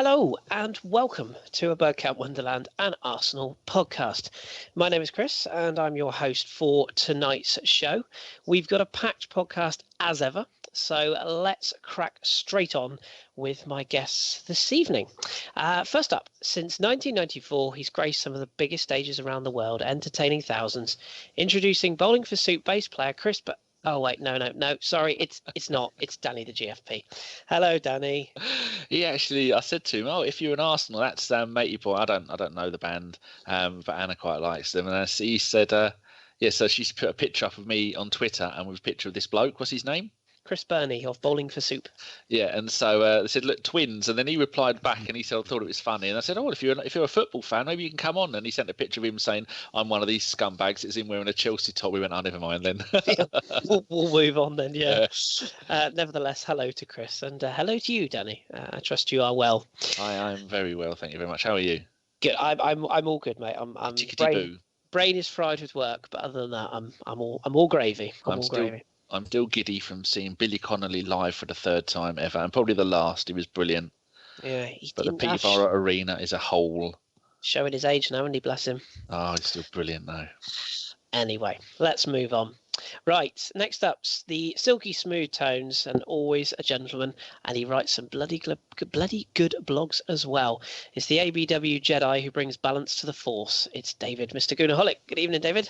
Hello and welcome to a Bergkamp Wonderland and Arsenal podcast. My name is Kris and I'm your host for tonight's show. We've got a packed podcast as ever, so let's crack straight on with my guests this evening. First up, since 1994, he's graced some of the biggest stages around the world, entertaining thousands, introducing Bowling for Soup bass player Kris. Oh wait, no, sorry, it's not. It's Danny the GFP. Hello, Danny. I said to him, "Oh, if you're an Arsenal, that's Matey Boy." I don't know the band, but Anna quite likes them. And he said, so she's put a picture up of me on Twitter and with a picture of this bloke. What's his name? Chris Burney of Bowling for Soup. Yeah, and so they said, "Look, twins." And then he replied back, and he said, "I thought it was funny." And I said, "Oh, well, if you're a football fan, maybe you can come on." And he sent a picture of him saying, "I'm one of these scumbags." It's him wearing a Chelsea top. We went, "Oh, never mind then." we'll move on then. Yeah. Nevertheless, hello to Chris and hello to you, Danny. I trust you are well. I am very well, thank you very much. How are you? Good. I'm all good, mate. I'm brain is fried with work, but other than that, I'm all gravy. I'm still giddy from seeing Billy Connolly live for the third time ever, and probably the last. He was brilliant. Yeah, but the Peterborough Arena is a hole. Showing his age now, and he bless him. Oh, he's still brilliant though. Anyway, let's move on. Right, next up's the silky smooth tones and always a gentleman, and he writes some bloody good blogs as well. It's the ABW Jedi who brings balance to the Force. It's David, Mr. Goonaholic. Good evening, David.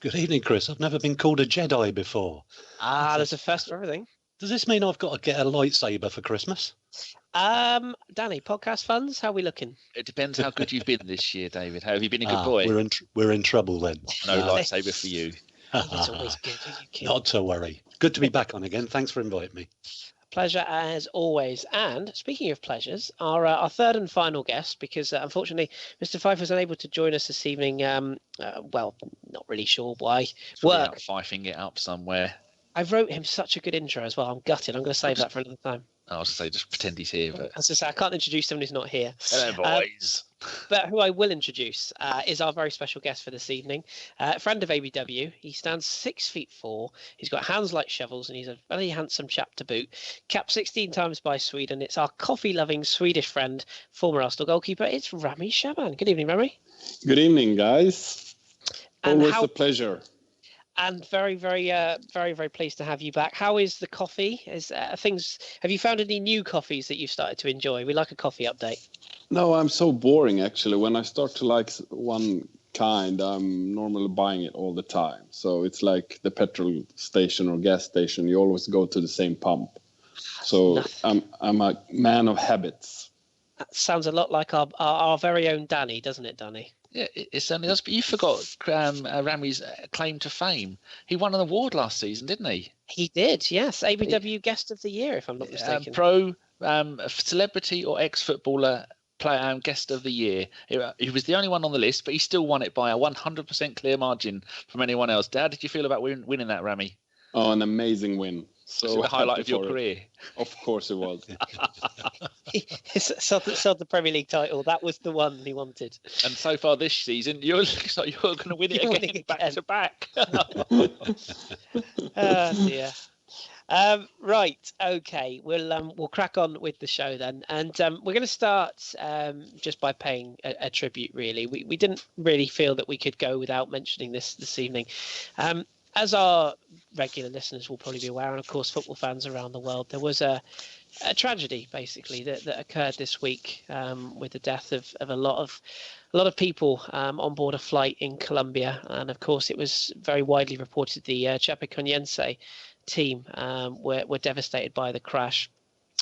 Good evening, Kris. I've never been called a Jedi before. There's a first for everything. Does this mean I've got to get a lightsaber for Christmas? Danny, podcast funds, how are we looking? It depends how good you've been this year, David. How have you been a good boy? We're in trouble then. No lightsaber for you. It's always good. Not to worry. Good to be back on again. Thanks for inviting me. Pleasure as always. And speaking of pleasures, our third and final guest, because unfortunately Mr. Fife was unable to join us this evening. Well, not really sure why. Work. Fifing it up somewhere. I wrote him such a good intro as well. I'm gutted. I'm going to save that for another time. I was going to say, just pretend he's here. But as I say, I can't introduce someone who's not here. Hello, boys. But who I will introduce is our very special guest for this evening. Friend of ABW. He stands 6'4". He's got hands like shovels, and he's a very handsome chap to boot. Capped 16 times by Sweden. It's our coffee-loving Swedish friend, former Arsenal goalkeeper. It's Rami Shaaban. Good evening, Rami. Good evening, guys. Always a pleasure. And very, very pleased to have you back. How is the coffee? Have you found any new coffees that you've started to enjoy? We like a coffee update. No, I'm so boring, actually. When I start to like one kind, I'm normally buying it all the time. So it's like the petrol station or gas station. You always go to the same pump. So I'm a man of habits. That sounds a lot like our very own Danny, doesn't it, Danny? Yeah, it certainly does. But you forgot Rami's claim to fame. He won an award last season, didn't he? He did, yes. ABW Guest of the Year, if I'm not mistaken. Celebrity or ex-footballer Guest of the Year. He was the only one on the list, but he still won it by a 100% clear margin from anyone else. How did you feel about winning that, Rami? Oh, an amazing win. So the highlight of your career. Of course it was. Sold the Premier League title. That was the one he wanted. And so far this season, you're going to win it again, back to back. Oh dear. Right. Okay. We'll crack on with the show then, and we're going to start just by paying a tribute. Really, we didn't really feel that we could go without mentioning this evening. As our regular listeners will probably be aware, and of course football fans around the world, there was a tragedy basically that occurred this week with the death of a lot of people on board a flight in Colombia, and of course it was very widely reported the Chapecoense team were devastated by the crash.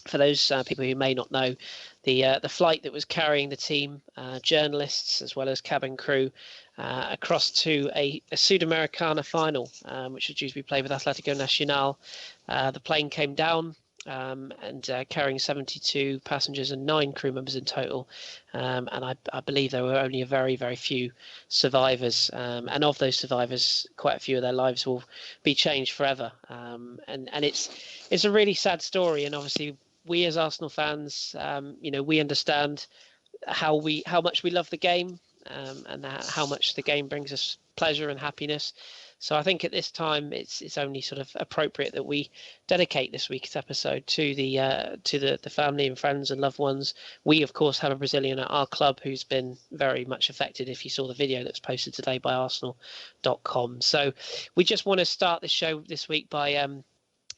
For those people who may not know, the flight that was carrying the team, journalists as well as cabin crew, across to a Sudamericana final, which was due to be played with Atlético Nacional. The plane came down and carrying 72 passengers and 9 crew members in total. And I believe there were only a very, very few survivors. And of those survivors, quite a few of their lives will be changed forever. And it's a really sad story. And obviously, we as Arsenal fans, we understand how much we love the game, and how much the game brings us pleasure and happiness. So I think at this time it's only sort of appropriate that we dedicate this week's episode to the family and friends and loved ones. We of course have a Brazilian at our club who's been very much affected. If you saw the video that's posted today by Arsenal.com, so we just want to start the show this week by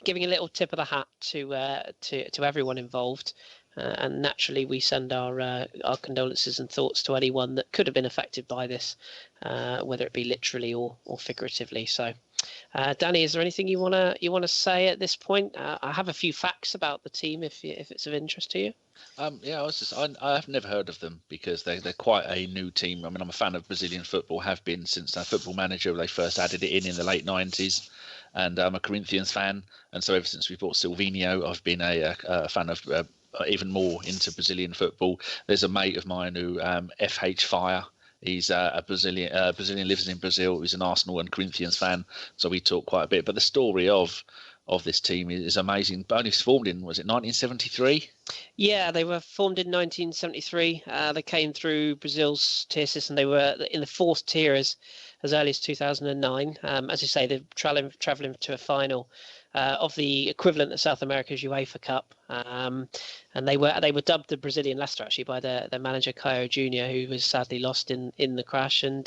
giving a little tip of the hat to everyone involved. And naturally, we send our condolences and thoughts to anyone that could have been affected by this, whether it be literally or figuratively. So, Danny, is there anything you wanna say at this point? I have a few facts about the team, if it's of interest to you. Yeah, I've never heard of them because they're quite a new team. I mean, I'm a fan of Brazilian football, have been since Football Manager. They first added it in the late 90s. And I'm a Corinthians fan. And so ever since we bought Silvinho, I've been a fan of even more into Brazilian football. There's a mate of mine who, FH Fire, he's a Brazilian, lives in Brazil. He's an Arsenal and Corinthians fan. So we talk quite a bit. But the story of this team is amazing. But only formed in, was it 1973? Yeah, they were formed in 1973. They came through Brazil's tier system. They were in the fourth tier as early as 2009. As you say, they're traveling to a final of the equivalent of South America's UEFA Cup. And they were dubbed the Brazilian Leicester, actually, by their manager, Caio Jr., who was sadly lost in the crash. And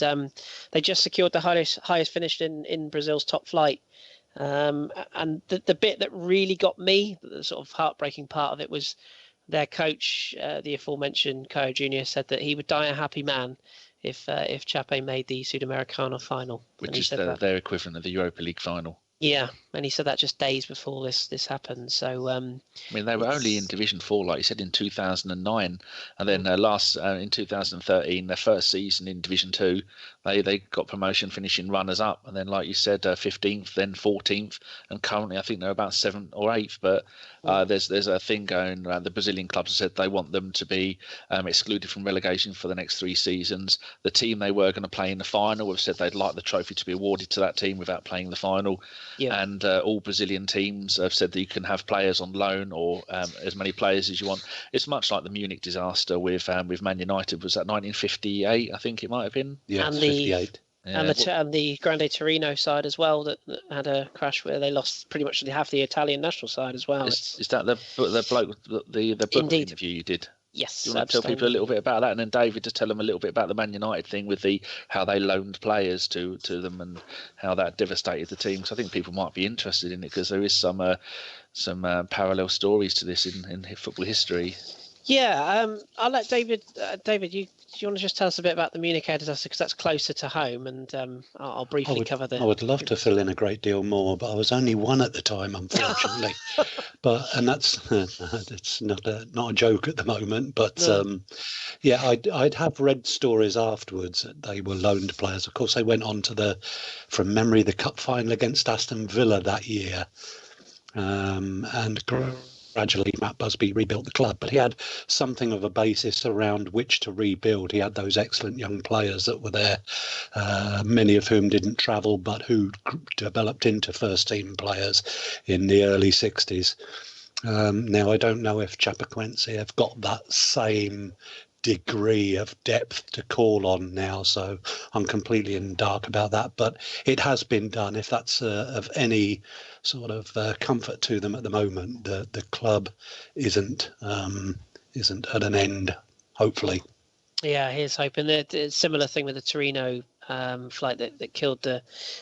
they just secured the highest finish in Brazil's top flight. And the bit that really got me, the sort of heartbreaking part of it, was their coach, the aforementioned Caio Jr., said that he would die a happy man if Chape made the Sudamericano final, which is their equivalent of the Europa League final. Yeah, and he said that just days before this happened. So I mean, they were only in Division 4, like you said, in 2009, and then in 2013, their first season in Division 2, they got promotion, finishing runners up, and then, like you said, 15th, then 14th, and currently I think they're about 7th or 8th. But there's a thing going around. The Brazilian clubs have said they want them to be excluded from relegation for the next 3 seasons. The team they were going to play in the final have said they'd like the trophy to be awarded to that team without playing the final. Yeah. And all Brazilian teams have said that you can have players on loan or as many players as you want. It's much like the Munich disaster with Man United. Was that 1958? I think it might have been. Yeah, and 58. And the Grande Torino side as well that had a crash where they lost pretty much half the Italian national side as well. Is that the bloke, the book interview you did? Yes. Do you want to tell people a little bit about that, and then David to tell them a little bit about the Man United thing with how they loaned players to them and how that devastated the team? Because I think people might be interested in it because there is some parallel stories to this in football history. Yeah, I'll let David. David, do you want to just tell us a bit about the Munich air disaster because that's closer to home, and I'll briefly cover that. I would love to fill in a great deal more, but I was only 1 at the time, unfortunately. And that's it's not a joke at the moment. But no. I'd have read stories afterwards that they were loaned players. Of course, they went on to from memory, the cup final against Aston Villa that year, and gradually Matt Busby rebuilt the club, but he had something of a basis around which to rebuild. He had those excellent young players that were there, many of whom didn't travel, but who developed into first team players in the early 60s. Now, I don't know if Chapecoense have got that same degree of depth to call on now, so I'm completely in the dark about that, but it has been done. If that's of any sort of comfort to them at the moment, the club isn't at an end, hopefully. Yeah, here's hoping. A similar thing with the Torino flight that killed the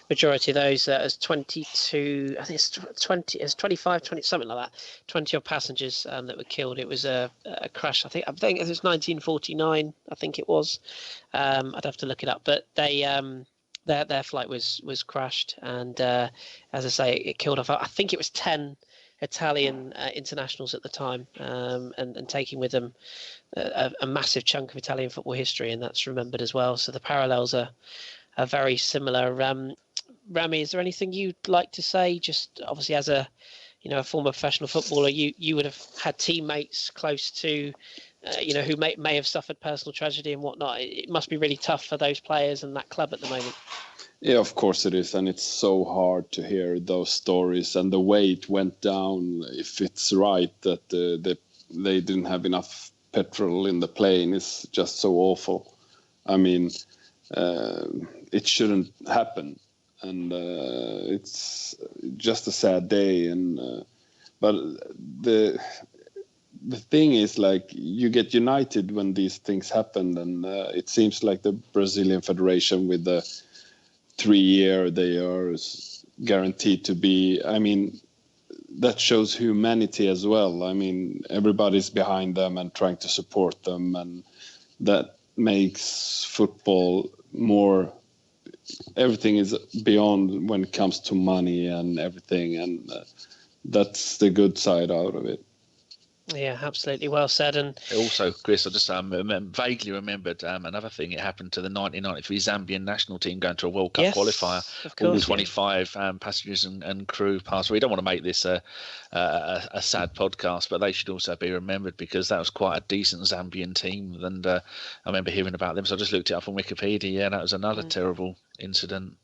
majority of those. As 22, I think it's 25, 20, something like that. 20 odd passengers that were killed. It was a crash. I think it was 1949. I think it was. I'd have to look it up, but they their flight was crashed, and as I say, it killed off. I think it was 10 Italian internationals at the time, and taking with them a massive chunk of Italian football history, and that's remembered as well. So the parallels are very similar. Rami, is there anything you'd like to say? Just obviously as a former professional footballer, you would have had teammates close to who may have suffered personal tragedy and whatnot. It must be really tough for those players and that club at the moment. Yeah, of course it is, and it's so hard to hear those stories and the way it went down. If it's right that they didn't have enough petrol in the plane, is just so awful. I mean, it shouldn't happen, and it's just a sad day. And but the thing is, like, you get united when these things happen, and it seems like the Brazilian Federation, with the 3 year they are guaranteed to be, I mean, that shows humanity as well. I mean, everybody's behind them and trying to support them, and that makes football more, everything is beyond when it comes to money and everything, and that's the good side out of it. Yeah, absolutely, well said. And also, Chris, I just vaguely remembered another thing. It happened to the 1993 Zambian national team going to a World Cup qualifier. Of course, all 25 passengers and crew passed. We don't want to make this a sad podcast, but they should also be remembered, because that was quite a decent Zambian team. And I remember hearing about them, so I just looked it up on Wikipedia. Yeah, that was another terrible incident.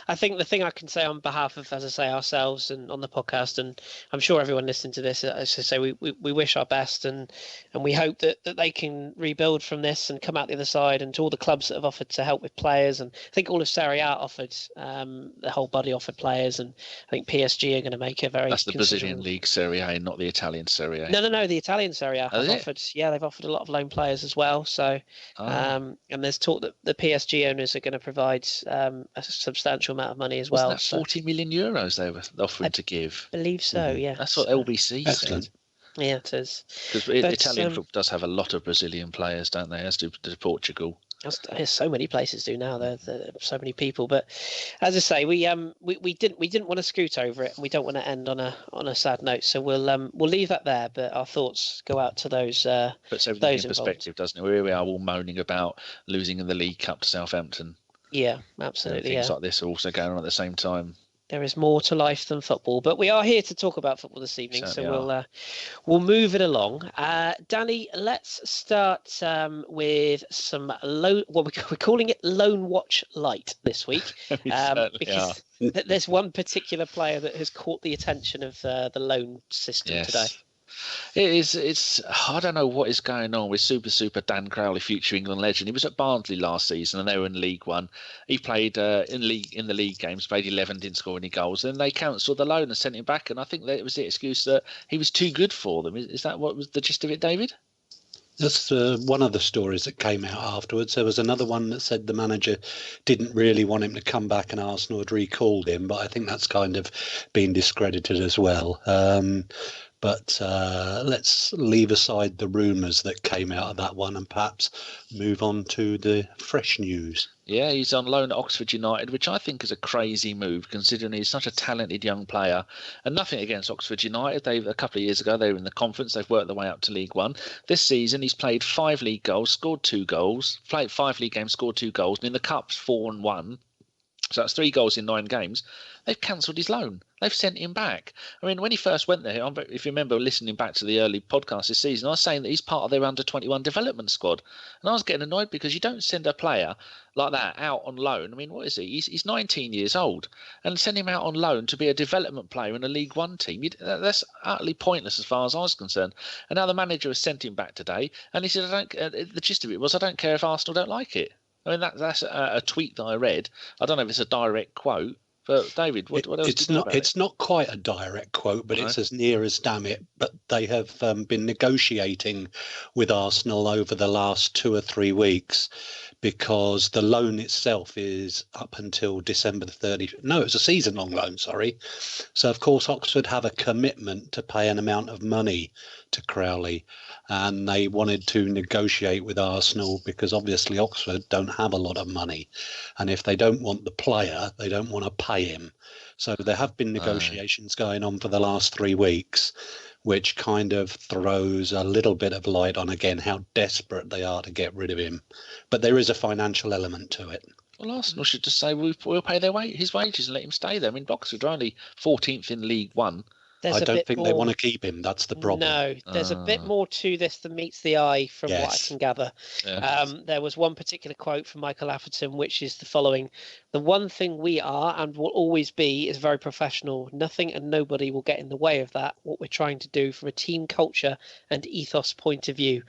I think the thing I can say on behalf of, as I say, ourselves and on the podcast, and I'm sure everyone listening to this, as I say, we wish our best, and we hope that they can rebuild from this and come out the other side. And to all the clubs that have offered to help with players, and I think all of Serie A offered, the whole body offered players, and I think PSG are going to make a very. That's the Brazilian League Serie A, not the Italian Serie A. No, the Italian Serie A have offered. Yeah, they've offered a lot of loan players as well. So, and there's talk that the PSG owners are going to provide a substantial amount of money as well. Wasn't that 40 million euros they were offering to give? I believe so, yeah. That's what LBC said. Yeah, it is. Because Italian football does have a lot of Brazilian players, don't they, as do Portugal. So many places do now. There are so many people. But as I say, we didn't want to scoot over it, and we don't want to end on a sad note. So we'll leave that there. But our thoughts go out to those. Puts everything in perspective, doesn't it? Here we are all moaning about losing in the League Cup to Southampton. Yeah, absolutely. Things like this are also going on at the same time. There is more to life than football, but we are here to talk about football this evening, so we'll move it along. Danny, let's start with some we're calling it Loan Watch Light this week, because there's one particular player that has caught the attention of the loan system today. It's I don't know what is going on with Super Dan Crowley, future England legend. He was at Barnsley last season and they were in League One. He played in the league games, played 11, didn't score any goals. Then they cancelled the loan and sent him back, and I think that it was the excuse that he was too good for them. Is that what was the gist of it, David? That's one of the stories that came out afterwards. There was another one that said the manager didn't really want him to come back and Arsenal had recalled him, but I think that's kind of been discredited as well. But let's leave aside the rumours that came out of that one and perhaps move on to the fresh news. Yeah, he's on loan at Oxford United, which I think is a crazy move, considering he's such a talented young player. And nothing against Oxford United. A couple of years ago, they were in the conference. They've worked their way up to League One. This season, he's played 5 league goals, scored 2 goals, played 5 league games, scored 2 goals, and in the Cups, 4-1. So that's 3 goals in 9 games. They've cancelled his loan. They've sent him back. I mean, when he first went there, if you remember listening back to the early podcast this season, I was saying that he's part of their under-21 development squad. And I was getting annoyed because you don't send a player like that out on loan. I mean, what is he? He's 19 years old. And send him out on loan to be a development player in a League One team. That's utterly pointless as far as I was concerned. And now the manager has sent him back today. And he said, the gist of it was, I don't care if Arsenal don't like it. I mean, that's a tweet that I read. I don't know if it's a direct quote, but David, what else? It's not quite a direct quote, but it's as near as damn it. But they have been negotiating with Arsenal over the last 2 or 3 weeks, because the loan itself is up until December the 30th. No, it's a season-long loan, sorry. So, of course, Oxford have a commitment to pay an amount of money to Crowley, and they wanted to negotiate with Arsenal because obviously Oxford don't have a lot of money. And if they don't want the player, they don't want to pay him. So there have been negotiations going on for the last 3 weeks, which kind of throws a little bit of light on, again, how desperate they are to get rid of him. But there is a financial element to it. Well, Arsenal should just say we'll pay his wages and let him stay there. I mean, Oxford are only 14th in League One. I don't think they want to keep him. That's the problem. No, there's a bit more to this than meets the eye from what I can gather. Yes. There was one particular quote from Michael Atherton, which is the following: "The one thing we are and will always be is very professional. Nothing and nobody will get in the way of that, what we're trying to do from a team culture and ethos point of view."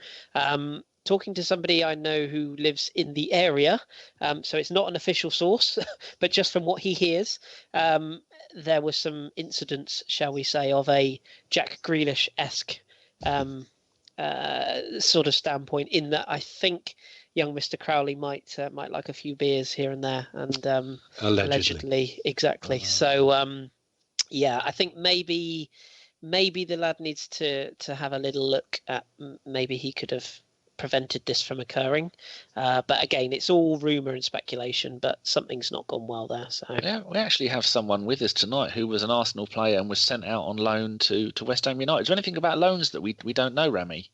talking to somebody I know who lives in the area, so it's not an official source, but just from what he hears, there were some incidents, shall we say, of a Jack Grealish-esque sort of standpoint, in that I think young Mr. Crowley might like a few beers here and there, and allegedly, exactly. So yeah, I think maybe the lad needs to have a little look at, maybe he could have prevented this from occurring, but again, it's all rumour and speculation, but something's not gone well there. So yeah, we actually have someone with us tonight who was an Arsenal player and was sent out on loan to West Ham United. Is there anything about loans that we don't know, Rami?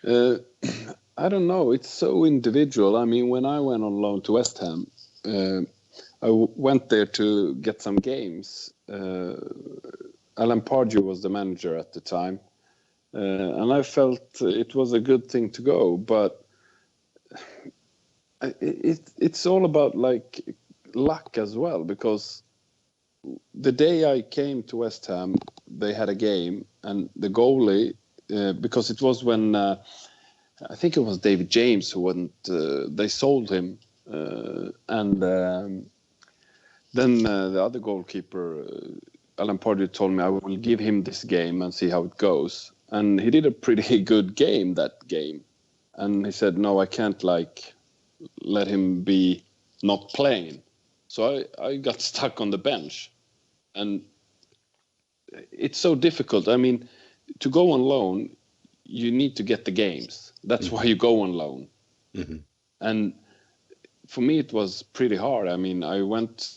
I don't know. It's so individual. I mean, when I went on loan to West Ham, I went there to get some games. Alan Pardew was the manager at the time, and I felt it was a good thing to go. But it's all about like luck as well, because the day I came to West Ham, they had a game, and the goalie, because it was when I think it was David James who wouldn't. They sold him, and then the other goalkeeper, Alan Pardew, told me I will give him this game and see how it goes. And he did a pretty good game that game. And he said, no, I can't like let him be not playing. So I got stuck on the bench. And it's so difficult. I mean, to go on loan, you need to get the games. That's why you go on loan. Mm-hmm. And for me, it was pretty hard. I mean, I went...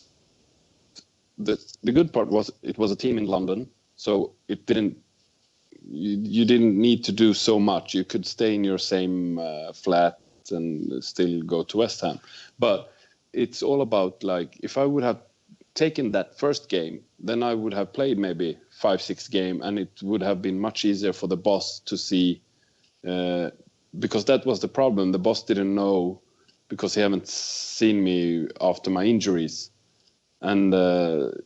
The good part was it was a team in London, so it didn't. You didn't need to do so much. You could stay in your same flat and still go to West Ham. But it's all about, like, if I would have taken that first game, then I would have played maybe 5-6 games, and it would have been much easier for the boss to see. Because that was the problem. The boss didn't know, because he haven't seen me after my injuries. And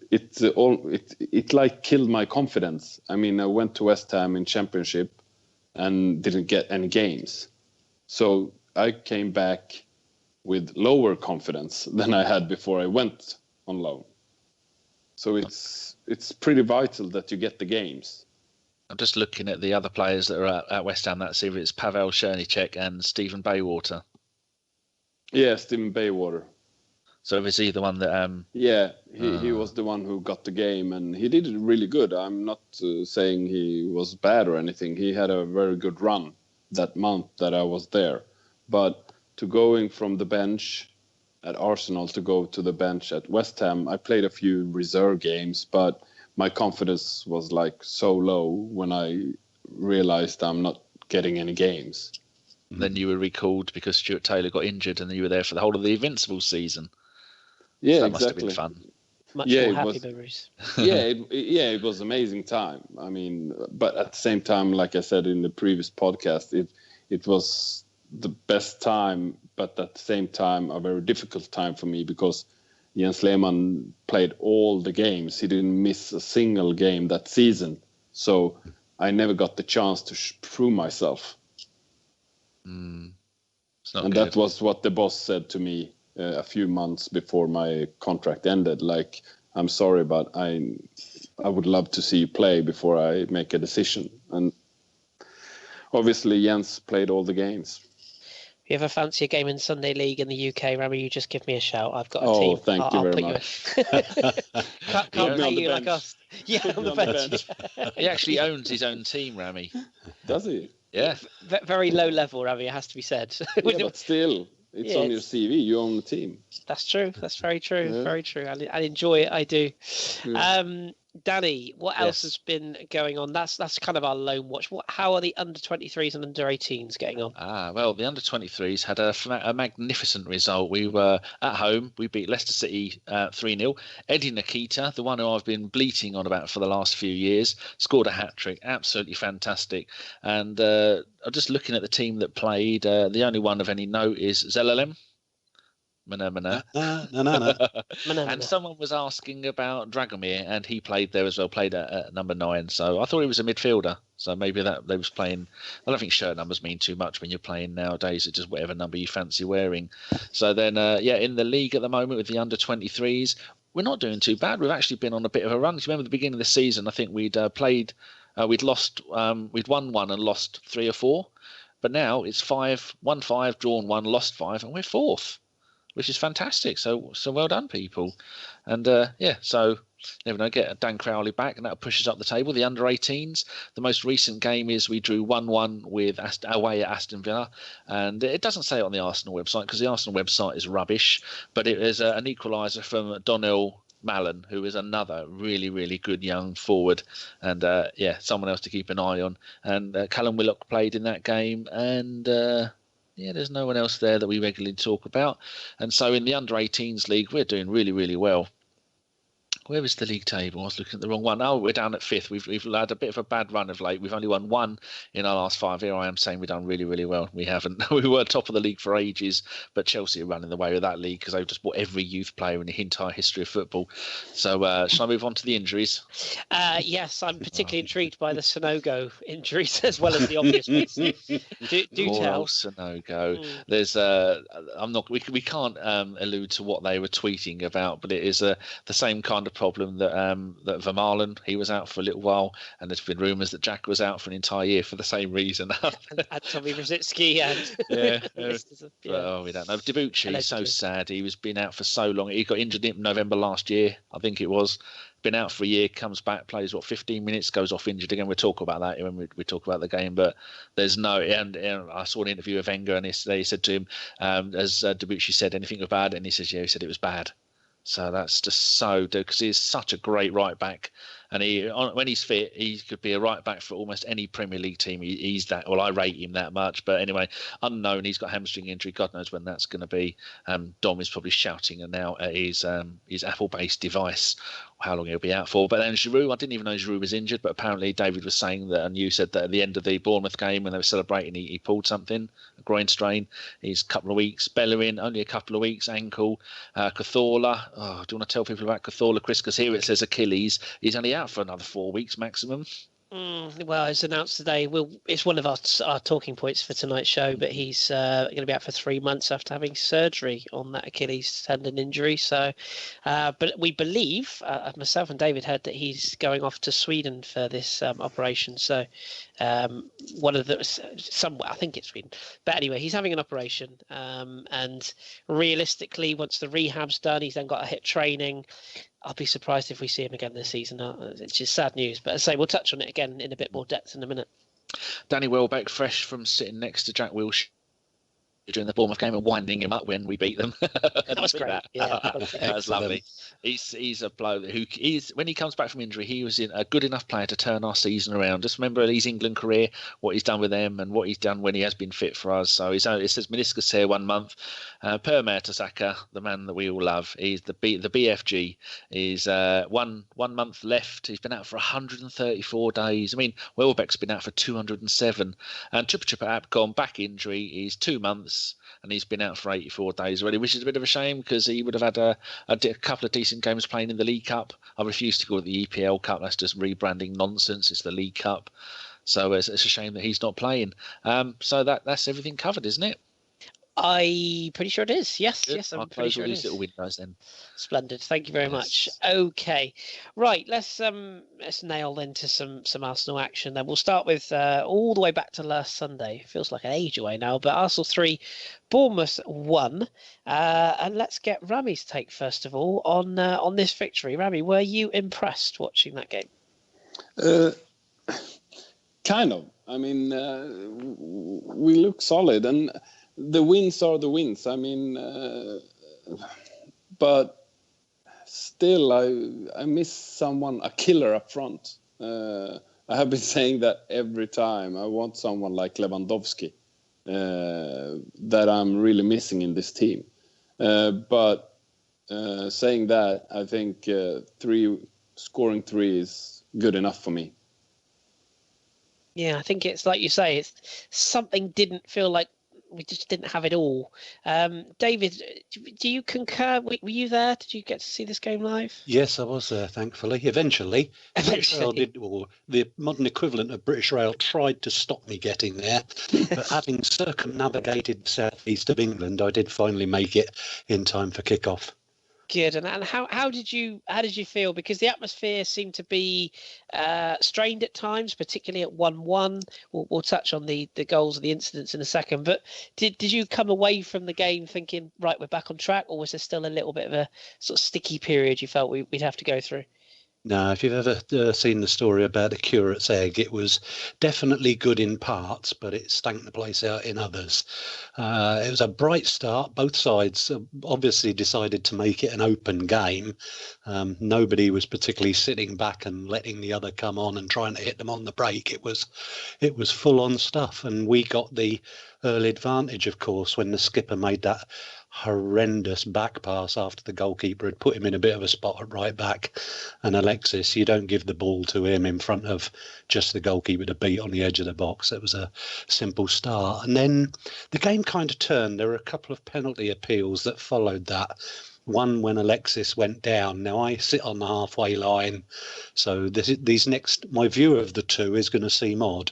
it like killed my confidence. I mean, I went to West Ham in Championship and didn't get any games. So I came back with lower confidence than I had before I went on loan. So it's pretty vital that you get the games. I'm just looking at the other players that are at West Ham that series. It's Pavel Chernicek and Stephen Baywater. Yeah, Stephen Baywater. So is he the one that... Yeah, he was the one who got the game, and he did it really good. I'm not saying he was bad or anything. He had a very good run that month that I was there. But to going from the bench at Arsenal to go to the bench at West Ham, I played a few reserve games, but my confidence was like so low when I realized I'm not getting any games. Then you were recalled because Stuart Taylor got injured, and then you were there for the whole of the Invincibles season. Yeah, so that exactly. Must have been fun. Much more happy memories. It was amazing time. I mean, but at the same time, like I said in the previous podcast, it was the best time, but at the same time, a very difficult time for me, because Jens Lehmann played all the games. He didn't miss a single game that season. So I never got the chance to prove myself. And that was what the boss said to me a few months before my contract ended. Like, I'm sorry, but I would love to see you play before I make a decision. And obviously Jens played all the games. If you ever fancy a game in Sunday League in the UK, Rami, you just give me a shout. I've got a team. Thank you very much. Can't pay you like us. Yeah, on the bench. He actually owns his own team, Rami. Does he? Yeah. Very low level, Rami, it has to be said. Yeah, but still, it's on your CV. You own the team. That's true. That's very true. Yeah. Very true. I enjoy it. I do. Yeah. Danny, what else has been going on? That's kind of our lone watch. How are the under-23s and under-18s getting on? Well, the under-23s had a magnificent result. We were at home. We beat Leicester City 3-0. Eddie Nikita, the one who I've been bleating on about for the last few years, scored a hat-trick. Absolutely fantastic. And I'm just looking at the team that played. The only one of any note is Zelalem. Mana. No. And someone was asking about Dragomir, and he played there as well, played at number 9. So I thought he was a midfielder. So maybe that they was playing. I don't think shirt numbers mean too much when you're playing nowadays. It's just whatever number you fancy wearing. So then, in the league at the moment with the under-23s, we're not doing too bad. We've actually been on a bit of a run. Do you remember the beginning of the season? I think we'd played, we'd won 1 and lost 3 or 4. But now it's 5, won 5, drawn 1, lost 5, and we're 4th. Which is fantastic. So well done, people. And so never know, get Dan Crowley back, and that'll push us up the table. The under-18s, the most recent game is we drew 1-1 with away at Aston Villa, and it doesn't say it on the Arsenal website because the Arsenal website is rubbish. But it is an equaliser from Donnell Mallon, who is another really, really good young forward, and someone else to keep an eye on. And Callum Willock played in that game, and there's no one else there that we regularly talk about. And so in the under-18s league, we're doing really, really well. Where is the league table? I was looking at the wrong one. Oh, we're down at 5th. We've had a bit of a bad run of late. We've only won 1 in our last 5. Here I am saying we've done really, really well. We haven't. We were top of the league for ages, but Chelsea are running the way with that league because they've just bought every youth player in the entire history of football. So shall I move on to the injuries? Yes, I'm particularly intrigued by the Sonogo injuries as well as the obvious ones. Do tell. Sonogo. There's we can't allude to what they were tweeting about, but it is the same kind of problem that Vermaelen, he was out for a little while, and there's been rumours that Jack was out for an entire year for the same reason. and Tommy Rosicki and we don't know. Debuchy, so sad. He was been out for so long. He got injured in November last year, I think it was. Been out for a year, comes back, plays 15 minutes, goes off injured again. We'll talk about that when we talk about the game. But there's no. And I saw an interview with Wenger, and they said to him, as Debuchy said, anything about it, and he says, he said it was bad. So that's just so because he's such a great right back, and when he's fit, he could be a right back for almost any Premier League team. He's that. Well, I rate him that much. But anyway, unknown. He's got hamstring injury. God knows when that's going to be. Dom is probably shouting and now at his Apple-based device how long he'll be out for. But then Giroud, I didn't even know Giroud was injured, but apparently David was saying that, and you said that at the end of the Bournemouth game when they were celebrating, he pulled something, a groin strain. He's a couple of weeks. Bellerin, only a couple of weeks, ankle. Cazorla, do you want to tell people about Cazorla, Kris? Because here it says Achilles. He's only out for another 4 weeks maximum. Well, it's announced today. It's one of our talking points for tonight's show, but he's going to be out for 3 months after having surgery on that Achilles tendon injury. So, but we believe, myself and David heard that he's going off to Sweden for this operation. So, one of I think it's Sweden. But anyway, he's having an operation, and realistically, once the rehab's done, he's then got to hit training. I'll be surprised if we see him again this season. It's just sad news. But as I say, we'll touch on it again in a bit more depth in a minute. Danny Welbeck, fresh from sitting next to Jack Wilshere during the Bournemouth game and winding him up when we beat them. That was great. That was lovely. He's a bloke who when he comes back from injury, he was a good enough player to turn our season around. Just remember his England career, what he's done with them, and what he's done when he has been fit for us. So it says meniscus tear 1 month. Per Mertesacker, the man that we all love, he's the BFG. He's 1 month left. He's been out for 134 days. I mean, Welbeck's been out for 207. And Chupa Apcon, back injury, he's 2 months. And he's been out for 84 days already, which is a bit of a shame because he would have had a couple of decent games playing in the League Cup. I refuse to call it the EPL Cup. That's just rebranding nonsense. It's the League Cup. So it's a shame that he's not playing. So that's everything covered, isn't it? I'm pretty sure it is. Yes, Good. yes, I'm I'll pretty close sure all it these is. little windows then. Splendid. Thank you very much. Okay, right. Let's nail into some Arsenal action. Then we'll start with all the way back to last Sunday. Feels like an age away now, but Arsenal 3, Bournemouth 1. And let's get Rami's take first of all on this victory. Rami, were you impressed watching that game? Kind of. I mean, we look solid, and the wins are the wins. I mean, but still, I miss a killer up front. I have been saying that every time. I want someone like Lewandowski that I'm really missing in this team. But saying that, I think scoring 3 is good enough for me. Yeah, I think it's like you say, it's something didn't feel like we just didn't have it all. David, do you concur? Were you there? Did you get to see this game live? Yes, I was there, thankfully. Eventually. British Rail did, or the modern equivalent of British Rail tried to stop me getting there, but having circumnavigated the southeast of England, I did finally make it in time for kickoff. Good. And how did you feel? Because the atmosphere seemed to be strained at times, particularly at 1-1. We'll touch on the goals and the incidents in a second. But did you come away from the game thinking, right, we're back on track, or was there still a little bit of a sort of sticky period you felt we'd have to go through? No, if you've ever seen the story about the curate's egg, it was definitely good in parts, but it stank the place out in others. It was a bright start. Both sides obviously decided to make it an open game. Nobody was particularly sitting back and letting the other come on and trying to hit them on the break. It was full on stuff, and we got the early advantage, of course, when the skipper made that horrendous back pass after the goalkeeper had put him in a bit of a spot at right back. And Alexis, you don't give the ball to him in front of just the goalkeeper to beat on the edge of the box. It was a simple start. And then the game kind of turned. There were a couple of penalty appeals that followed that. One when Alexis went down. Now I sit on the halfway line, so my view of the two is going to seem odd.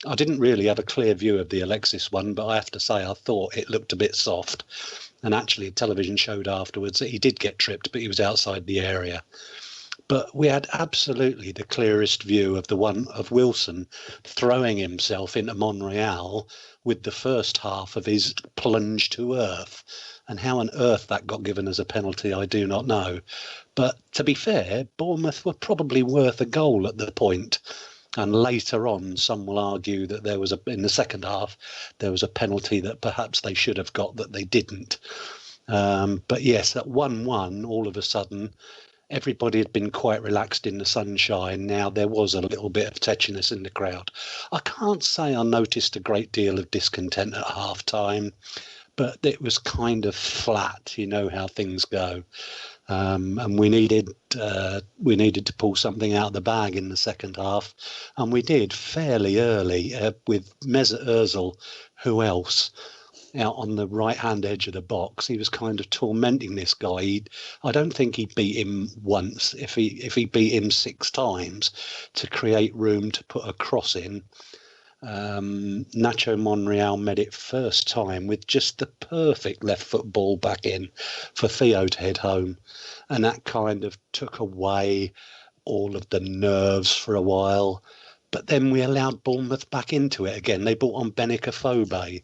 I didn't really have a clear view of the Alexis one, but I have to say I thought it looked a bit soft. And actually, television showed afterwards that he did get tripped, but he was outside the area. But we had absolutely the clearest view of the one of Wilson throwing himself into Monreal with the first half of his plunge to earth. And how on earth that got given as a penalty, I do not know. But to be fair, Bournemouth were probably worth a goal at the point. And later on, some will argue that in the second half, there was a penalty that perhaps they should have got that they didn't. But yes, at 1-1, all of a sudden, everybody had been quite relaxed in the sunshine. Now there was a little bit of tetchiness in the crowd. I can't say I noticed a great deal of discontent at half time, but it was kind of flat. You know how things go. And we needed to pull something out of the bag in the second half, and we did fairly early with Mesut Ozil, who else, out on the right-hand edge of the box. He was kind of tormenting this guy. I don't think he beat him once. If he beat him 6 times to create room to put a cross in. Nacho Monreal made it first time with just the perfect left foot ball back in for Theo to head home, and that kind of took away all of the nerves for a while. But then we allowed Bournemouth back into it again. They brought on Benik Afobe.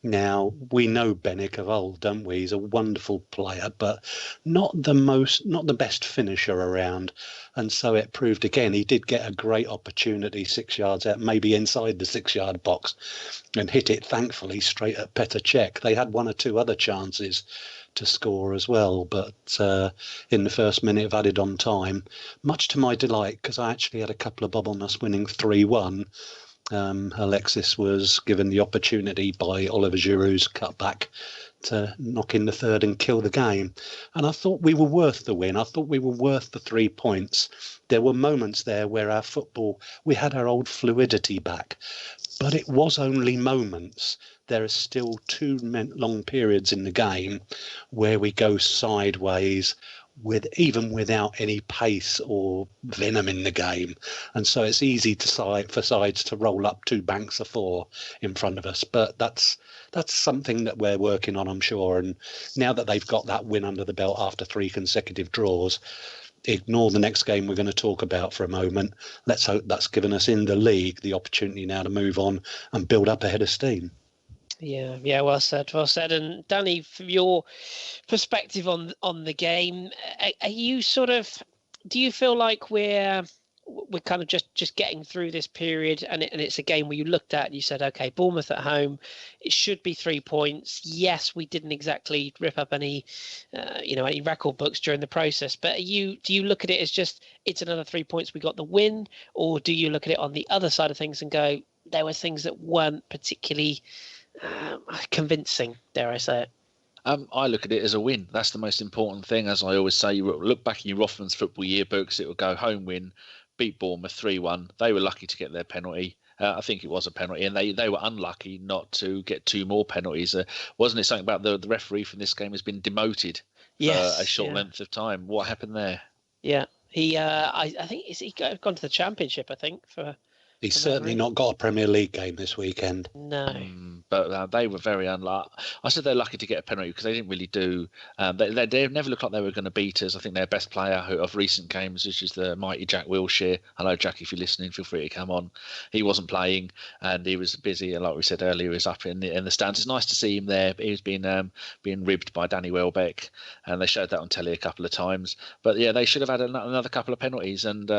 Now, we know Benik of old, don't we? He's a wonderful player, but not the best finisher around. And so it proved again, he did get a great opportunity 6 yards out, maybe inside the 6-yard box, and hit it, thankfully, straight at Petr Cech. They had 1 or 2 other chances to score as well, but in the first minute of added on time, much to my delight, because I actually had a couple of bubble us winning 3-1. Alexis was given the opportunity by Oliver Giroud's cutback to knock in the third and kill the game. And I thought we were worth the win. I thought we were worth the 3 points. There were moments there where our football, we had our old fluidity back, but it was only moments. There are still 2 long periods in the game where we go sideways, even without any pace or venom in the game, and so it's easy for sides to roll up 2 banks of 4 in front of us. But that's something that we're working on, I'm sure. And now that they've got that win under the belt after 3 consecutive draws, ignore the next game we're going to talk about for a moment. Let's hope that's given us in the league the opportunity now to move on and build up a head of steam. Yeah, well said. And Danny, from your perspective on the game, are you do you feel like we're kind of just getting through this period, and it's a game where you looked at and you said, okay, Bournemouth at home, it should be 3 points. Yes, we didn't exactly rip up any record books during the process, but do you look at it as just it's another 3 points, we got the win, or do you look at it on the other side of things and go, there were things that weren't particularly convincing, dare I say it? I look at it as a win. That's the most important thing. As I always say, you look back in your Rothmans football yearbooks, it will go home win, beat Bournemouth 3-1. They were lucky to get their penalty. I think it was a penalty, and they were unlucky not to get 2 more penalties. Wasn't it something about the referee from this game has been demoted for a short length of time? What happened there? Yeah, he I think he gone to the Championship, I think, for. He's certainly not got a Premier League game this weekend. No. But they were very unlucky. I said they're lucky to get a penalty because they didn't really do. They never looked like they were going to beat us. I think their best player of recent games, which is the mighty Jack Wilshere. Hello, Jack, if you're listening, feel free to come on. He wasn't playing and he was busy. And like we said earlier, he was up in the stands. It's nice to see him there. He was being ribbed by Danny Welbeck, and they showed that on telly a couple of times. But yeah, they should have had another couple of penalties and.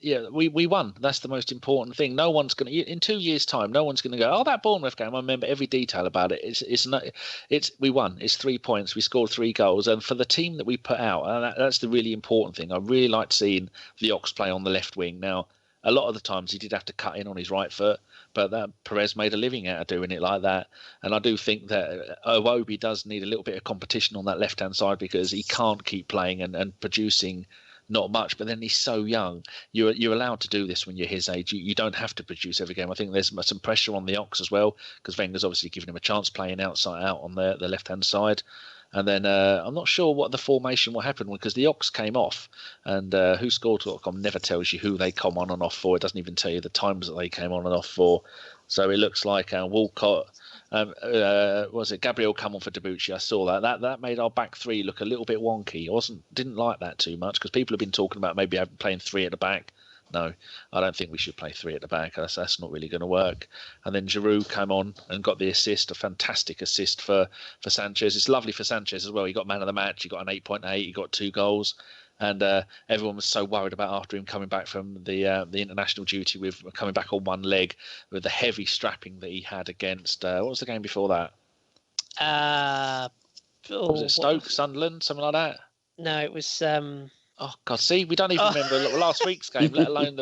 Yeah, we won. That's the most important thing. No one's going to, in 2 years' time, no one's going to go, oh, that Bournemouth game, I remember every detail about it. We won. It's 3 points. We scored 3 goals. And for the team that we put out, and that's the really important thing. I really liked seeing the Ox play on the left wing. Now, a lot of the times he did have to cut in on his right foot, but Perez made a living out of doing it like that. And I do think that Iwobi does need a little bit of competition on that left-hand side because he can't keep playing and producing not much, but then he's so young. You're allowed to do this when you're his age. You don't have to produce every game. I think there's some pressure on the Ox as well because Wenger's obviously given him a chance playing out on the left-hand side. And then I'm not sure what the formation will happen because the Ox came off and WhoScored.com never tells you who they come on and off for. It doesn't even tell you the times that they came on and off for. So it looks like Walcott... was it Gabriel come on for Debuchy? I saw that made our back 3 look a little bit wonky. Didn't like that too much because people have been talking about maybe playing 3 at the back. No, I don't think we should play 3 at the back. That's not really going to work. And then Giroud came on and got the assist, a fantastic assist for Sanchez. It's lovely for Sanchez as well. He got man of the match. He got an 8.8. He got 2 goals. And everyone was so worried about after him coming back from the international duty with coming back on one leg with the heavy strapping that he had against what was the game before that? Was it Stoke, Sunderland, something like that? No, it was. Oh God! See, we don't even remember last week's game, let alone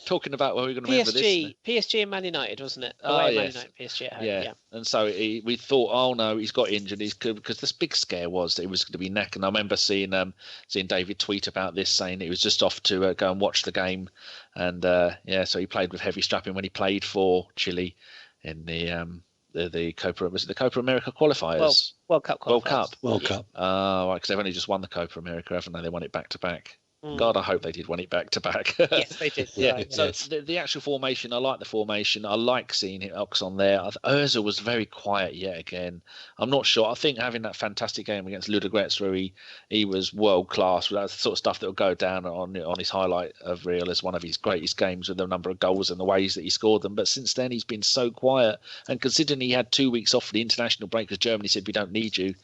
talking about what we're going to remember this. PSG and Man United, wasn't it? Yes. Man United, PSG at home. Yeah. And so we thought, oh no, he's got injured. He's good because this big scare was that it was going to be neck. And I remember seeing David tweet about this, saying he was just off to go and watch the game. And so he played with heavy strapping when he played for Chile in the Copa, was it the Copa America qualifiers? World Cup qualifiers. World Cup. Right, because they've only just won the Copa America, haven't they? They won it back to back. God, I hope they did win it back to back. Yes, they did. Yeah. Right, So the actual formation, I like the formation. I like seeing Ox on there. Ozil was very quiet yet again. I'm not sure. I think having that fantastic game against Ludogorets where he was world class, that's the sort of stuff that will go down on his highlight of reel as one of his greatest games with the number of goals and the ways that he scored them. But since then, he's been so quiet. And considering he had 2 weeks off for the international break because Germany said we don't need you.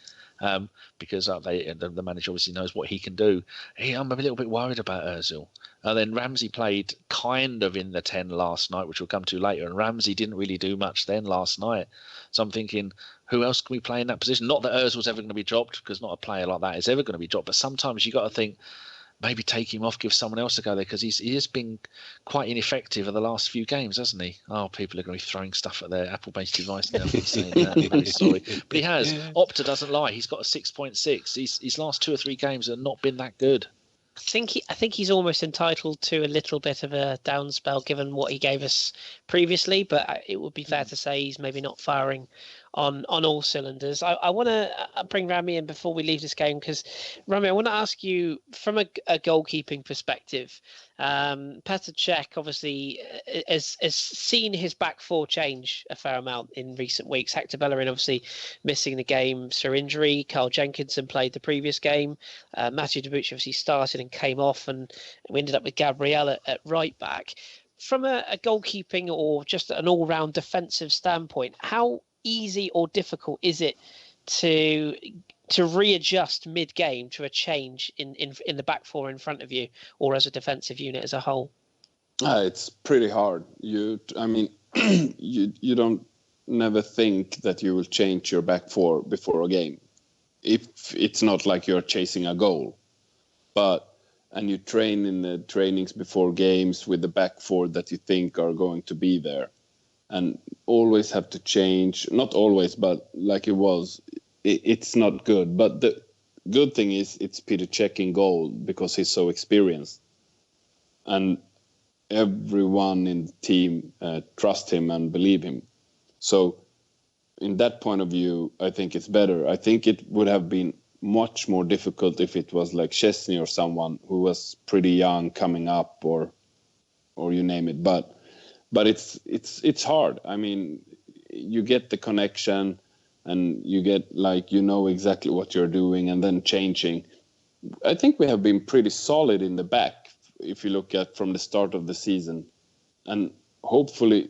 Because the manager obviously knows what he can do. I'm a little bit worried about Ozil. And then Ramsey played kind of in the 10 last night, which we'll come to later. And Ramsey didn't really do much then last night. So I'm thinking, who else can we play in that position? Not that Ozil's ever going to be dropped, because not a player like that is ever going to be dropped. But sometimes you got to think, maybe take him off, give someone else a go there, because he has been quite ineffective in the last few games, hasn't he? Oh, people are going to be throwing stuff at their Apple-based device now. Saying that. I'm really sorry. But he has. Yeah. Opta doesn't lie. He's got a 6.6. His last 2 or 3 games have not been that good. I think he's almost entitled to a little bit of a down spell given what he gave us previously, but it would be fair to say he's maybe not firing on all cylinders. I want to bring Rami in before we leave this game because, Rami, I want to ask you from a goalkeeping perspective. Petr Cech obviously has seen his back 4 change a fair amount in recent weeks. Hector Bellerin obviously missing the game through injury. Carl Jenkinson played the previous game. Matthew Debuchy obviously started and came off, and we ended up with Gabriel at right back. From a goalkeeping or just an all-round defensive standpoint, how easy or difficult is it to readjust mid-game to a change in the back 4 in front of you, or as a defensive unit as a whole? It's pretty hard. You don't never think that you will change your back 4 before a game, if it's not like you're chasing a goal. And you train in the trainings before games with the back 4 that you think are going to be there, and always have to change. Not always, but like it was, it's not good. But the good thing is it's Petr Cech in goal because he's so experienced. And everyone in the team trust him and believe him. So in that point of view, I think it's better. I think it would have been much more difficult if it was like Chesney or someone who was pretty young coming up, or you name it. But it's hard. I mean, you get the connection and you get like, you know exactly what you're doing, and then changing. I think we have been pretty solid in the back if you look at from the start of the season. And hopefully,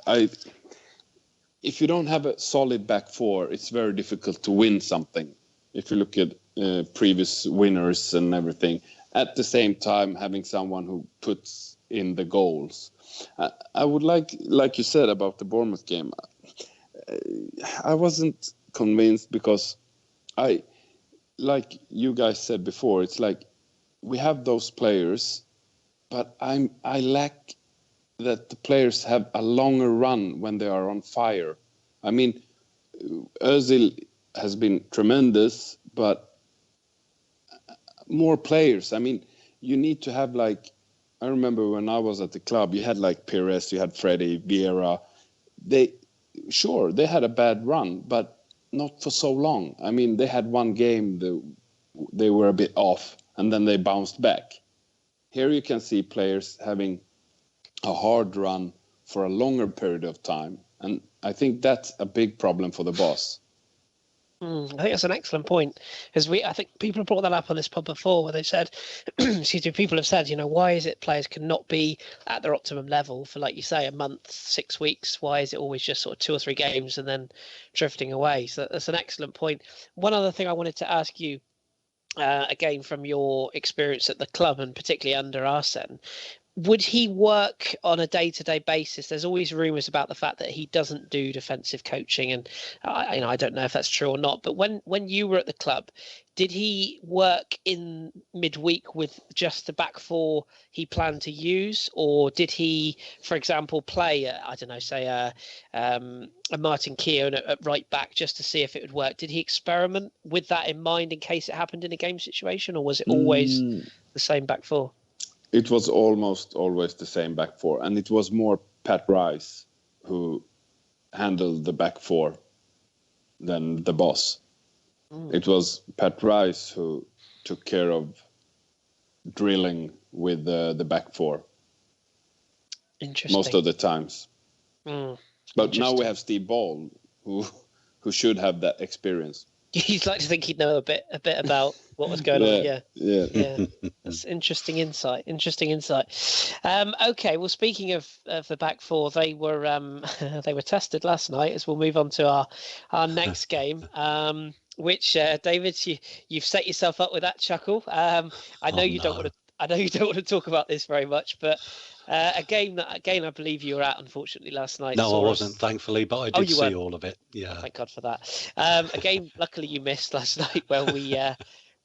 if you don't have a solid back four, it's very difficult to win something. If you look at previous winners and everything, at the same time having someone who puts in the goals. I would like you said about the Bournemouth game, I wasn't convinced because like you guys said before, it's like we have those players, but I lack that the players have a longer run when they are on fire. I mean, Özil has been tremendous, but more players. I mean, you need to have like, I remember when I was at the club, you had like Pires, you had Freddie, Vieira. They had a bad run, but not for so long. I mean, they had one game they were a bit off, and then they bounced back. Here you can see players having a hard run for a longer period of time, and I think that's a big problem for the boss. I think that's an excellent point, because I think people have brought that up on this pod before, where they said, excuse me, people have said, why is it players cannot be at their optimum level for, like you say, a month, 6 weeks? Why is it always just sort of 2 or 3 games and then drifting away? So that's an excellent point. One other thing I wanted to ask you, again, from your experience at the club and particularly under Arsene, would he work on a day-to-day basis? There's always rumours about the fact that he doesn't do defensive coaching, and I don't know if that's true or not. But when you were at the club, did he work in midweek with just the back four he planned to use, or did he, for example, play a Martin Keown at right back just to see if it would work? Did he experiment with that in mind in case it happened in a game situation, or was it always the same back four? It was almost always the same back four, and it was more Pat Rice who handled the back four than the boss. It was Pat Rice who took care of drilling with the back four. Interesting. Most of the times. But now we have Steve Ball, who should have that experience. You'd like to think he'd know a bit about what was going on. Yeah. That's interesting insight. Okay, well, speaking of the back four, they were tested last night, as we'll move on to our next game. Which David, you've set yourself up with that chuckle. I know you don't want to talk about this very much, but a game that I believe you were at, unfortunately, last night. No, I wasn't, thankfully, but I did see all of it. Yeah, thank God for that. A game, luckily, you missed last night, where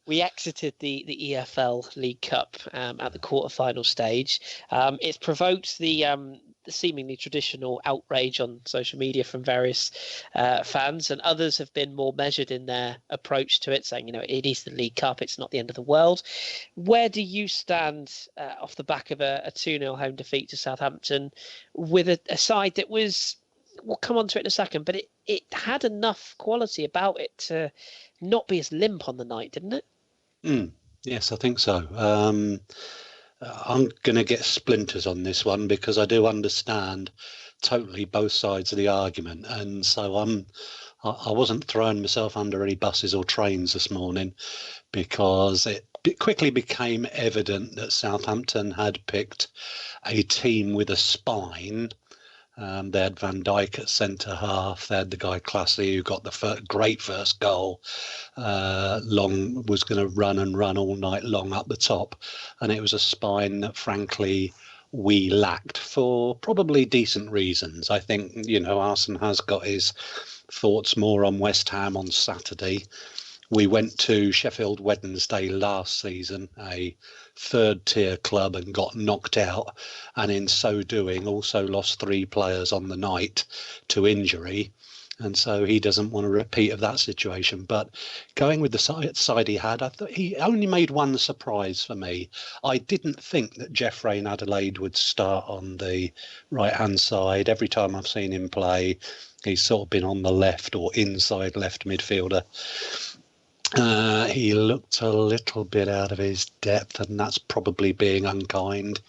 we exited the EFL League Cup at the quarterfinal stage. It's provoked the seemingly traditional outrage on social media from various fans, and others have been more measured in their approach to it, saying, it is the League Cup, it's not the end of the world. Where do you stand off the back of a 2-0 home defeat to Southampton with a side that was, we'll come on to it in a second, but it had enough quality about it to not be as limp on the night, didn't it? Yes, I think so. I'm going to get splinters on this one because I do understand totally both sides of the argument, and so I wasn't throwing myself under any buses or trains this morning, because it quickly became evident that Southampton had picked a team with a spine. They had Van Dijk at centre half. They had the guy Classy who got the great first goal. Long was going to run all night long up the top. And it was a spine that, frankly, we lacked for probably decent reasons. I think, Arsene has got his thoughts more on West Ham on Saturday. We went to Sheffield Wednesday last season, a third-tier club, and got knocked out, and in so doing also lost 3 players on the night to injury. And so he doesn't want a repeat of that situation. But going with the side he had, I thought he only made one surprise for me. I didn't think that Jeff Rain Adelaide would start on the right-hand side. Every time I've seen him play, he's sort of been on the left or inside left midfielder. He looked a little bit out of his depth, and that's probably being unkind.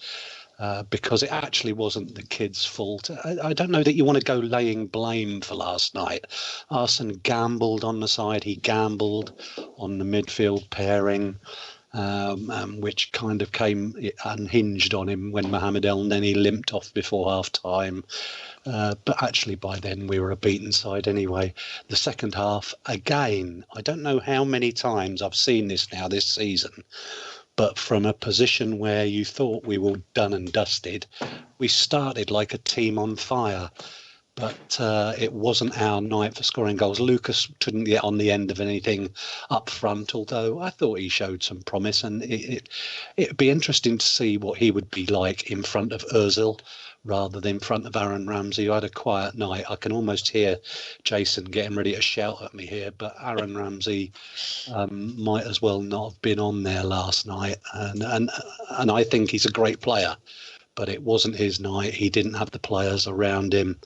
Because it actually wasn't the kids' fault. I don't know that you want to go laying blame for last night. Arsene gambled on the side. He gambled on the midfield pairing, which kind of came unhinged on him when Mohamed El Neni limped off before half-time. But actually by then we were a beaten side anyway. The second half, again, I don't know how many times I've seen this now this season, but from a position where you thought we were done and dusted, we started like a team on fire. But it wasn't our night for scoring goals. Lucas couldn't get on the end of anything up front, although I thought he showed some promise. And it'd be interesting to see what he would be like in front of Ozil rather than in front of Aaron Ramsey, who had a quiet night. I can almost hear Jason getting ready to shout at me here, but Aaron Ramsey might as well not have been on there last night. And I think he's a great player, but it wasn't his night. He didn't have the players around him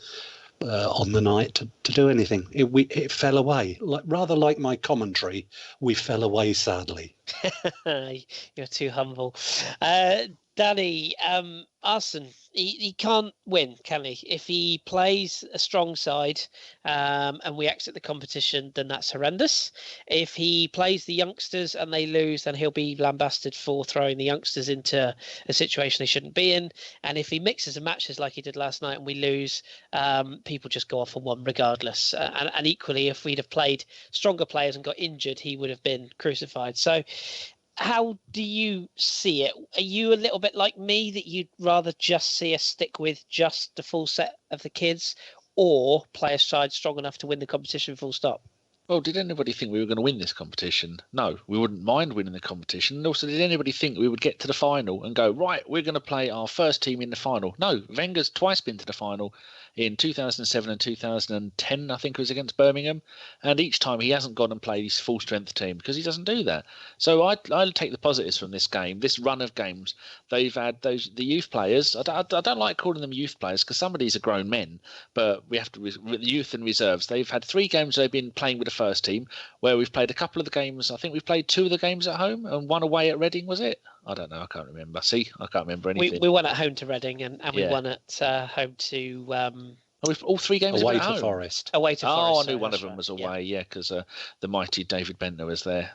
on the night to do anything. It fell away. Rather like my commentary, we fell away sadly. You're too humble. Danny, Arsene, he can't win, can he? If he plays a strong side and we exit the competition, then that's horrendous. If he plays the youngsters and they lose, then he'll be lambasted for throwing the youngsters into a situation they shouldn't be in. And if he mixes and matches like he did last night and we lose, people just go off on one regardless. And equally, if we'd have played stronger players and got injured, he would have been crucified. So how do you see it? Are you a little bit like me that you'd rather just see us stick with just the full set of the kids, or play a side strong enough to win the competition full stop? Well, did anybody think we were going to win this competition? No, we wouldn't mind winning the competition. And also, did anybody think we would get to the final and go, right, we're going to play our first team in the final? No, Wenger's twice been to the final, in 2007 and 2010, I think it was against Birmingham. And each time he hasn't gone and played his full-strength team because he doesn't do that. So I'll take the positives from this game, this run of games. They've had the youth players. I don't like calling them youth players because some of these are grown men, but we have to youth and reserves. They've had 3 games they've been playing with the first team, where we've played a couple of the games. I think we've played 2 of the games at home and 1 away at Reading, was it? I don't know. I can't remember. See, I can't remember anything. We won at home to Reading and we won at home to... all 3 games away at to home. Forest. Away to Forest. Oh, I knew one of them was away, yeah, because the mighty David Bentner was there.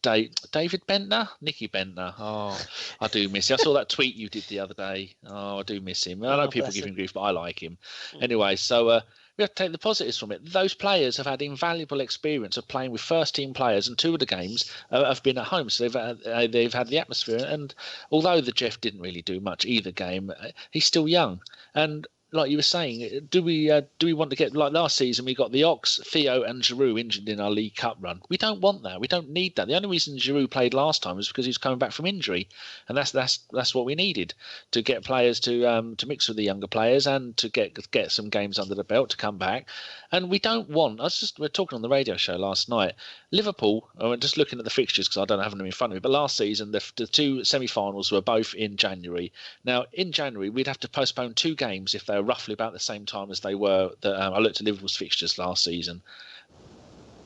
David Bentner? Nicky Bentner. Oh, I do miss him. I saw that tweet you did the other day. Oh, I do miss him. I know people give him grief, but I like him. Anyway, so we have to take the positives from it. Those players have had invaluable experience of playing with first-team players, and 2 of the games have been at home, so they've had the atmosphere. And although the Jeff didn't really do much either game, he's still young. And like you were saying, do we want to get, like last season, we got the Ox, Theo and Giroud injured in our League Cup run. We don't want that. We don't need that. The only reason Giroud played last time was because he was coming back from injury, and that's what we needed, to get players to mix with the younger players and to get some games under the belt to come back. And we don't want. We were talking on the radio show last night. Liverpool. I'm just looking at the fixtures because I don't have them in front of me. But last season, the 2 semi-finals were both in January. Now in January, we'd have to postpone 2 games if they were roughly about the same time as they were. I looked at Liverpool's fixtures last season,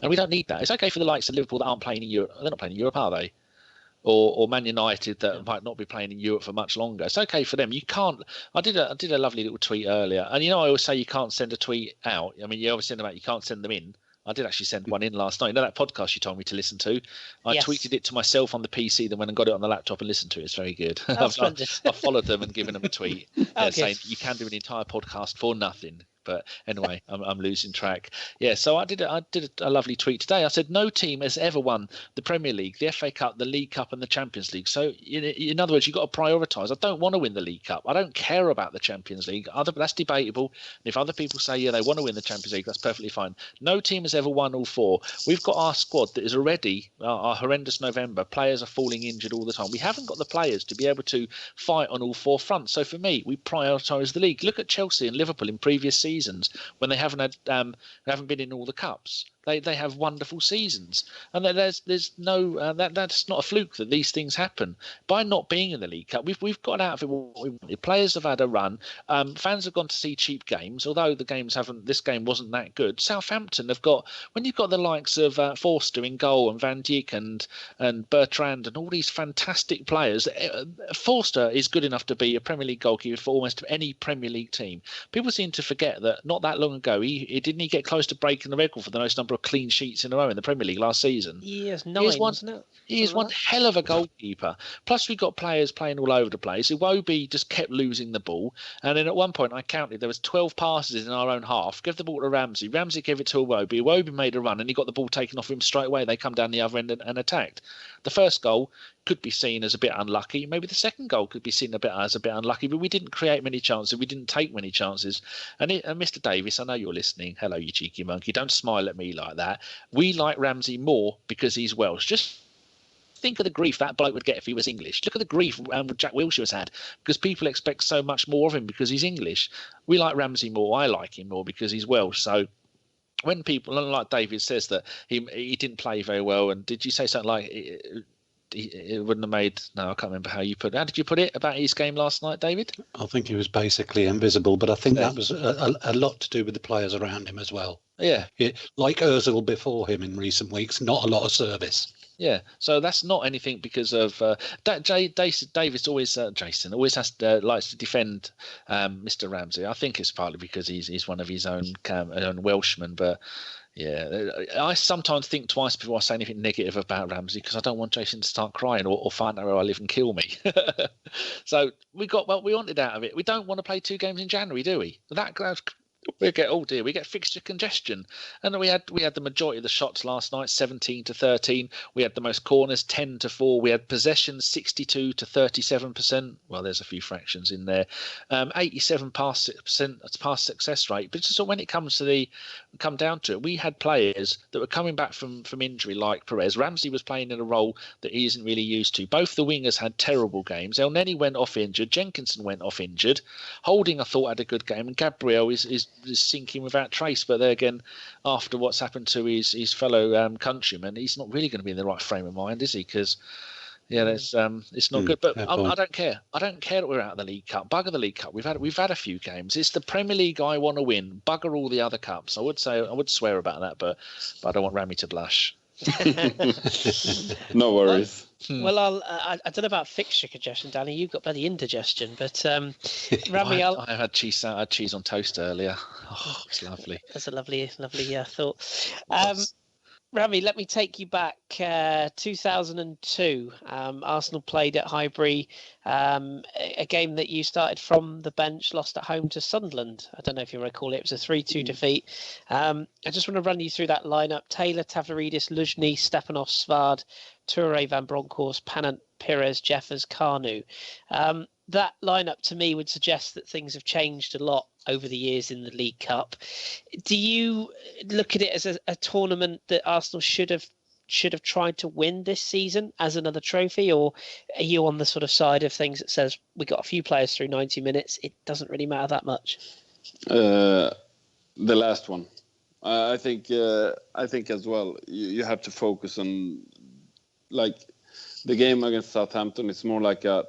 and we don't need that. It's okay for the likes of Liverpool that aren't playing in Europe. They're not playing in Europe, are they? Or Man United that might not be playing in Europe for much longer. It's okay for them. You can't. I did a lovely little tweet earlier, and I always say you can't send a tweet out. I mean, you always send them out. You can't send them in. I did actually send one in last night. You know that podcast you told me to listen to? I tweeted it to myself on the PC, then went and got it on the laptop and listened to it. It's very good. Oh, I followed them and given them a tweet saying you can do an entire podcast for nothing. But anyway, I'm losing track. Yeah, so I did a lovely tweet today. I said no team has ever won the Premier League, the FA Cup, the League Cup and the Champions League. So in other words, you've got to prioritise. I don't want to win the League Cup. I don't care about the Champions League. That's debatable. And if other people say, yeah, they want to win the Champions League, that's perfectly fine. No team has ever won all 4. We've got our squad that is already our horrendous November. Players are falling injured all the time. We haven't got the players to be able to fight on all 4 fronts. So for me, we prioritise the league. Look at Chelsea and Liverpool in previous seasons. seasons when they haven't been in all the cups. They have wonderful seasons, and there's no that's not a fluke that these things happen. By not being in the League Cup, we've got out of it what we wanted. Players have had a run. Fans have gone to see cheap games, although the games haven't. This game wasn't that good. Southampton have got, when you've got the likes of Forster in goal and Van Dijk and Bertrand and all these fantastic players. Forster is good enough to be a Premier League goalkeeper for almost any Premier League team. People seem to forget that not that long ago he get close to breaking the record for the most number of clean sheets in a row in the Premier League last season. Yes, 9, wasn't it? He is one hell of a goalkeeper. Plus, we've got players playing all over the place. Iwobi just kept losing the ball. And then at one point, I counted, there was 12 passes in our own half. Give the ball to Ramsey. Ramsey gave it to Iwobi. Iwobi made a run, and he got the ball taken off him straight away. They come down the other end and attacked. The first goal could be seen as a bit unlucky. Maybe the second goal could be seen as a bit unlucky, but we didn't create many chances. We didn't take many chances. And Mr. Davis, I know you're listening. Hello, you cheeky monkey. Don't smile at me like that. We like Ramsey more because he's Welsh. Just think of the grief that bloke would get if he was English. Look at the grief Jack Wilshere has had because people expect so much more of him because he's English. We like Ramsey more. I like him more because he's Welsh. So when people, like David says, that he didn't play very well, and did you say something like it wouldn't have made? No, I can't remember how you put it. How did you put it about his game last night, David? I think he was basically invisible, but I think that was a lot to do with the players around him as well. Yeah. Like Ozil before him in recent weeks, not a lot of service. Yeah, so that's not anything because of Davis always Jason always likes to defend Mr. Ramsey. I think it's partly because he's one of his own Welshmen, but yeah, I sometimes think twice before I say anything negative about Ramsey because I don't want Jason to start crying or find out where I live and kill me. So we got what we wanted out of it. We don't want to play 2 games in January, do we? We get fixture congestion, and we had the majority of the shots last night, 17-13. We had the most corners, 10-4. We had possession, 62 to 37%. Well, there's a few fractions in there. 87% pass success rate. But just when it comes to come down to it, we had players that were coming back from injury, like Perez. Ramsey was playing in a role that he isn't really used to. Both the wingers had terrible games. El Neni went off injured. Jenkinson went off injured. Holding, I thought, had a good game, and Gabriel is sinking without trace. But there again, after what's happened to his fellow countrymen, he's not really going to be in the right frame of mind, is he? Because it's not good. But I don't care. I don't care that we're out of the League Cup. Bugger the League Cup. We've had a few games. It's the Premier League I want to win. Bugger all the other cups. I would swear about that, but I don't want Rami to blush. No worries. Well, I don't know about fixture congestion, Danny. You've got bloody indigestion, but Rami, I had cheese on toast earlier. Oh, it's lovely. That's a lovely thought. Rami, let me take you back. 2002, Arsenal played at Highbury, a game that you started from the bench, lost at home to Sunderland. I don't know if you recall it. It was a 3-2 defeat. I just want to run you through that lineup. Taylor, Tavaridis, Luzhny, Stepanov, Svard, Toure, Van Bronckhorst, Pannant, Pires, Jeffers, Carnu. That lineup to me would suggest that things have changed a lot over the years in the League Cup. Do you look at it as a tournament that Arsenal should have tried to win this season as another trophy, or are you on the sort of side of things that says we got a few players through 90 minutes, it doesn't really matter that much? The last one. I think as well. You have to focus on, like, the game against Southampton. It's more like a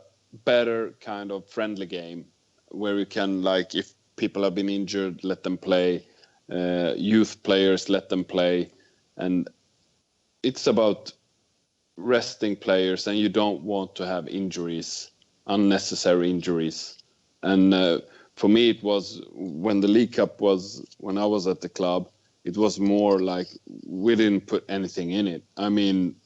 better kind of friendly game where you can, like, if people have been injured, let them play. Youth players, let them play. And it's about resting players, and you don't want to have injuries, unnecessary injuries. And for me, it was when the League Cup when I was at the club, it was more like we didn't put anything in it. I mean,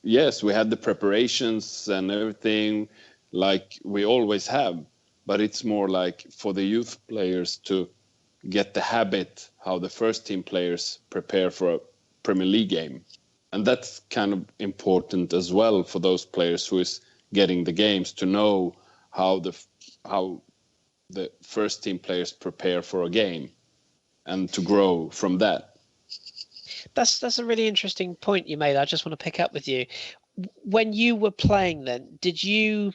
yes, we had the preparations and everything like we always have, but it's more like for the youth players to get the habit how the first team players prepare for a Premier League game. And that's kind of important as well for those players who is getting the games to know how the first team players prepare for a game and to grow from that. That's a really interesting point you made. I just want to pick up with you. When you were playing then, did you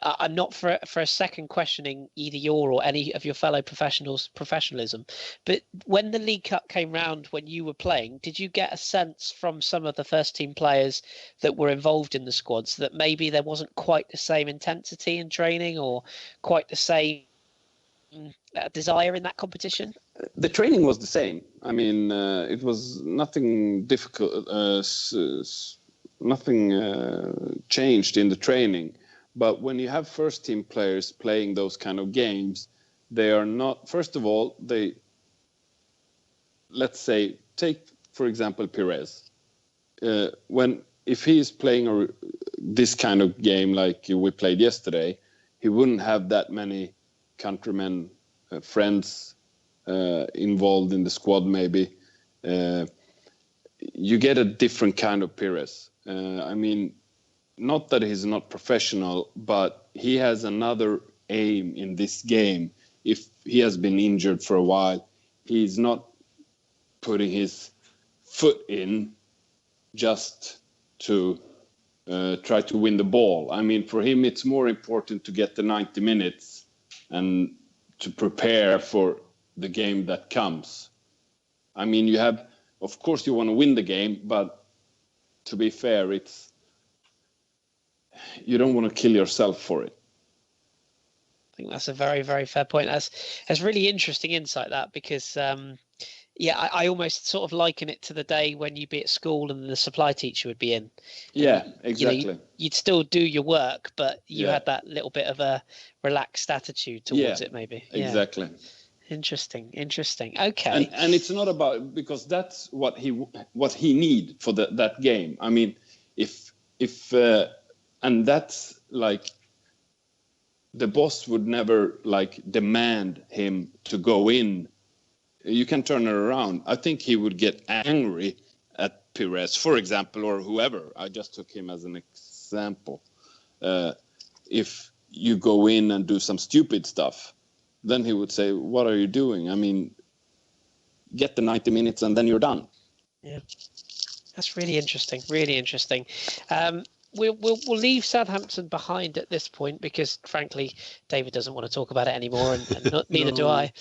I'm not for a second questioning either your or any of your fellow professionals' professionalism, but when the League Cup came round when you were playing, did you get a sense from some of the first team players that were involved in the squads that maybe there wasn't quite the same intensity in training or quite the same desire in that competition? The training was the same. I mean, it was nothing difficult, nothing changed in the training. But when you have first team players playing those kind of games, they are not, first of all, let's say, take, for example, Perez. If he is playing this kind of game like we played yesterday, he wouldn't have that many countrymen, friends involved in the squad maybe. You get a different kind of Perez. I mean, not that he's not professional, but he has another aim in this game. If he has been injured for a while, he's not putting his foot in just to try to win the ball. I mean, for him, it's more important to get the 90 minutes and to prepare for the game that comes. I mean, of course, you want to win the game, but to be fair, you don't want to kill yourself for it. I think that's a very, very fair point. That's really interesting insight, that, because I almost sort of liken it to the day when you'd be at school and the supply teacher would be in. Yeah, and, exactly. You'd still do your work, but you had that little bit of a relaxed attitude towards it, maybe. Exactly. Interesting. Okay. And it's not about, because that's what he need for that game. I mean, if and that's like, the boss would never like demand him to go in. You can turn it around. I think he would get angry at Perez, for example, or whoever. I just took him as an example. If you go in and do some stupid stuff, then he would say, what are you doing? I mean, get the 90 minutes and then you're done. Yeah, that's really interesting. We'll leave Southampton behind at this point because, frankly, David doesn't want to talk about it anymore, and neither do I.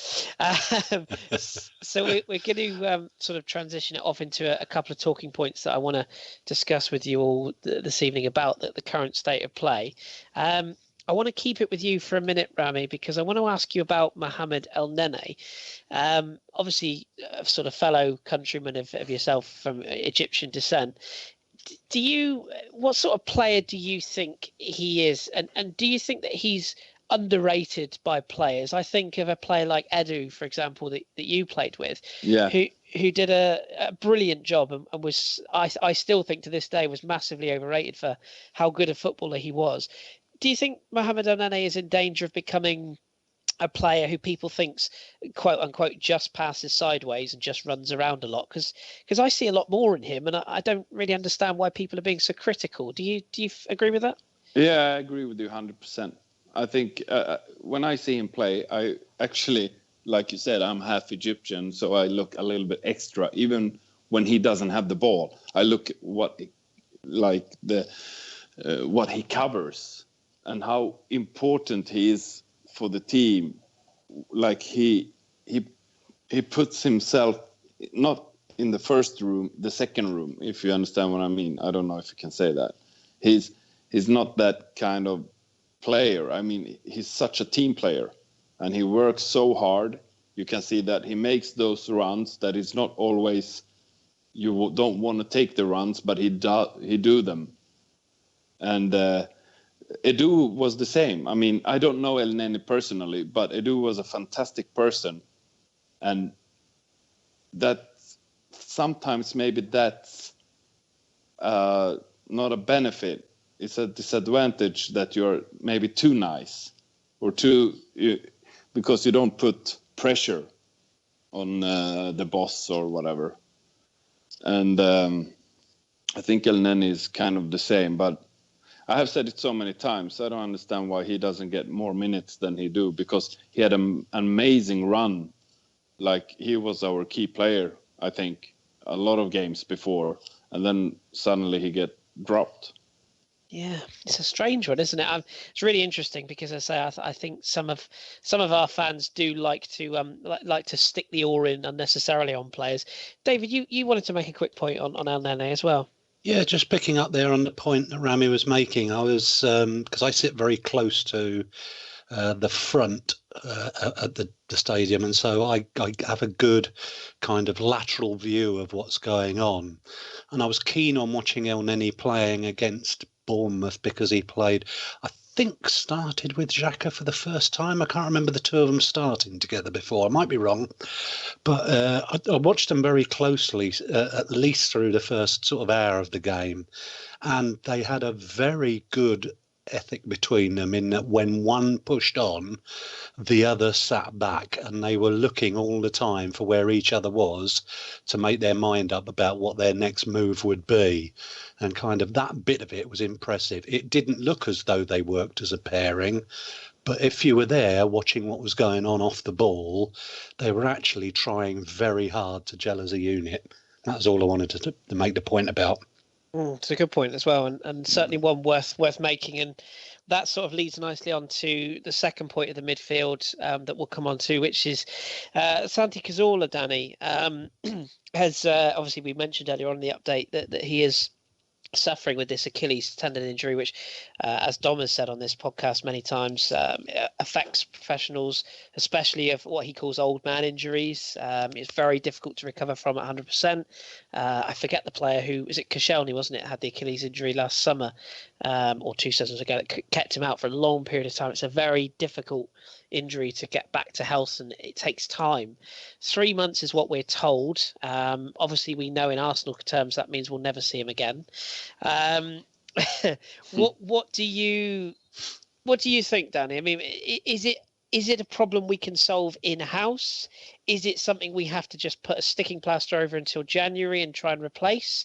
So we're going to sort of transition it off into a couple of talking points that I want to discuss with you all this evening about the current state of play. I want to keep it with you for a minute, Rami, because I want to ask you about Mohamed El Nene. Obviously, a sort of fellow countryman of yourself from Egyptian descent. What sort of player do you think he is, and do you think that he's underrated by players? I think of a player like Edu, for example, that you played with, who did a brilliant job and was, I still think to this day, was massively overrated for how good a footballer he was. Do you think Mohamed El Nene is in danger of becoming a player who people think's quote unquote just passes sideways and just runs around a lot? Because I see a lot more in him, and I don't really understand why people are being so critical. Do you agree with that? Yeah, I agree with you 100%. I think when I see him play, I actually, like you said, I'm half Egyptian, so I look a little bit extra. Even when he doesn't have the ball, I look at what he covers and how important he is for the team. Like he puts himself not in the first room, the second room, if you understand what I mean. I don't know if you can say that. He's not that kind of player. I mean, he's such a team player, and he works so hard. You can see that he makes those runs that it's not always, you don't want to take the runs, but he do them. And Edu was the same. I mean, I don't know El Nene personally, but Edu was a fantastic person. And that sometimes maybe that's not a benefit. It's a disadvantage that you're maybe too nice or because you don't put pressure on the boss or whatever. And I think El Nene is kind of the same, but I have said it so many times. I don't understand why he doesn't get more minutes than he do, because he had an amazing run. Like, he was our key player, I think, a lot of games before, and then suddenly he get dropped. Yeah, it's a strange one, isn't it? It's really interesting because I think some of our fans do like to like to stick the oar in unnecessarily on players. David, you wanted to make a quick point on El Nene as well. Yeah, just picking up there on the point that Rami was making. I was because I sit very close to the front at the stadium, and so I have a good kind of lateral view of what's going on. And I was keen on watching El Neni playing against Bournemouth because he played, I think, started with Xhaka for the first time. I can't remember the two of them starting together before. I might be wrong, but I watched them very closely, at least through the first sort of hour of the game, and they had a very good ethic between them in that when one pushed on, the other sat back, and they were looking all the time for where each other was to make their mind up about what their next move would be. And kind of that bit of it was impressive. It didn't look as though they worked as a pairing, but if you were there watching what was going on off the ball, they were actually trying very hard to gel as a unit. That was all I wanted to make the point about. It's a good point as well, and certainly one worth making. And that sort of leads nicely on to the second point of the midfield that we'll come on to, which is Santi Cazorla. Danny has obviously, we mentioned earlier on in the update that he is suffering with this Achilles tendon injury, which, as Dom has said on this podcast many times, affects professionals, especially of what he calls old man injuries. It's very difficult to recover from at 100%. I forget the player who, is it Koscielny, wasn't it, had the Achilles injury last summer or 2 seasons ago that kept him out for a long period of time. It's a very difficult injury to get back to health, and it takes time. 3 months is what we're told. Obviously, we know in Arsenal terms that means we'll never see him again. What do you think, Danny? I mean, is it a problem we can solve in-house? Is it something we have to just put a sticking plaster over until January and try and replace?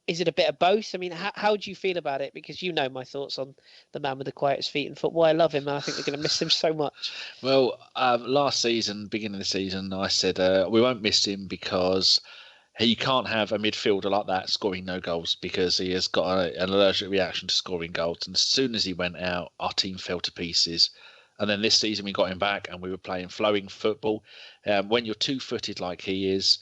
Is it a bit of both? I mean, how do you feel about it? Because you know my thoughts on the man with the quietest feet in football. I love him, and I think we're going to miss him so much. Well, last season, beginning of the season, I said we won't miss him because he can't have a midfielder like that scoring no goals because he has got an allergic reaction to scoring goals. And as soon as he went out, our team fell to pieces. And then this season we got him back and we were playing flowing football. When you're two-footed like he is,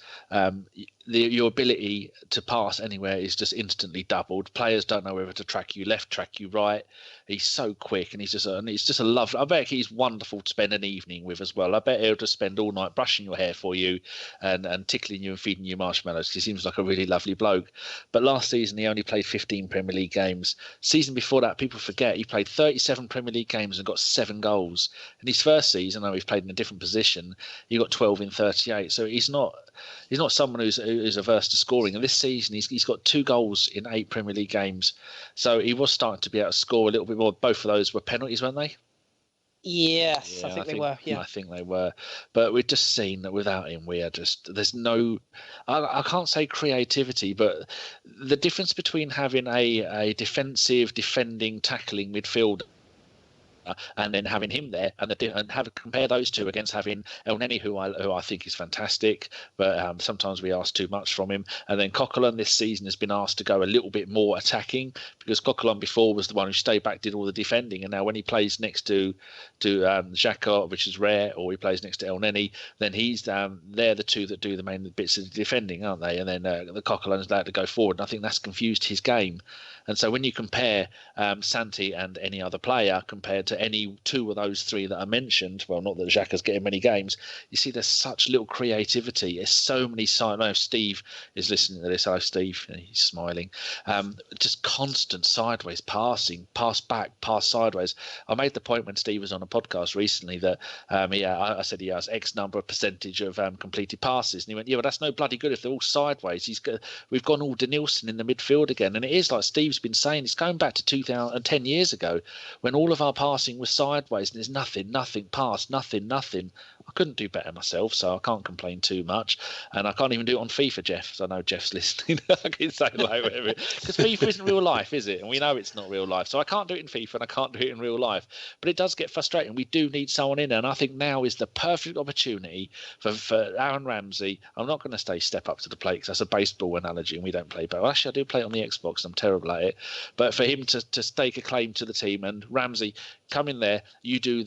your ability to pass anywhere is just instantly doubled. Players don't know whether to track you left, track you right. He's so quick, and he's just a love. I bet he's wonderful to spend an evening with as well. I bet he'll just spend all night brushing your hair for you and tickling you and feeding you marshmallows because he seems like a really lovely bloke. But last season he only played 15 Premier League games. Season before that, people forget, he played 37 Premier League games and got 7 goals. In his first season, though he's played in a different position, he got 12 in 38. So he's not someone who's averse to scoring. And this season, he's got 2 goals in 8 Premier League games. So he was starting to be able to score a little bit more. Both of those were penalties, weren't they? Yes, I think they were. Yeah, I think they were. But we've just seen that without him, we are just, there's no, I can't say creativity, but the difference between having a defensive, defending, tackling midfielder and then having him there and compare those two against having El Neni, who I think is fantastic, but sometimes we ask too much from him. And then Coquelin this season has been asked to go a little bit more attacking because Coquelin before was the one who stayed back, did all the defending, and now when he plays next to Xhaka, which is rare, or he plays next to El Neni, then he's they're the two that do the main bits of the defending, aren't they? And then the Coquelin's allowed to go forward, and I think that's confused his game. And so when you compare Santi and any other player compared to any 2 of those 3 that I mentioned, well, not that Xhaka's getting many games, you see there's such little creativity. There's so many sides. I know Steve is listening to this. Hello, Steve. He's smiling. Just constant sideways passing, pass back, pass sideways. I made the point when Steve was on a podcast recently that I said he has X number of percentage of completed passes. And he went, yeah, well, that's no bloody good if they're all sideways. We've gone all Denilson in the midfield again. And it is like Steve's been saying, it's going back to 2010 years ago when all of our passing was sideways and there's nothing pass, nothing. I couldn't do better myself, so I can't complain too much. And I can't even do it on FIFA, Jeff, so I know Jeff's listening. I can say like whatever, because FIFA isn't real life, is it? And we know it's not real life, so I can't do it in FIFA and I can't do it in real life. But it does get frustrating. We do need someone in there, and I think now is the perfect opportunity for Aaron Ramsey. I'm not going to step up to the plate because that's a baseball analogy and we don't play baseball. Actually, I do play it on the Xbox and I'm terrible at about it. But for him to stake a claim to the team, and Ramsey, come in there, you do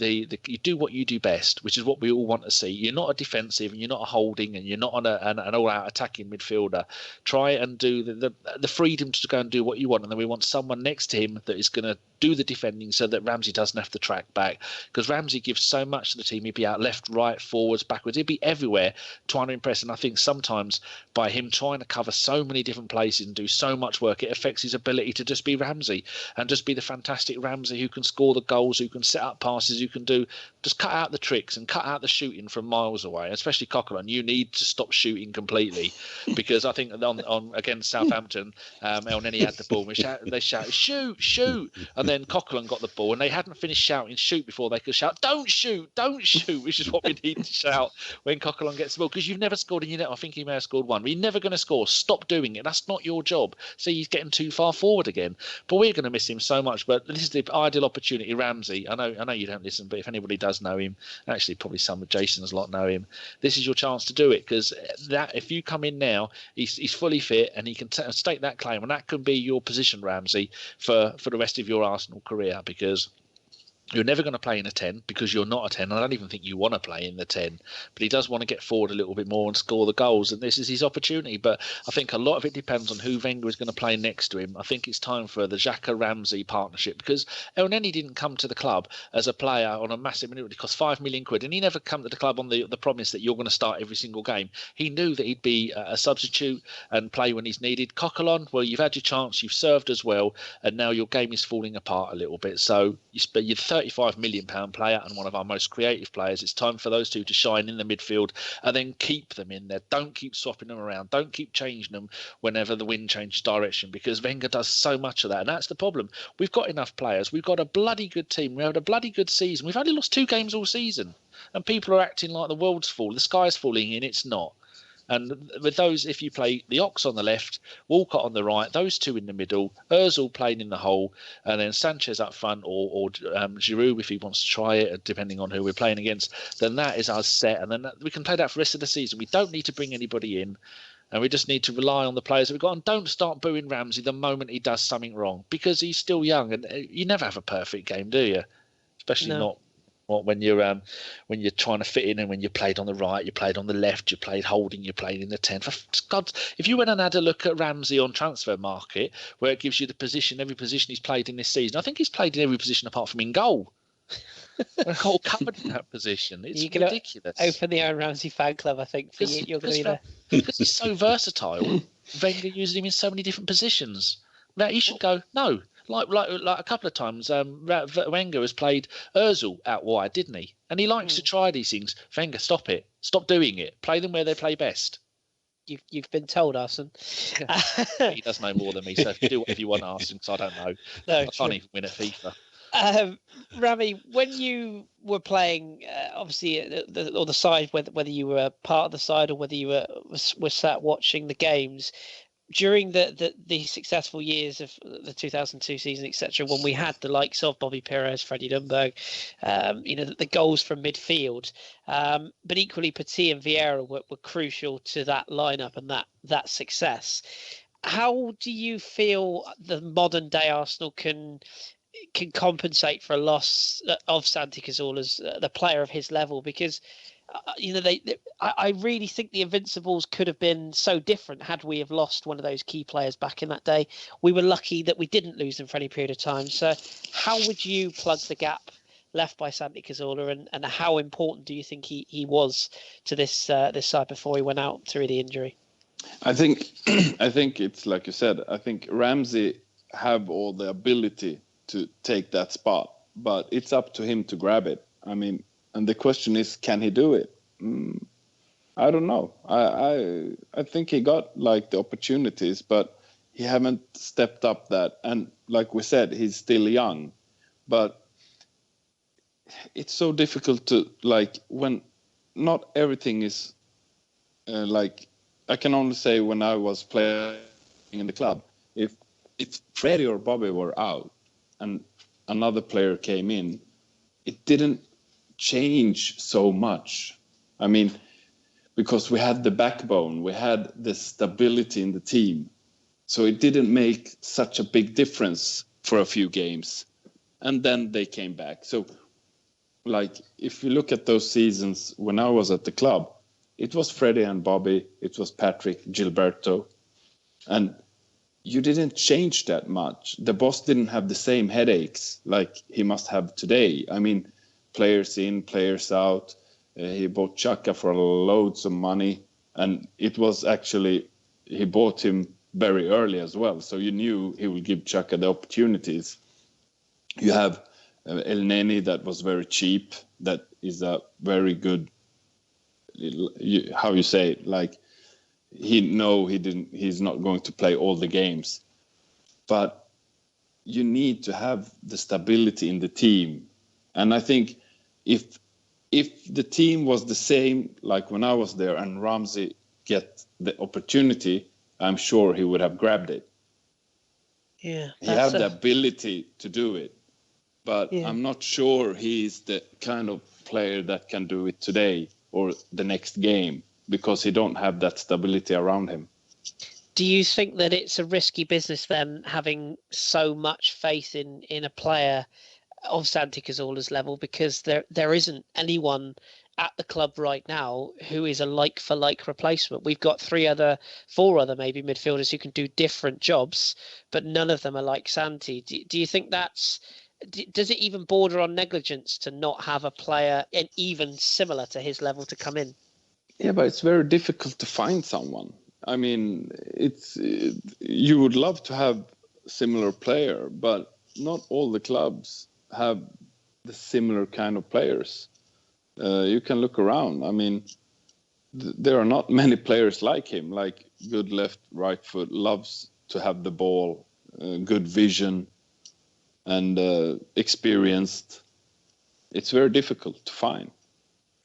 you do what you do best, which is what we all want to see. You're not a defensive, and you're not a holding, and you're not an all-out attacking midfielder. Try and do the freedom to go and do what you want, and then we want someone next to him that is going to do the defending so that Ramsey doesn't have to track back, because Ramsey gives so much to the team. He'd be out left, right, forwards, backwards. He'd be everywhere trying to impress, and I think sometimes by him trying to cover so many different places and do so much work, it affects his ability to just be Ramsey and just be the fantastic Ramsey who can score the goals, who can set up passes, who can just cut out the tricks and cut out the shooting from miles away. Especially Coquelin, you need to stop shooting completely, because I think on against Southampton, El Neni had the ball. They shouted, shoot, and then Coquelin got the ball, and they hadn't finished shouting shoot before they could shout don't shoot, which is what we need to shout when Coquelin gets the ball, because you've never scored, and I think he may have scored one, but you're never going to score. Stop doing it. That's not your job. So he's getting too far forward again. But we're going to miss him so much. But this is the ideal opportunity. Ramsey, I know you don't listen, but if anybody does know him, actually probably some of Jason's lot know him, this is your chance to do it, because that if you come in now, he's fully fit and he can stake that claim, and that can be your position, Ramsey, for the rest of your Arsenal career, because you're never going to play in a 10, because you're not a 10. I don't even think you want to play in the 10, but he does want to get forward a little bit more and score the goals, and this is his opportunity. But I think a lot of it depends on who Wenger is going to play next to him. I think it's time for the Xhaka-Ramsey partnership, because El Neni didn't come to the club as a player on a massive, it cost £5 million, and he never come to the club on the promise that you're going to start every single game. He knew that he'd be a substitute and play when he's needed. Coquelin, well, you've had your chance, you've served as well, and now your game is falling apart a little bit. So you're £35 million player and one of our most creative players. It's time for those two to shine in the midfield and then keep them in there. Don't keep swapping them around. Don't keep changing them whenever the wind changes direction, because Wenger does so much of that, and that's the problem. We've got enough players. We've got a bloody good team. We had a bloody good season. We've only lost 2 games all season, and people are acting like the world's falling, the sky's falling in. It's not. And with those, if you play the Ox on the left, Walcott on the right, those two in the middle, Ozil playing in the hole, and then Sanchez up front, or Giroud if he wants to try it, depending on who we're playing against, then that is our set. And then we can play that for the rest of the season. We don't need to bring anybody in, and we just need to rely on the players that we've got. And don't start booing Ramsey the moment he does something wrong, because he's still young, and you never have a perfect game, do you? Especially not when you're trying to fit in, and when you played on the right, you played on the left, you played holding, you played in the 10. For God, if you went and had a look at Ramsey on Transfer Market, where it gives you the position, every position he's played in this season, I think he's played in every position apart from in goal. We're all covered in that position. It's ridiculous. Open the Aaron Ramsey fan club, I think, for you. You're going to be there. Because he's so versatile. Wenger uses him in so many different positions. Now he should go, no. Like a couple of times, Wenger has played Ozil out wide, didn't he? And he likes to try these things. Wenger, stop it. Stop doing it. Play them where they play best. You've been told, Arsene. He does know more than me, so do whatever you want, Arsene, because I don't know. No, I can't even win at FIFA. Rami, when you were playing, obviously, the side, whether you were part of the side or whether you were sat watching the games, during the successful years of the 2002 season, etc., when we had the likes of Bobby Pires, Freddie Ljungberg, the goals from midfield, but equally Petit and Vieira were crucial to that lineup and that success. How do you feel the modern day Arsenal can compensate for a loss of Santi Cazorla's, the player of his level? Because I really think the Invincibles could have been so different had we have lost one of those key players back in that day. We were lucky that we didn't lose them for any period of time. So how would you plug the gap left by Santi Cazorla, and how important do you think he was to this side before he went out through the injury? I think it's like you said. I think Ramsey have all the ability to take that spot, but it's up to him to grab it. I mean, and the question is, can he do it? I don't know. I think he got the opportunities, but he haven't stepped up that. And like we said, he's still young, but it's so difficult to when not everything is I can only say when I was playing in the club, if Freddie or Bobby were out and another player came in, it didn't change so much. I mean, because we had the backbone, we had the stability in the team. So it didn't make such a big difference for a few games. And then they came back. So, like, if you look at those seasons when I was at the club, it was Freddie and Bobby, it was Patrick, Gilberto, and you didn't change that much. The boss didn't have the same headaches like he must have today. I mean, players in, players out. He bought Chaka for loads of money, and it was actually, he bought him very early as well. So you knew he would give Chaka the opportunities. You have El Neni that was very cheap. That is a very good, how you say it, like, he's not going to play all the games, but you need to have the stability in the team. And I think if the team was the same like when I was there and Ramsey get the opportunity, I'm sure he would have grabbed it. Yeah, he had the ability to do it, but I'm not sure he's the kind of player that can do it today or the next game, because he don't have that stability around him. Do you think that it's a risky business then, having so much faith in a player of Santi Cazorla's level, because there isn't anyone at the club right now who is a like for like replacement? We've got four other maybe midfielders who can do different jobs, but none of them are like Santi. Do you think does it even border on negligence to not have a player and even similar to his level to come in? Yeah, but it's very difficult to find someone. I mean, you would love to have a similar player, but not all the clubs have the similar kind of players. You can look around. I mean, there are not many players like him, like good left, right foot, loves to have the ball, good vision, and experienced. It's very difficult to find.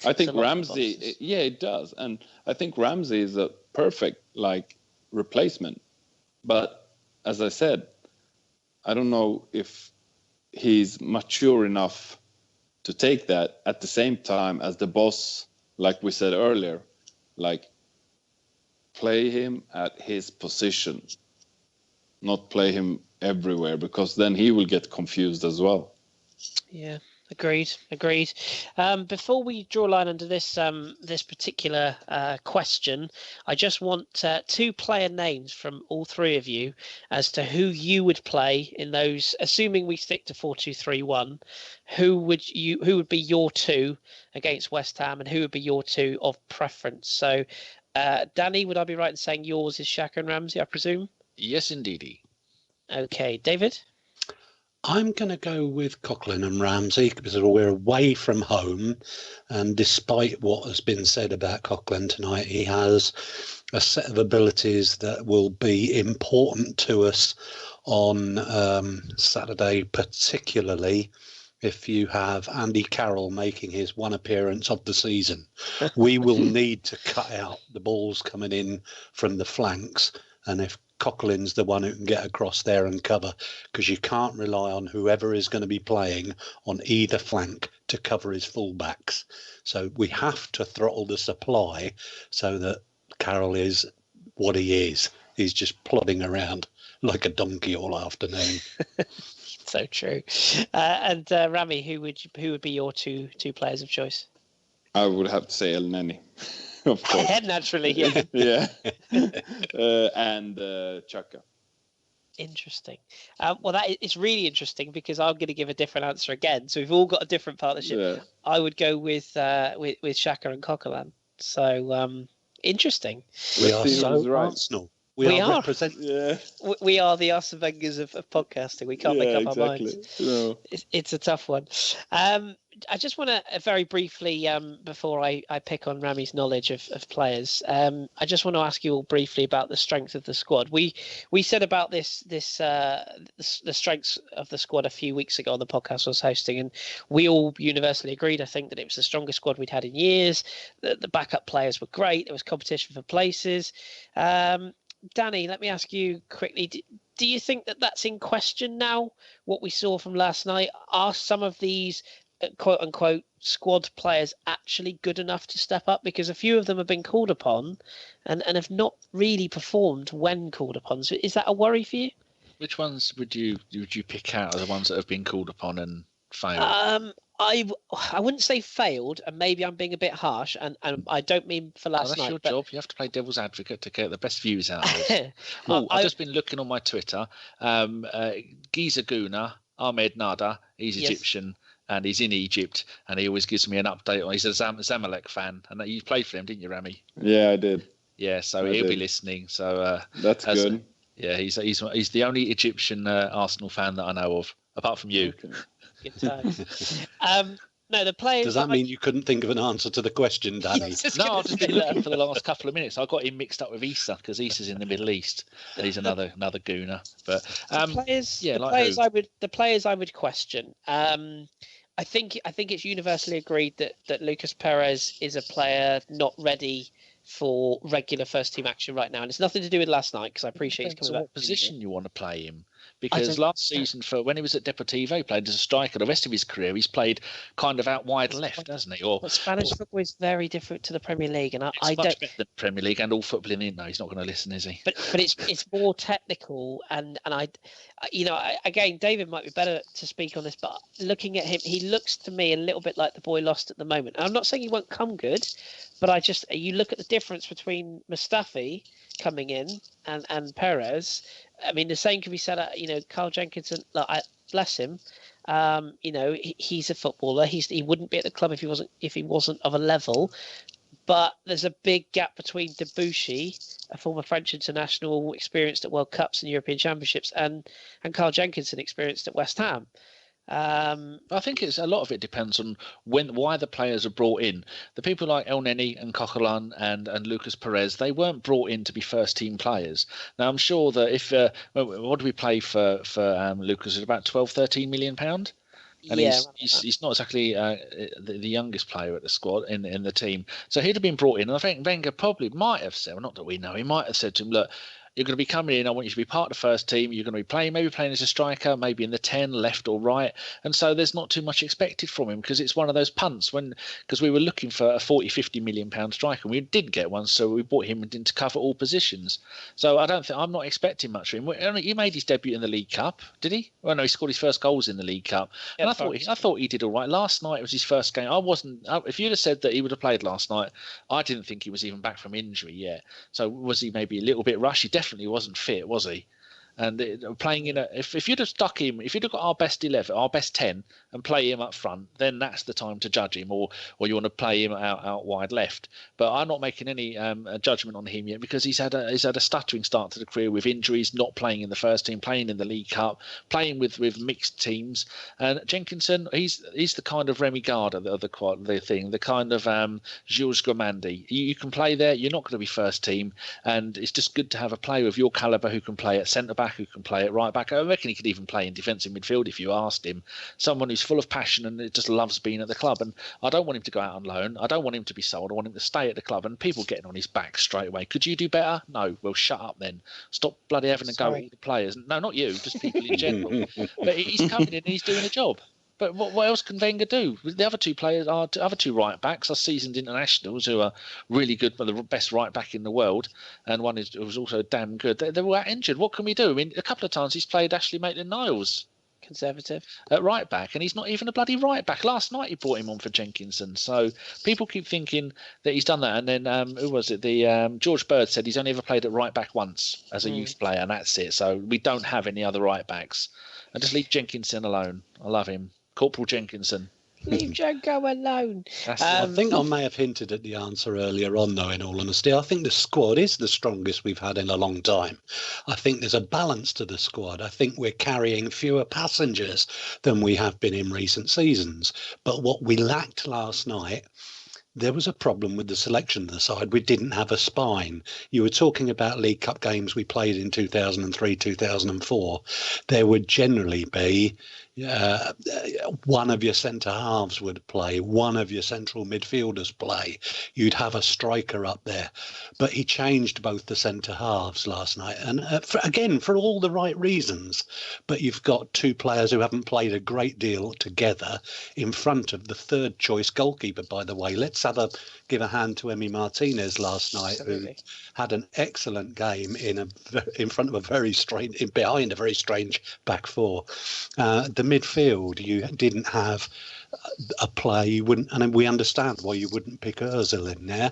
I think Ramsey, it does. And I think Ramsey is a perfect replacement. But as I said, I don't know if he's mature enough to take that at the same time as the boss, like we said earlier, play him at his position, not play him everywhere, because then he will get confused as well. Yeah. Agreed. Before we draw a line under this this particular question, I just want 2 player names from all 3 of you as to who you would play in those. Assuming we stick to 4-2-3-1, who would be your 2 against West Ham, and who would be your 2 of preference? So, Danny, would I be right in saying yours is Xhaka and Ramsey, I presume? Yes, indeedy. Okay, David. I'm going to go with Coughlin and Ramsey because we're away from home. And despite what has been said about Coughlin tonight, he has a set of abilities that will be important to us on Saturday, particularly if you have Andy Carroll making his one appearance of the season. We will need to cut out the balls coming in from the flanks. And if Coughlin's the one who can get across there and cover, because you can't rely on whoever is going to be playing on either flank to cover his fullbacks. So we have to throttle the supply so that Carroll is what he is. He's just plodding around like a donkey all afternoon. So true. And Rami, who would be your two players of choice? I would have to say El Neni. Of course. Naturally, yeah. Yeah. And Chaka. Interesting. Well, it's really interesting because I'm going to give a different answer again. So we've all got a different partnership. Yeah. I would go with Xhaka and Coquelin. So interesting. We are so Arsenal. We are. Yeah. We are the Arsene Wengers of podcasting. We can't make up our minds. No. It's a tough one. I just want to very briefly, before I pick on Rami's knowledge of players, I just want to ask you all briefly about the strength of the squad. We said about the strengths of the squad a few weeks ago on the podcast I was hosting, and we all universally agreed, I think, that it was the strongest squad we'd had in years. The backup players were great. There was competition for places. Danny, let me ask you quickly. Do you think that that's in question now, what we saw from last night? Are some of these quote unquote squad players actually good enough to step up? Because a few of them have been called upon and have not really performed when called upon. So is that a worry for you? Which ones would you pick out of the ones that have been called upon and failed? I wouldn't say failed, and maybe I'm being a bit harsh, and I don't mean for last night. That's your job. You have to play devil's advocate to get the best views out of this. I've just been looking on my Twitter. Giza Guna, Ahmed Nada, he's Egyptian and he's in Egypt, and he always gives me an update on. He's a Zamalek fan, and you played for him, didn't you, Rami? Yeah, I did. Yeah, so he'll be listening. So that's good. Yeah, he's the only Egyptian Arsenal fan that I know of, apart from you. Okay. Good times. No, the players. Does that mean you couldn't think of an answer to the question, Danny? No, I've just been looking for the last couple of minutes. I got him mixed up with Issa because Issa's in the Middle East. And he's another gooner. But the players I would question. I think it's universally agreed that Lucas Perez is a player not ready for regular first team action right now, and it's nothing to do with last night because I appreciate he's coming back. What position you want to play him? Because last season, for when he was at Deportivo, he played as a striker. The rest of his career, he's played kind of out wide left, hasn't he? But Spanish football is very different to the Premier League, and I don't. Much better than Premier League and all football in. No, he's not going to listen, is he? But it's more technical, and again, David might be better to speak on this. But looking at him, he looks to me a little bit like the boy lost at the moment. And I'm not saying he won't come good, but you look at the difference between Mustafi coming in and Perez. I mean, the same can be said. Carl Jenkinson. Bless him. He's a footballer. He wouldn't be at the club if he wasn't of a level. But there's a big gap between Debuchy, a former French international experienced at World Cups and European Championships, and Carl Jenkinson, experienced at West Ham. I think a lot of it depends on why the players are brought in. The people like El Neni and Coquelin and Lucas Perez, they weren't brought in to be first team players. Now I'm sure that if what do we play for Lucas? It's about 12-13 million pound. And he's not exactly the youngest player at the squad in the team, so he'd have been brought in. And I think Wenger probably might have said, well, not that we know, he might have said to him, look, you're going to be coming in. I want you to be part of the first team. You're going to be maybe playing as a striker, maybe in the 10, left or right. And so there's not too much expected from him because it's one of those punts because we were looking for a 40-50 million pound striker. And we didn't get one, so we brought him in to cover all positions. So I'm not expecting much from him. He made his debut in the League Cup, did he? Well, no, he scored his first goals in the League Cup. And I thought he did all right. Last night was his first game. If you'd have said that he would have played last night, I didn't think he was even back from injury yet. So was he maybe a little bit rushy? Definitely wasn't fit, was he? And playing if you'd have stuck him, if you'd have got our best 11, our best 10, and play him up front, then that's the time to judge him, or you want to play him out wide left. But I'm not making any judgment on him yet because he's had a stuttering start to the career with injuries, not playing in the first team, playing in the League Cup, playing with mixed teams. And Jenkinson, he's the kind of Remy Gard of the thing, the kind of Jules Grimandi. You can play there, you're not going to be first team, and it's just good to have a player of your calibre who can play at centre back, who can play at right back. I reckon he could even play in defensive midfield if you asked him. Someone who's full of passion and just loves being at the club. And I don't want him to go out on loan. I don't want him to be sold. I want him to stay at the club. And people getting on his back straight away. Could you do better? No. Well, shut up then. Stop bloody having a go at all the players. No, not you, just people in general. But he's coming in and he's doing a job. But what else can Wenger do? The other two players other two right backs are seasoned internationals who are really good, but the best right back in the world, and one was also damn good. They were injured. What can we do? I mean, a couple of times he's played Ashley Maitland-Niles, conservative, at right back, and he's not even a bloody right back. Last night he brought him on for Jenkinson. So people keep thinking that he's done that. And then who was it? George Bird said he's only ever played at right back once as a youth player, and that's it. So we don't have any other right backs. And just leave Jenkinson alone. I love him. Corporal Jenkinson. Leave Jenko alone. I think I may have hinted at the answer earlier on, though, in all honesty. I think the squad is the strongest we've had in a long time. I think there's a balance to the squad. I think we're carrying fewer passengers than we have been in recent seasons. But what we lacked last night, there was a problem with the selection of the side. We didn't have a spine. You were talking about League Cup games we played in 2003, 2004. There would generally be, one of your centre halves would play, one of your central midfielders play. You'd have a striker up there. But he changed both the centre halves last night. And for all the right reasons. But you've got two players who haven't played a great deal together in front of the third choice goalkeeper, by the way. Let's give a hand to Emi Martinez last night, Absolutely. who had an excellent game in front of behind a very strange back four. The midfield, you didn't have a player you wouldn't, and we understand why you wouldn't pick Ozil in there.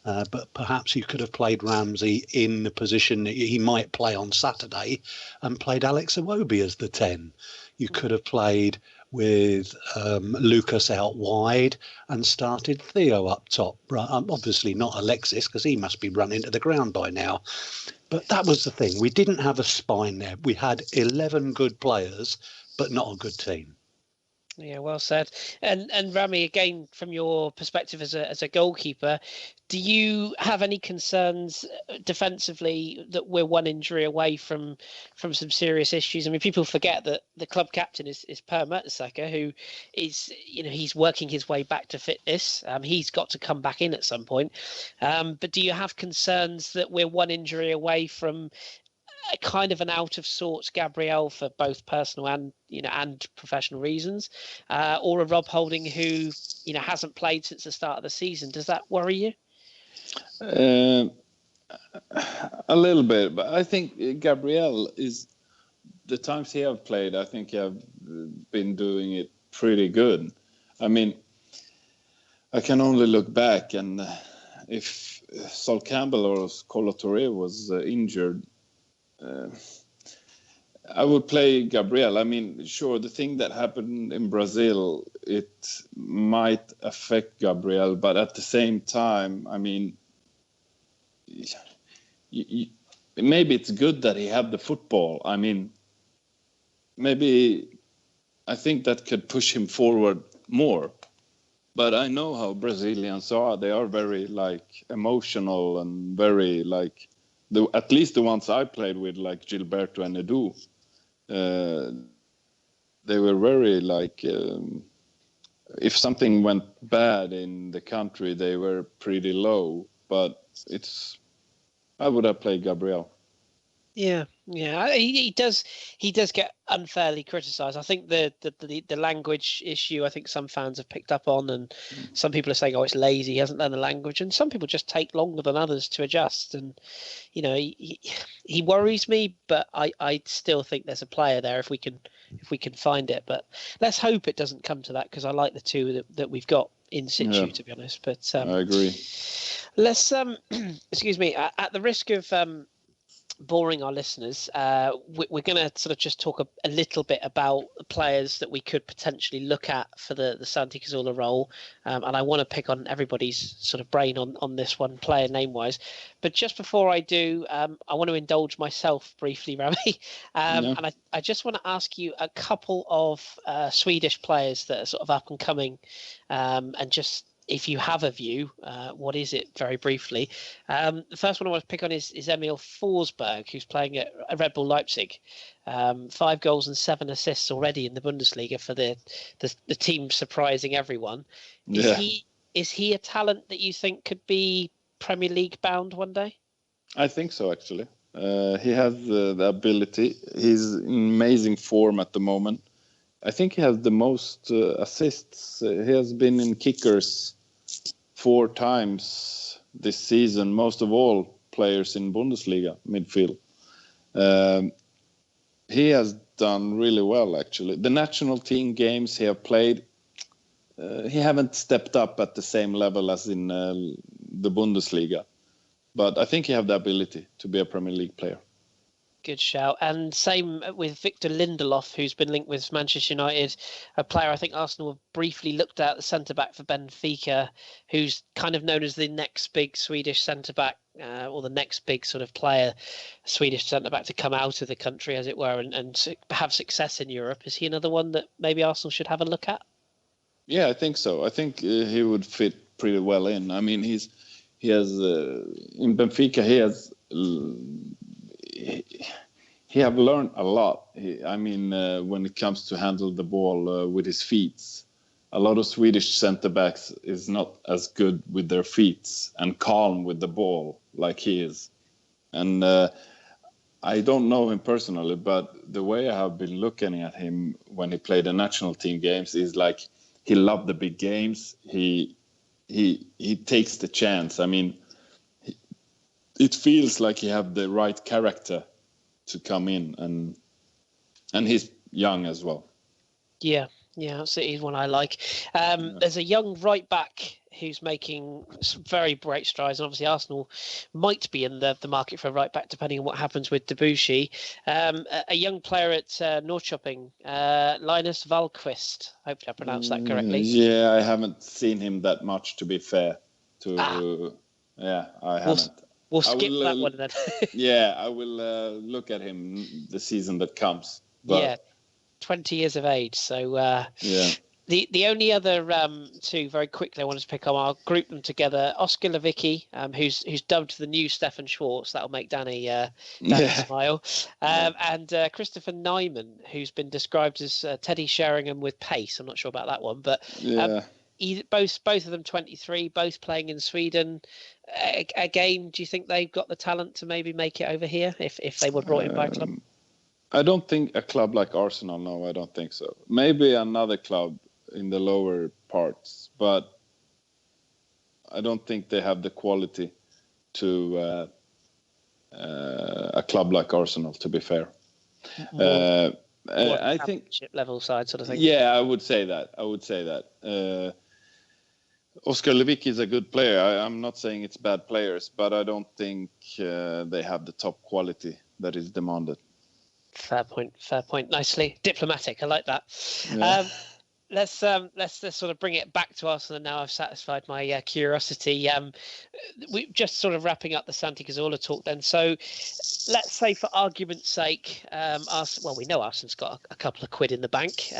But perhaps you could have played Ramsey in the position that he might play on Saturday and played Alex Iwobi as the 10. You could have played with Lucas out wide and started Theo up top. Obviously not Alexis, because he must be run into the ground by now. But that was the thing. We didn't have a spine there. We had 11 good players, but not a good team. Yeah, well said. And Rami, again, from your perspective as a goalkeeper, do you have any concerns defensively that we're one injury away from some serious issues? I mean, people forget that the club captain is Per Mertesacker, who is, he's working his way back to fitness. He's got to come back in at some point. But do you have concerns that we're one injury away from a kind of an out of sorts Gabriel for both personal and professional reasons, or a Rob Holding who hasn't played since the start of the season? Does that worry you? A little bit, but I think Gabriel is, the times he have played, I think he have been doing it pretty good. I mean, I can only look back, and if Sol Campbell or Kolo Touré was injured, I would play Gabriel. I mean, sure, the thing that happened in Brazil, it might affect Gabriel, but at the same time, I mean, maybe it's good that he had the football. I mean, maybe I think that could push him forward more. But I know how Brazilians are. They are very, emotional and very, at least the ones I played with, like Gilberto and Edu, they were very if something went bad in the country, they were pretty low. But I would have played Gabriel. Yeah. He does get unfairly criticised. I think the language issue, I think some fans have picked up on, and some people are saying, "Oh, it's lazy. He hasn't learned the language," and some people just take longer than others to adjust. And he worries me, but I still think there's a player there if we can find it. But let's hope it doesn't come to that, because I like the two that we've got in situ, to be honest. But I agree. Let's excuse me, at the risk of boring our listeners, we're going to sort of just talk a little bit about players that we could potentially look at for the Santi Cazorla role, and I want to pick on everybody's sort of brain on this one, player name wise. But just before I do, I want to indulge myself briefly, Rami, and I just want to ask you a couple of Swedish players that are sort of up and coming, and just, if you have a view, what is it, very briefly? The first one I want to pick on is Emil Forsberg, who's playing at Red Bull Leipzig. 5 goals and 7 assists already in the Bundesliga for the team, surprising everyone. Is he a talent that you think could be Premier League bound one day? I think so, actually. He has the ability. He's in amazing form at the moment. I think he has the most assists. He has been in kickers 4 times this season, most of all players in Bundesliga midfield. He has done really well, actually. The national team games he have played, he haven't stepped up at the same level as in the Bundesliga. But I think he have the ability to be a Premier League player. Good shout. And same with Victor Lindelof, who's been linked with Manchester United, a player I think Arsenal have briefly looked at, the centre-back for Benfica, who's kind of known as the next big Swedish centre-back, or the next big sort of player, Swedish centre-back to come out of the country, as it were, and have success in Europe. Is he another one that maybe Arsenal should have a look at? Yeah, I think so. I think he would fit pretty well in. I mean, he has in Benfica, he have learned a lot. When it comes to handle the ball with his feet, a lot of Swedish center backs is not as good with their feet and calm with the ball like he is. And I don't know him personally, but the way I have been looking at him when he played the national team games is like he loved the big games. He takes the chance. I mean, it feels like he have the right character to come in, and he's young as well. Yeah, absolutely. He's one I like. There's a young right back who's making some very great strides, and obviously Arsenal might be in the market for a right back depending on what happens with Debussy. A young player at Norrköping, Linus Wahlqvist. Hopefully I pronounced that correctly. Yeah, I haven't seen him that much, to be fair. I haven't. We'll skip that one then. Yeah, I will look at him the season that comes. But, 20 years of age. So the only other two very quickly I wanted to pick on, I'll group them together. Oscar Lewicki, who's dubbed the new Stefan Schwarz. That'll make Danny smile. And Christopher Nyman, who's been described as Teddy Sheringham with pace. I'm not sure about that one, but both of them 23, both playing in Sweden. Again, do you think they've got the talent to maybe make it over here if they were brought in by a club? I don't think a club like Arsenal. No, I don't think so. Maybe another club in the lower parts, but I don't think they have the quality to a club like Arsenal, to be fair. I think level side sort of thing. Yeah, I would say that. Oscar Lewicki is a good player. I'm not saying it's bad players, but I don't think they have the top quality that is demanded. Fair point. Nicely diplomatic. I like that. Yeah. Let's sort of bring it back to Arsenal now. I've satisfied my curiosity. We just sort of wrapping up the Santi Cazorla talk then. So let's say, for argument's sake, we know Arsenal's got a couple of quid in the bank.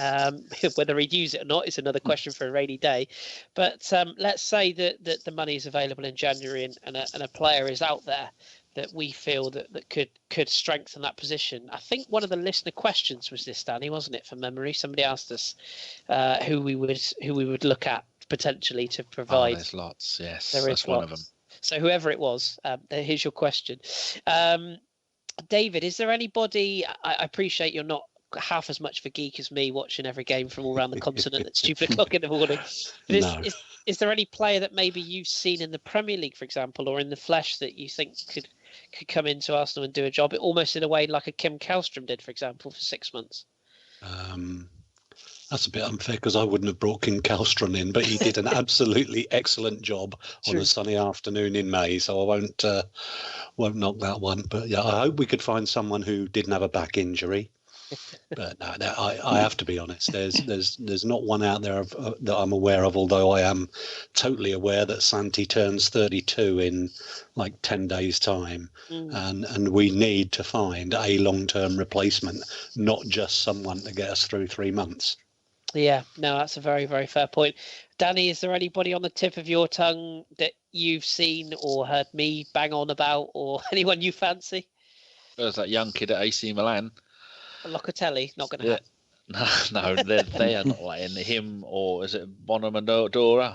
Whether he'd use it or not is another question for a rainy day. But let's say that the money is available in January and a player is out there that we feel that could strengthen that position. I think one of the listener questions was this, Danny, wasn't it? From memory, somebody asked us who we would look at potentially to provide. There's lots. Yes, that's one of them. So whoever it was, here's your question. David, is there anybody? I appreciate you're not half as much of a geek as me, watching every game from all around the continent at stupid o'clock in the morning. But is there any player that maybe you've seen in the Premier League, for example, or in the flesh that you think could come into Arsenal and do a job, almost in a way like a Kim Kallstrom did, for example, for 6 months? That's a bit unfair because I wouldn't have brought Kim Kallstrom in, but he did an absolutely excellent job on a sunny afternoon in May, so I won't knock that one. But yeah, I hope we could find someone who didn't have a back injury. But no, I have to be honest. There's not one out there that I'm aware of. Although I am totally aware that Santi turns 32 in like 10 days' time, and we need to find a long-term replacement, not just someone to get us through 3 months. Yeah, no, that's a very, very fair point. Danny, is there anybody on the tip of your tongue that you've seen or heard me bang on about, or anyone you fancy? There's that young kid at AC Milan. Locatelli, not going to happen. No, they are not letting him, or is it Bonaventura?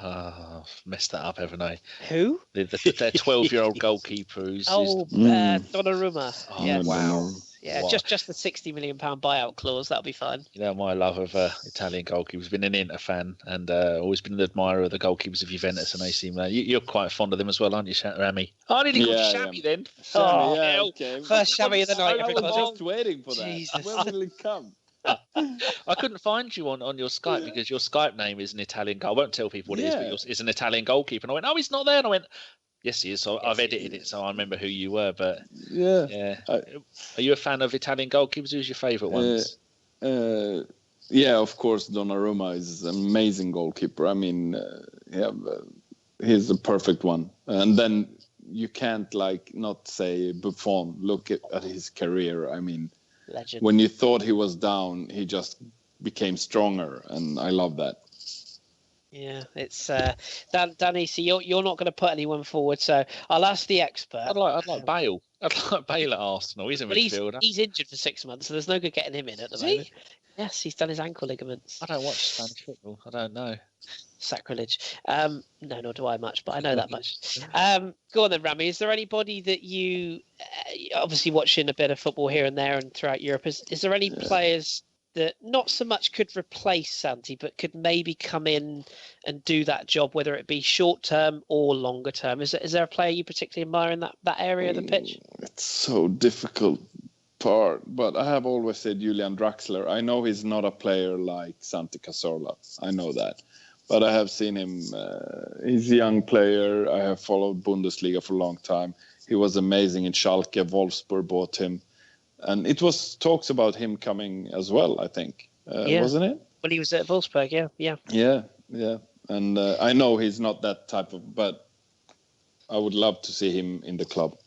I've messed that up, haven't I? Who? Their 12-year-old goalkeeper who's... Donnarumma. Oh, yes. wow. Yeah, Wow. just the £60 million buyout clause. That'll be fine. You know, my love of Italian goalkeepers. Been an Inter fan and always been an admirer of the goalkeepers of Juventus and AC Milan. You're quite fond of them as well, aren't you, Rami? I nearly called you Shabby then. Okay. First Shabby of the night, I everybody. was just waiting for that. Jesus. When will it come? I couldn't find you on your Skype because your Skype name is an Italian goal. I won't tell people what it is, but it's an Italian goalkeeper. And I went, oh, he's not there. And I went, yes, he is. So I've edited it, so I remember who you were. But yeah. Are you a fan of Italian goalkeepers? Who's your favourite ones? Yeah, of course, Donnarumma is an amazing goalkeeper. I mean, he's a perfect one. And then you can't not say Buffon. Look at his career. I mean, legend. When you thought he was down, he just became stronger, and I love that. Yeah, it's Danny. So you're not going to put anyone forward. So I'll ask the expert. I'd like Bale. I'd like Bale at Arsenal. He's a midfielder. He's injured for 6 months, so there's no good getting him in at the moment. Yes, he's done his ankle ligaments. I don't watch Spanish football. I don't know. Sacrilege. No, nor do I much, but I know that much. Go on then, Rami. Is there anybody that you, obviously watching a bit of football here and there and throughout Europe, is there any players that not so much could replace Santi, but could maybe come in and do that job, whether it be short term or longer term? Is there a player you particularly admire in that area of the pitch? It's so difficult part, but I have always said Julian Draxler. I know he's not a player like Santi Cazorla. I know that. But I have seen him. He's a young player. I have followed Bundesliga for a long time. He was amazing in Schalke. Wolfsburg bought him. And it was talks about him coming as well, I think. Wasn't it? Well, he was at Wolfsburg, yeah. Yeah. And I know he's not that type of... But I would love to see him in the club.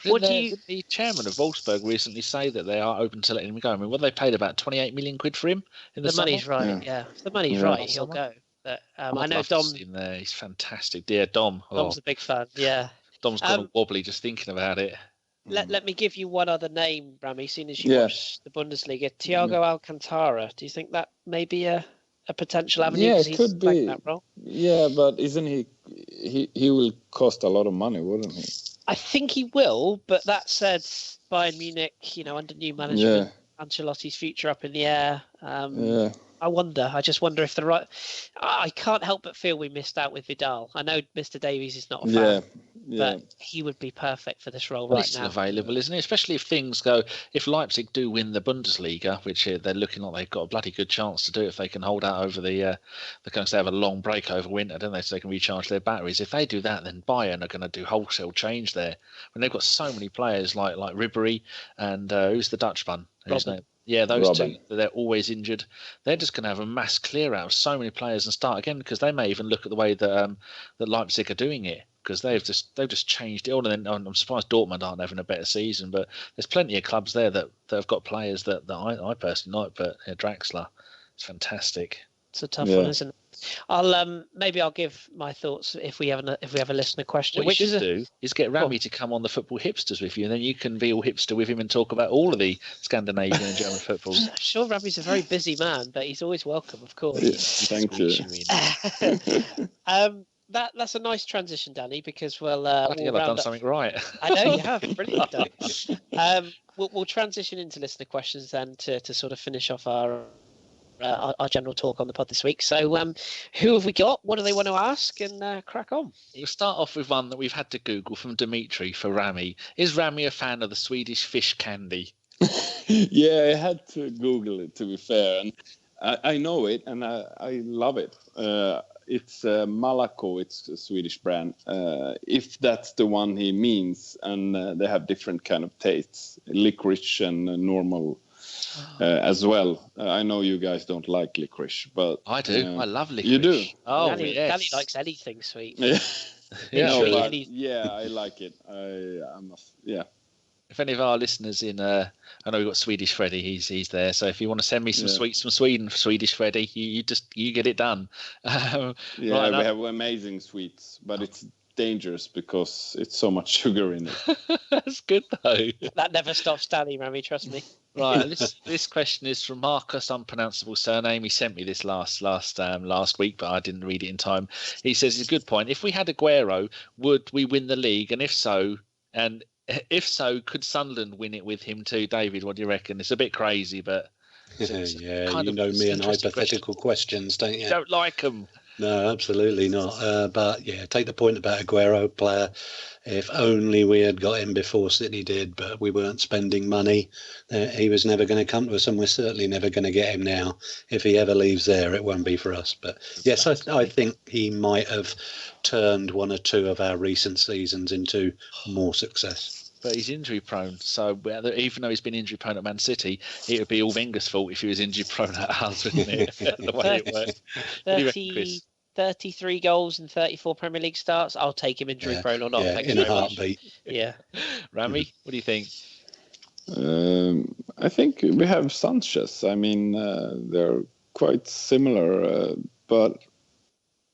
Did the chairman of Wolfsburg recently say that they are open to letting him go? I mean, what they paid about 28 million quid for him in the money's summer? right, yeah. If the money's right, he'll go. But I know Dom... In there. He's fantastic. Dear Dom. Dom's a big fan, yeah. Dom's gone all wobbly just thinking about it. Let me give you one other name, Rami, seeing as you watch the Bundesliga. Thiago Alcantara. Do you think that may be a potential avenue? Yeah, it could be. That role? Yeah, but isn't he will cost a lot of money, wouldn't he? I think he will, but that said, Bayern Munich, under new management, Ancelotti's future up in the air. I just wonder if I can't help but feel we missed out with Vidal. I know Mr. Davies is not a fan, but he would be perfect for this role right he's now. Still available, isn't he? Especially if things go, if Leipzig do win the Bundesliga, which they're looking like they've got a bloody good chance to do if they can hold out over because they have a long break over winter, don't they? So they can recharge their batteries. If they do that, then Bayern are going to do wholesale change there. When they've got so many players like Ribery and who's the Dutch one? Whose name? Yeah, those Robin. two, they're always injured. They're just going to have a mass clear out of so many players and start again, because they may even look at the way that Leipzig are doing it, because they've just changed it all. And then I'm surprised Dortmund aren't having a better season, but there's plenty of clubs there that have got players that I personally like. But Draxler, it's fantastic. It's a tough one, isn't it? Maybe I'll give my thoughts if we have a listener question. What you should do is get Rami to come on the Football Hipsters with you, and then you can be all hipster with him and talk about all of the Scandinavian and German footballs. I'm sure Rami's a very busy man, but he's always welcome, of course. Yeah, thank you. That's a nice transition, Danny, because I've done something right. I know you have, brilliant done. We'll transition into listener questions then to sort of finish off our general talk on the pod this week. So who have we got? What do they want to ask? And crack on. We'll start off with one that we've had to Google from Dimitri for Rami. Is Rami a fan of the Swedish fish candy? Yeah, I had to Google it, to be fair. And I know it, and I love it. It's Malaco. It's a Swedish brand. If that's the one he means. And they have different kind of tastes. Licorice and normal as well. I know you guys don't like licorice, but I do. I love licorice. You do? Oh, Danny, yes. Danny likes anything sweet. Yeah, I like it. Yeah. If any of our listeners I know we've got Swedish Freddy. He's there. So if you want to send me some sweets from Sweden for Swedish Freddy, you get it done. We have amazing sweets, but it's dangerous because it's so much sugar in it. That's good though. That never stops Danny, Rami, trust me. Right, this question is from Marcus, unpronounceable surname. He sent me this last week, but I didn't read it in time. He says it's a good point. If we had Aguero, would we win the league? And if so, could Sunderland win it with him too? David, what do you reckon? It's a bit crazy, but you know me and hypothetical questions, don't you? You don't like them. No, absolutely not. But yeah, take the point about Aguero, player. If only we had got him before City did, but we weren't spending money. He was never going to come to us, and we're certainly never going to get him now. If he ever leaves there, it won't be for us. But yes, I think he might have turned one or two of our recent seasons into more success. But he's injury prone, so even though he's been injury prone at Man City, it would be all Wenger's fault if he was injury prone at us, wouldn't it? The way it worked. 33 goals and 34 Premier League starts. I'll take him injury prone or not. Yeah, in a heartbeat. Yeah. Rami, what do you think? I think we have Sanchez. I mean, they're quite similar, but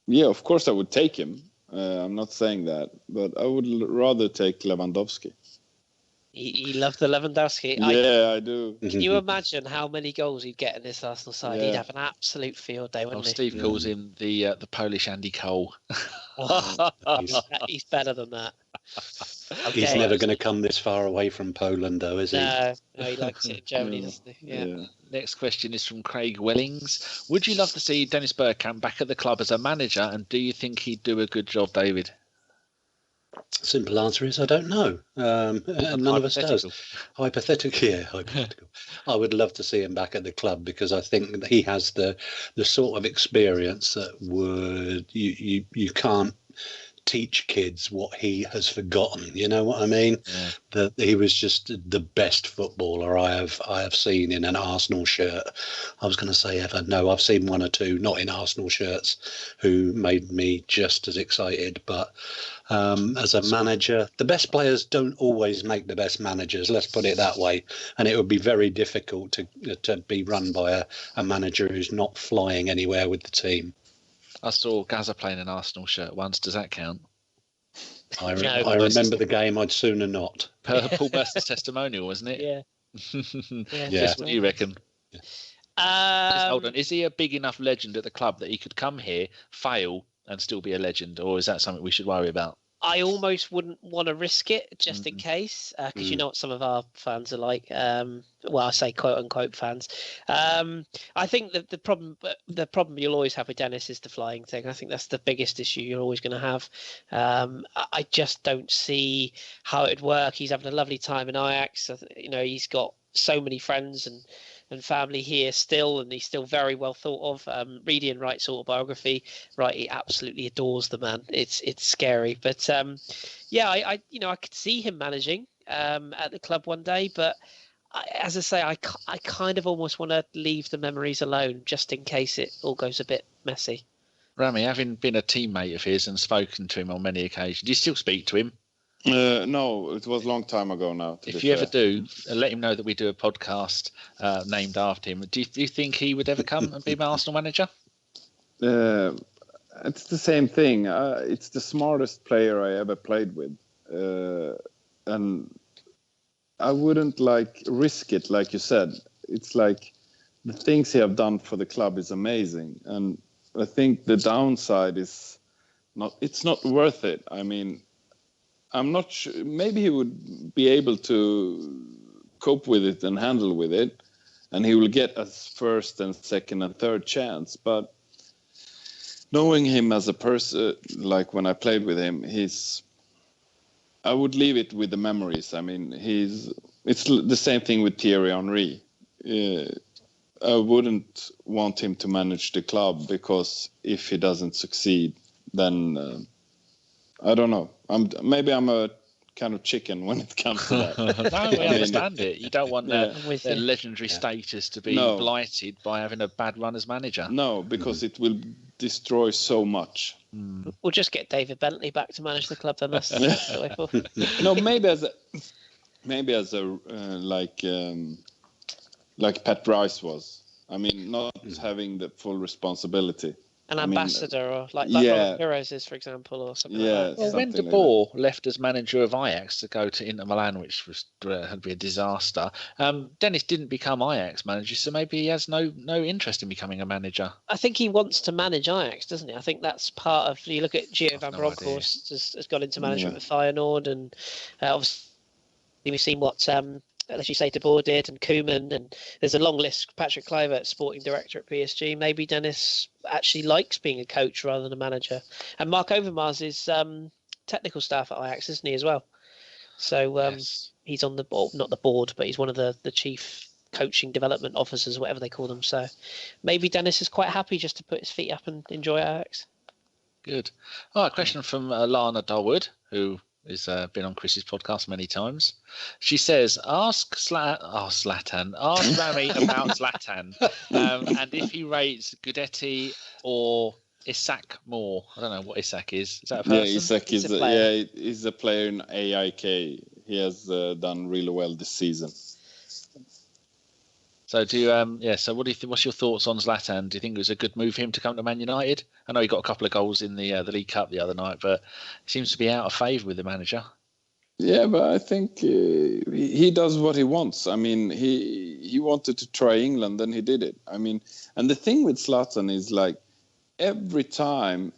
Yeah, of course I would take him. I'm not saying that, but I would rather take Lewandowski. He loved the Lewandowski. Yeah, I do. Can you imagine how many goals he'd get in this Arsenal side? Yeah. He'd have an absolute field day, wouldn't he? Steve calls him the Polish Andy Cole. He's better than that. He's never going to come this far away from Poland, though, is he? No, he likes it in Germany, doesn't he? Yeah. Next question is from Craig Wellings. Would you love to see Dennis Bergkamp back at the club as a manager, and do you think he'd do a good job, David? Simple answer is I don't know. None of us does. Hypothetical. I would love to see him back at the club because I think that he has the sort of experience that would you can't teach kids what he has forgotten. You know what I mean? Yeah. That he was just the best footballer I have seen in an Arsenal shirt. I was going to say ever. No, I've seen one or two not in Arsenal shirts who made me just as excited. But as a manager, the best players don't always make the best managers. Let's put it that way. And it would be very difficult to be run by a manager who's not flying anywhere with the team. I saw Gaza playing an Arsenal shirt once. Does that count? I remember the game. I'd sooner not. Paul Mercer's testimonial, wasn't it? Yeah. Just what do you reckon? Just hold on. Is he a big enough legend at the club that he could come here, fail, and still be a legend? Or is that something we should worry about? I almost wouldn't want to risk it just in case, because you know what some of our fans are like. Well, I say quote unquote fans. I think that the problem you'll always have with Dennis is the flying thing. I think that's the biggest issue you're always going to have. I just don't see how it'd work. He's having a lovely time in Ajax. You know, he's got so many friends and family here still, and he's still very well thought of. Reading Wright's autobiography, right, he absolutely adores the man. It's scary, but I could see him managing at the club one day, but as I say, I kind of almost want to leave the memories alone just in case it all goes a bit messy. Rami, having been a teammate of his and spoken to him on many occasions, do you still speak to him? No, it was a long time ago now. If you ever do, let him know that we do a podcast named after him. Do you think he would ever come and be my Arsenal manager? It's the same thing. It's the smartest player I ever played with. And I wouldn't risk it, like you said. It's like the things he have done for the club is amazing. And I think the downside is it's not worth it. I mean, I'm not sure. Maybe he would be able to cope with it and handle with it, and he will get a first and second and third chance. But knowing him as a person, like when I played with him, I would leave it with the memories. I mean, it's the same thing with Thierry Henry. I wouldn't want him to manage the club because if he doesn't succeed, then I don't know. Maybe I'm a kind of chicken when it comes to that. No, we understand it. You don't want their legendary status to be blighted by having a bad run as manager. No, because it will destroy so much. We'll just get David Bentley back to manage the club then. That's the way forward. No, maybe as a like Pat Rice was. I mean, not having the full responsibility. An ambassador, or like Ronald Heroes is, for example, or something like that. Well, when De Boer left as manager of Ajax to go to Inter Milan, which had been a disaster, Dennis didn't become Ajax manager, so maybe he has no interest in becoming a manager. I think he wants to manage Ajax, doesn't he? I think that's part of. You look at Gio van Bronckhorst has gone into management with Feyenoord, and obviously we've seen what. As you say, De Boer did, and Koeman, and there's a long list. Patrick Kluivert, sporting director at PSG. Maybe Dennis actually likes being a coach rather than a manager. And Mark Overmars is technical staff at Ajax, isn't he, as well? So he's on the board, not the board, but he's one of the chief coaching development officers, whatever they call them. So maybe Dennis is quite happy just to put his feet up and enjoy Ajax. Good. All right, question from Lana Darwood, who has been on Chris's podcast many times. She says, ask Rami about Zlatan, and if he rates Gudetti or Isak more. I don't know what Isak is. Is that a person? Yeah, Isak is a player. He's a player in AIK. He has done really well this season. So So do you, so what do you think? What's your thoughts on Zlatan? Do you think it was a good move for him to come to Man United? I know he got a couple of goals in the League Cup the other night, but he seems to be out of favour with the manager. Yeah, but I think he does what he wants. I mean, he wanted to try England, and he did it. I mean, and the thing with Zlatan is like every time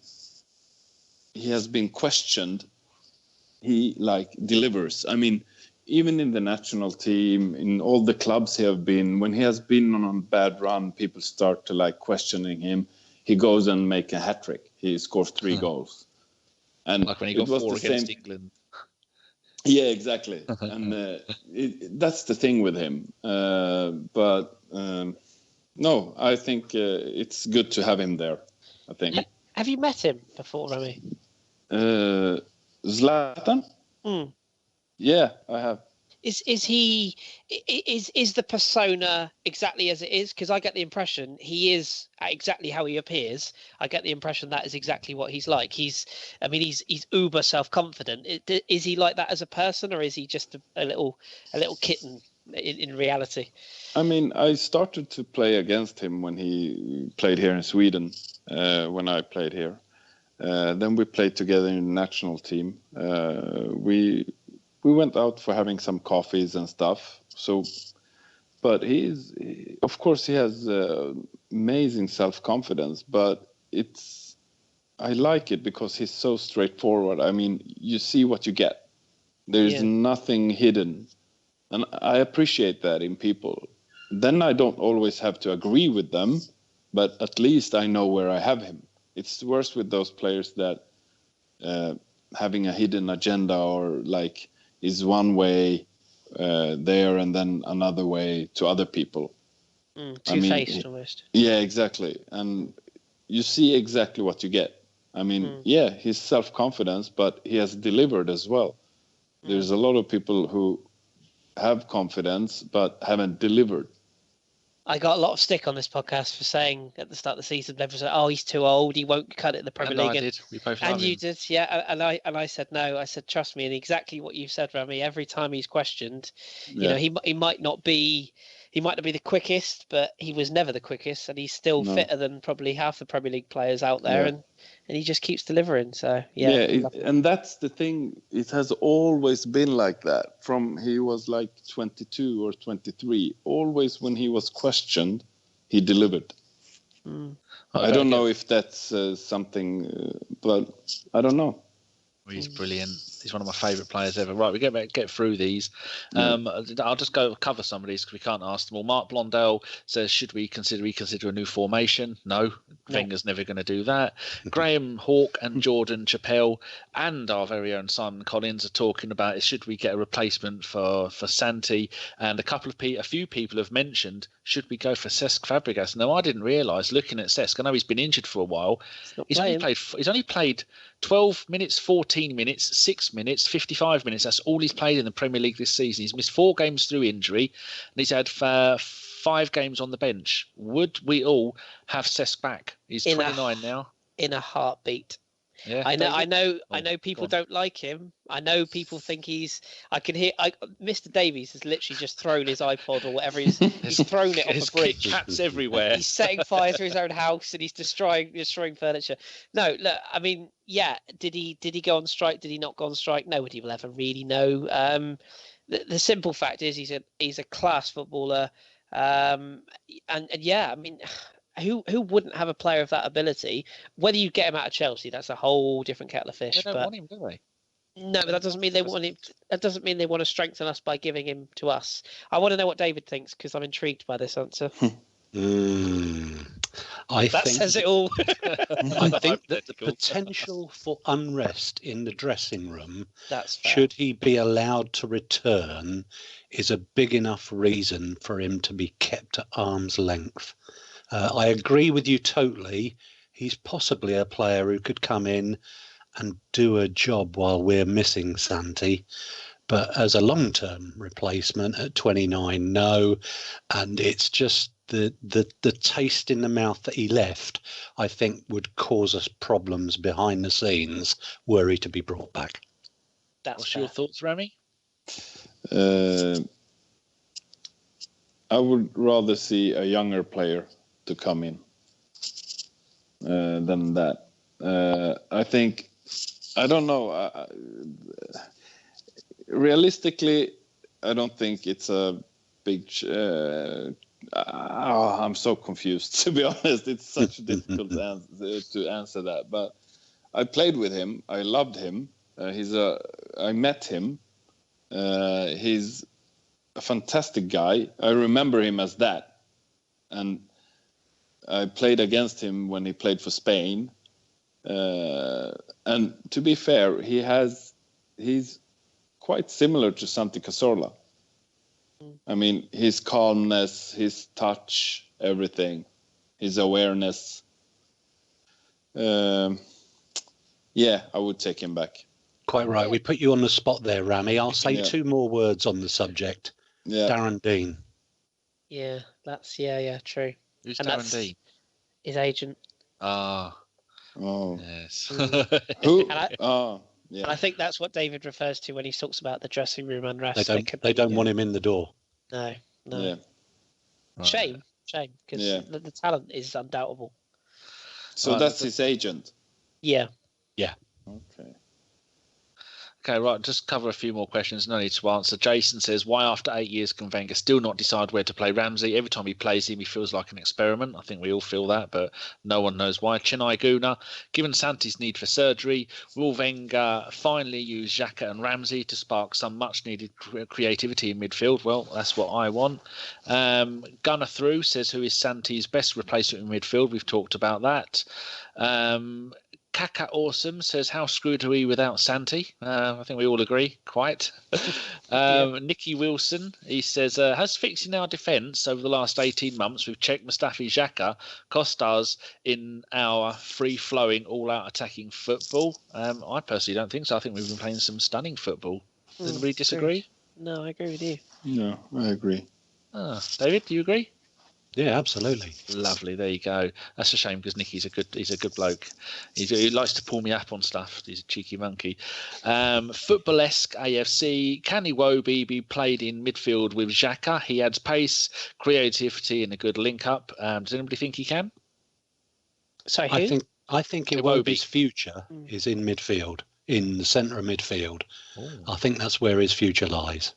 he has been questioned, he like delivers. I mean, even in the national team, in all the clubs he have been, when he has been on a bad run, people start to like questioning him. He goes and make a hat trick. He scores 3 goals, and like when he got 4 against England. Yeah, exactly. And that's the thing with him. But no, I think it's good to have him there. I think. Have you met him before, Rami? Zlatan? Yeah, I have. Is the persona exactly as it is? Because I get the impression he is exactly how he appears. I get the impression that is exactly what he's like. He's uber self-confident. Is he like that as a person, or is he just a little kitten in reality? I mean, I started to play against him when he played here in Sweden. When I played here, then we played together in the national team. We went out for having some coffees and stuff. So, but of course, he has amazing self-confidence. But I like it because he's so straightforward. I mean, you see what you get. There's nothing hidden, and I appreciate that in people. Then I don't always have to agree with them, but at least I know where I have him. It's worse with those players that having a hidden agenda or like is one way there and then another way to other people. Two-faced almost. Yeah, exactly. And you see exactly what you get. I mean, yeah, he's self-confidence, but he has delivered as well. There's a lot of people who have confidence but haven't delivered. I got a lot of stick on this podcast for saying at the start of the season, everyone said, "Oh, he's too old. He won't cut it in the Premier League." I did. We both and you him. did, yeah. And I said no. I said, trust me, and exactly what you've said, Rami. Every time he's questioned, you know, he might not be the quickest, but he was never the quickest, and he's still fitter than probably half the Premier League players out there, and he just keeps delivering. So and that's the thing. It has always been like that. From he was like 22 or 23. Always when he was questioned, he delivered. I don't know if that's something, but I don't know. He's brilliant. He's one of my favourite players ever. Right, we get through these. I'll just cover some of these because we can't ask them all. Mark Blondell says, should we consider a new formation? No. Wenger's never going to do that. Graham Hawke and Jordan Chappell and our very own Simon Collins are talking about should we get a replacement for Santi? And a few people have mentioned, should we go for Cesc Fabregas? Now, I didn't realise, looking at Cesc, I know he's been injured for a while. He's only played 12 minutes, 14 minutes, 6 minutes, 55 minutes. That's all he's played in the Premier League this season. He's missed 4 games through injury, and he's had 5 games on the bench. Would we all have Cesc back? He's 29 now. In a heartbeat. Yeah, I know people don't like him. I know people think I can hear Mr. Davies has literally just thrown his iPod or whatever he's thrown it off a bridge. Cats everywhere. He's setting fire to his own house and he's destroying furniture. No, look, I mean, yeah, did he go on strike? Did he not go on strike? Nobody will ever really know. The simple fact is he's a class footballer. And yeah, I mean, who wouldn't have a player of that ability? Whether you get him out of Chelsea, that's a whole different kettle of fish. They don't want him, do they? No, but that doesn't mean they want him. That doesn't mean they want to strengthen us by giving him to us. I want to know what David thinks because I'm intrigued by this answer. I think says it all. I think that the potential for unrest in the dressing room, that's fair. Should he be allowed to return, is a big enough reason for him to be kept at arm's length. I agree with you totally. He's possibly a player who could come in and do a job while we're missing Santi. But as a long-term replacement at 29, no. And it's just the taste in the mouth that he left, I think, would cause us problems behind the scenes were he to be brought back. That's What's your thoughts, Rami? I would rather see a younger player to come in than that. I think, I don't know. Realistically, I don't think it's a big. I'm so confused, to be honest. It's such a difficult to answer that. But I played with him. I loved him. I met him. He's a fantastic guy. I remember him as that. And I played against him when he played for Spain. And to be fair, he's quite similar to Santi Cazorla. I mean, his calmness, his touch, everything, his awareness. Yeah, I would take him back. Quite right. We put you on the spot there, Rami. I'll say 2 more words on the subject. Yeah. Darren Dean. Yeah, that's true. Who's And Darren Dean? His agent. Ah. Oh. Yes. Who? And I think that's what David refers to when he talks about the dressing room unrest. They don't want him in the door. No. Yeah. Right. Shame, because the talent is undoubtable. So that's his agent? Yeah. Okay. Okay, right, just cover a few more questions. No need to answer. Jason says, why after 8 years can Wenger still not decide where to play Ramsey? Every time he plays him, he feels like an experiment. I think we all feel that, but no one knows why. Chennai Guna, given Santi's need for surgery, will Wenger finally use Xhaka and Ramsey to spark some much-needed creativity in midfield? Well, that's what I want. Gunner Through says, who is Santi's best replacement in midfield? We've talked about that. Kaka Awesome says, how screwed are we without Santi? I think we all agree, quite. Nicky Wilson, he says, has fixing our defence over the last 18 months with Czech Mustafi Xhaka cost us in our free-flowing, all-out attacking football? I personally don't think so. I think we've been playing some stunning football. Does anybody disagree? No, I agree with you. No, I agree. David, do you agree? Yeah, absolutely. Lovely. There you go. That's a shame because Nicky's a good bloke. He likes to pull me up on stuff. He's a cheeky monkey. Footballesque AFC. Can Iwobi be played in midfield with Xhaka? He adds pace, creativity, and a good link up. Does anybody think he can? Sorry, who? I think Iwobi's future is in midfield, in the centre of midfield. Ooh. I think that's where his future lies.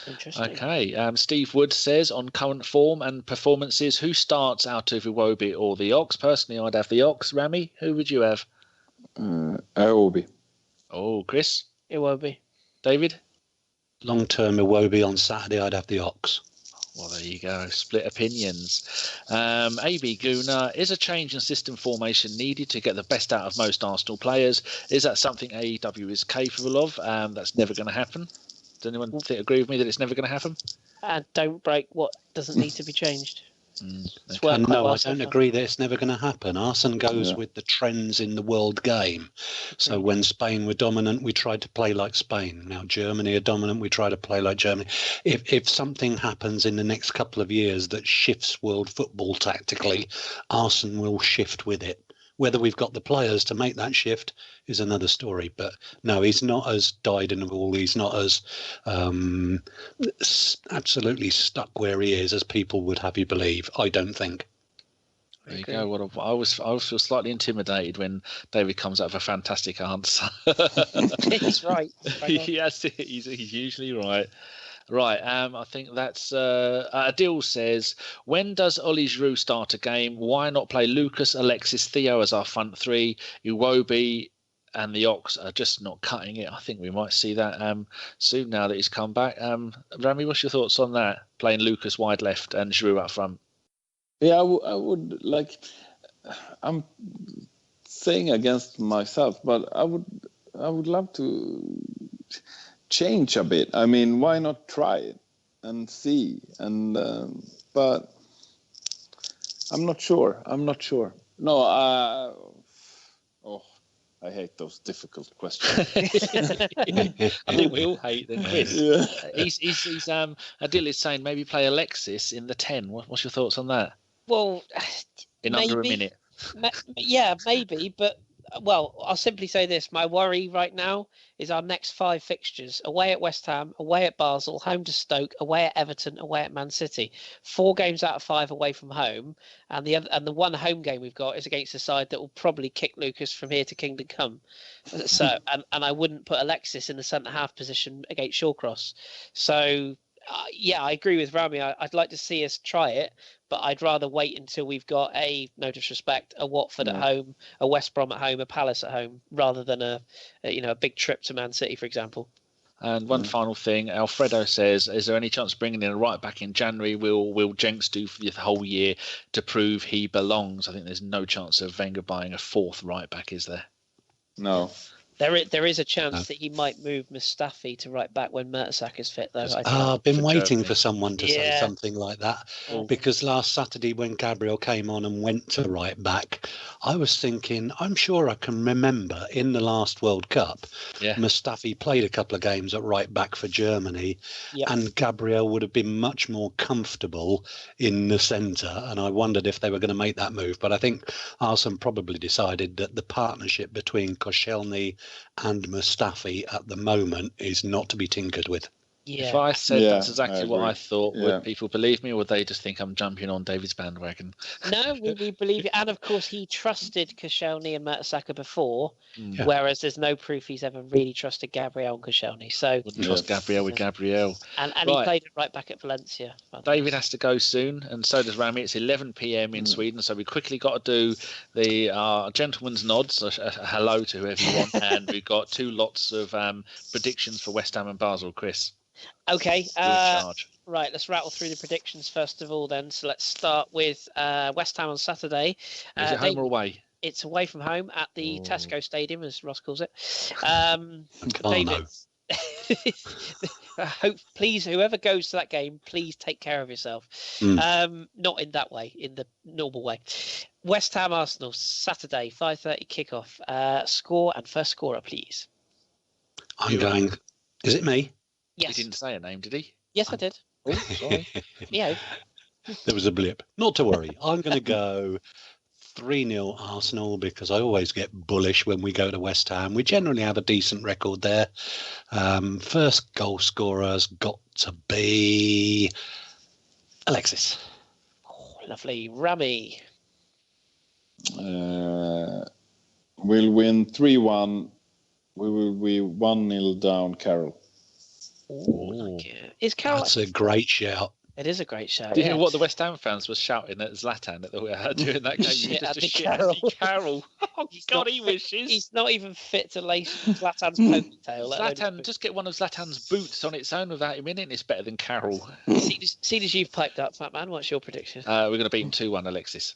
Interesting. Okay. Steve Wood says, on current form and performances, who starts out of Iwobi or the Ox? Personally, I'd have the Ox. Rami, who would you have? Iwobi. Oh, Kris? Iwobi. David? Long-term Iwobi on Saturday, I'd have the Ox. Well, there you go. Split opinions. AB Guna, is a change in system formation needed to get the best out of most Arsenal players? Is that something AEW is capable of? That's never going to happen. Does anyone agree with me that it's never going to happen? And don't break what doesn't need to be changed. No, I don't agree that it's never going to happen. Arsenal goes with the trends in the world game. So when Spain were dominant, we tried to play like Spain. Now Germany are dominant, we try to play like Germany. If something happens in the next couple of years that shifts world football tactically, Arsenal will shift with it. Whether we've got the players to make that shift is another story. But no, he's not as dyed in the wool. He's not as absolutely stuck where he is as people would have you believe. I don't think. There you go. I always feel slightly intimidated when David comes out with a fantastic answer. He's right. Yes, he's usually right. Right, I think that's Adil says, when does Oli Giroud start a game? Why not play Lucas, Alexis, Theo as our front three? Iwobi and the Ox are just not cutting it. I think we might see that soon now that he's come back. Rami, what's your thoughts on that? Playing Lucas wide left and Giroud up front. Yeah, I would like. I'm saying against myself, but I would love to change a bit. I mean, why not try it and see? And but I'm not sure. No, I hate those difficult questions. I think we all hate them, Kris. Yeah. He's Adil is saying maybe play Alexis in the 10. What's your thoughts on that? Well, under a minute. Yeah, maybe, but well, I'll simply say this. My worry right now is our next 5 fixtures: away at West Ham, away at Basel, home to Stoke, away at Everton, away at Man City. 4 games out of 5 away from home, and the one home game we've got is against a side that will probably kick Lucas from here to Kingdom Come. So, and I wouldn't put Alexis in the centre half position against Shawcross. So. Yeah, I agree with Rami. I'd like to see us try it, but I'd rather wait until we've got no disrespect, a Watford at home, a West Brom at home, a Palace at home, rather than a big trip to Man City, for example. And one final thing, Alfredo says, is there any chance of bringing in a right back in January? Will Jenks do for the whole year to prove he belongs? I think there's no chance of Wenger buying a 4th right back, is there? No. There is a chance that he might move Mustafi to right back when Mertesacker is fit, though. I've been waiting for someone to say Yeah. something like that, because last Saturday when Gabriel came on and went to right back, I was thinking, I'm sure I can remember in the last World Cup, Mustafi played a couple of games at right back for Germany, and Gabriel would have been much more comfortable in the centre, and I wondered if they were going to make that move. But I think Arsene probably decided that the partnership between Koscielny and Mustafi at the moment is not to be tinkered with. If I said that's exactly what I thought, Yeah. would people believe me, or would they just think I'm jumping on David's bandwagon? No, we believe it. And of course, he trusted Koscielny and Mertesacker before, whereas there's no proof he's ever really trusted Gabriel and Koscielny. So Wouldn't trust Gabriel with Gabriel. And he played it right back at Valencia. David has to go soon, and so does Rami. It's 11 p.m. in Sweden, so we quickly got to do the gentleman's nods, a hello to whoever you want, and we've got 2 lots of predictions for West Ham and Basel. Chris. Okay. You're in charge. Right, let's rattle through the predictions first of all then. So let's start with West Ham on Saturday. Is it home or away? It's away from home at the Tesco Stadium, as Ross calls it. David, please, whoever goes to that game, please take care of yourself. Not in that way, in the normal way. West Ham Arsenal, Saturday, 5:30 kickoff. Score and first scorer, please. I'm going. Is it me? Yes. He didn't say a name, did he? Yes, I did. Oh, sorry. Yeah. There was a blip. Not to worry. I'm going to go 3-0 Arsenal, because I always get bullish when we go to West Ham. We generally have a decent record there. First goal scorer's got to be Alexis. Oh, lovely. Rami. We'll win 3-1. We will be 1-0 down, Carroll. Like it. Is Carroll? That's a great shout. It is a great shout. Do you hear what the West Ham fans were shouting at Zlatan during that game? Shit, Just Andy shit Carroll. Andy Carroll. Oh, God, he Fit, wishes. he's not even fit to lace Zlatan's ponytail. Zlatan, just get one of Zlatan's boots on its own without him in it. It's better than Carroll. See as you've piped up, Fat Man. What's your prediction? We're going to beat him 2-1, Alexis.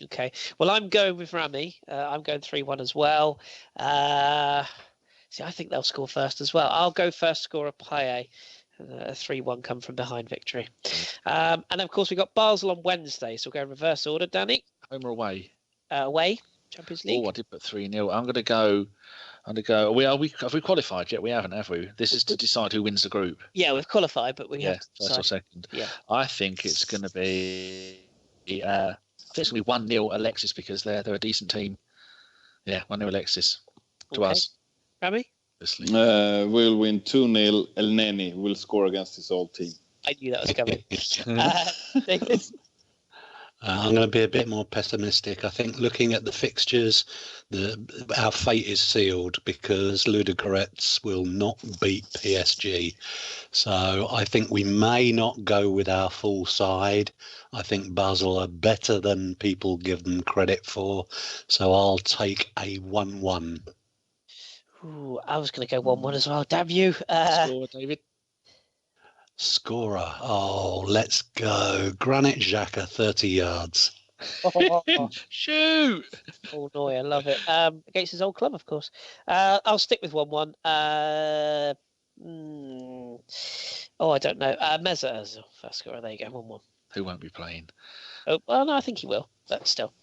Okay. Well, I'm going with Rami. I'm going 3-1 as well. See, I think they'll score first as well. I'll go first scorer, Payet. A 3-1 come from behind victory. And of course, we've got Basel on Wednesday. So we'll go in reverse order. Danny? Home or away? Away. Champions League. Oh, I did put 3-0. I'm going to go. Have we qualified yet? We haven't, have we? This is to decide who wins the group. Yeah, we've qualified, but we have to first or second. Yeah. I think it's going to be. I think it's going to be 1-0 Alexis, because they're a decent team. Yeah, 1-0 Alexis to us. Rami? We'll win 2-0. El Neni will score against his old team. I knew that was coming. David? I'm going to be a bit more pessimistic. I think looking at the fixtures, our fate is sealed, because Ludogorets will not beat PSG. So I think we may not go with our full side. I think Basel are better than people give them credit for. So I'll take a 1-1. Ooh, I was going to go 1-1 as well. Damn you. Score, David. Scorer. Oh, let's go. Granit Xhaka, 30 yards. Shoot! Oh, no, I love it. Against his old club, of course. I'll stick with 1-1. I don't know. Meza as first scorer. There you go, 1-1. Who won't be playing? Oh, well, no, I think he will, but still.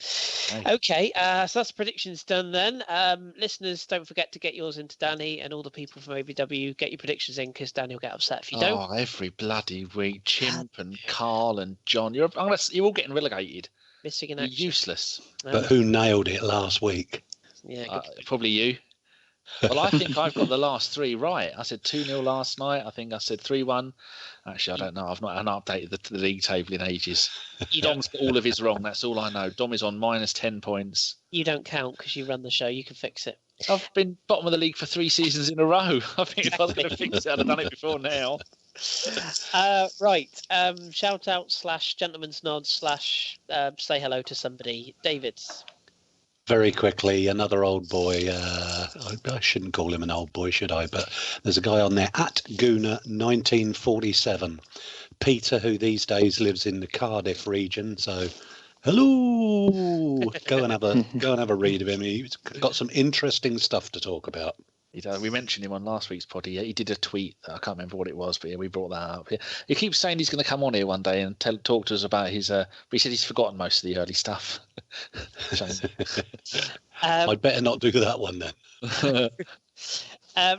Okay, so that's predictions done then. Listeners, don't forget to get yours into Danny, and all the people from ABW, get your predictions in, because Danny will get upset if you don't. Oh, every bloody week. Chimp and Carl and John. You're all getting relegated. Missing in You're action. useless. But who nailed it last week? Yeah, probably you. Well, I think I've got the last three right. I said 2-0 last night. I think I said 3-1. Actually, I don't know. I've not updated the league table in ages. Dom's got all of his wrong. That's all I know. Dom is on minus 10 points. You don't count because you run the show. You can fix it. I've been bottom of the league for 3 seasons in a row. I think if I was going to fix it, I'd have done it before now. Right. Shout out / gentleman's nod / say hello to somebody. David. Very quickly, another old boy. I shouldn't call him an old boy, should I? But there's a guy on there at Gooner 1947. Peter, who these days lives in the Cardiff region. So, hello. Go and have a read of him. He's got some interesting stuff to talk about. We mentioned him on last week's pod. He did a tweet. I can't remember what it was, but yeah, we brought that up. He keeps saying he's going to come on here one day and talk to us about his. But he said he's forgotten most of the early stuff. I'd better not do that one then.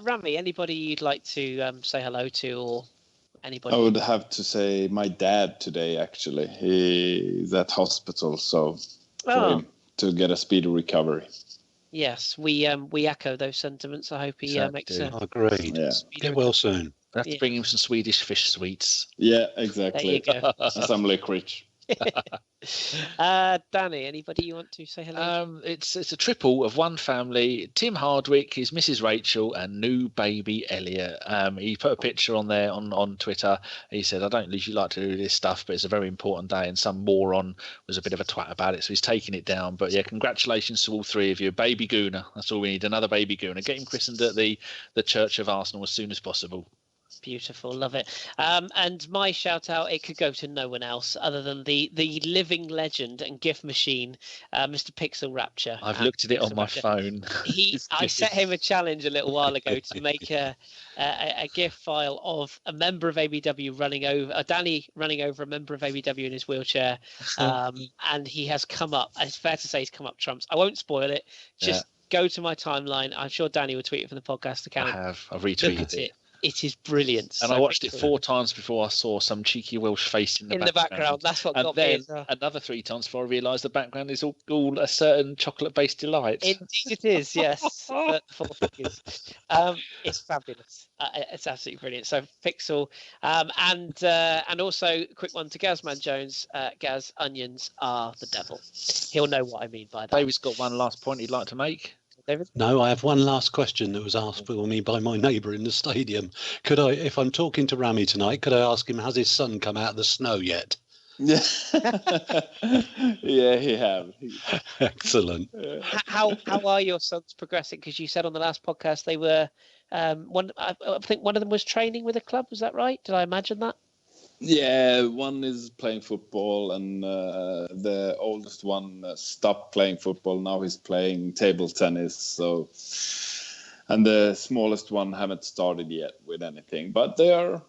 Rami, anybody you'd like to say hello to, or anybody? I would have to say my dad today. Actually, he's at hospital, so for him to get a speedy recovery. Yes, we echo those sentiments. I hope he makes a great. Yeah. Get well soon. We have to bring him some Swedish fish sweets. Yeah, exactly. There you go. Some licorice. Danny, anybody you want to say hello? It's a triple of one family. Tim Hardwick, his Mrs. Rachel, and new baby Elliot. He put a picture on there on Twitter. He said, I don't usually like to do this stuff, but it's a very important day, and some moron was a bit of a twat about it, so he's taking it down. But yeah, congratulations to all three of you. Baby Gooner, that's all we need, another baby Gooner. Get him christened at the Church of Arsenal as soon as possible. Beautiful, love it. And my shout out, it could go to no one else other than the living legend and gift machine, Mr. Pixel Rapture. I've looked at it on my phone. I set him a challenge a little while ago to make a GIF file of a member of ABW running over Danny running over a member of ABW in his wheelchair, and he has come up. It's fair to say he's come up trumps. I won't spoil it. Just go to my timeline. I'm sure Danny will tweet it from the podcast account. I've retweeted it. It is brilliant. And I watched it 4 times before I saw some cheeky Welsh face in the background. That's what got me. And then another 3 times before I realised the background is all a certain chocolate-based delight. Indeed it is, yes. For figures. It's fabulous. It's absolutely brilliant. So Pixel. And also, quick one to Gazman Jones. Gaz, onions are the devil. He'll know what I mean by that. David's got one last point he'd like to make. David? No, I have one last question that was asked for me by my neighbour in the stadium. Could I, if I'm talking to Rami tonight, could I ask him, has his son come out of the snow yet? Yeah, yeah, he have. Excellent. How are your sons progressing? Because you said on the last podcast they were I think one of them was training with a club. Was that right? Did I imagine that? Yeah, one is playing football, and the oldest one stopped playing football. Now he's playing table tennis. So, and the smallest one haven't started yet with anything. But they are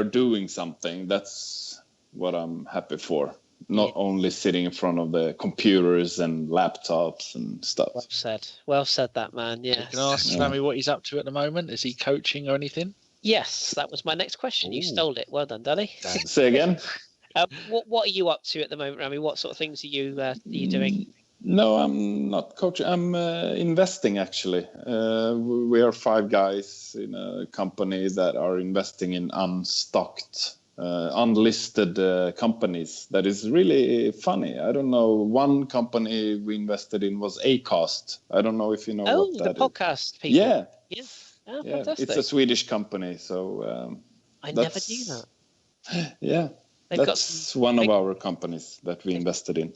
doing something. That's what I'm happy for. Not only sitting in front of the computers and laptops and stuff. Well said, that man. Yeah. Can I ask Rami what he's up to at the moment? Is he coaching or anything? Yes, that was my next question. Ooh. You stole it. Well done, Danny. Say again. What are you up to at the moment, Rami? What sort of things are you doing? No, I'm not coaching. I'm investing, actually. We are 5 guys in a company that are investing in unstocked, unlisted companies. That is really funny. I don't know. One company we invested in was Acast. I don't know if you know what that is. Oh, the podcast people. Yeah. Yes. Oh, yeah, fantastic. It's a Swedish company, so I never knew that. Yeah, that's one of our companies that we invested in.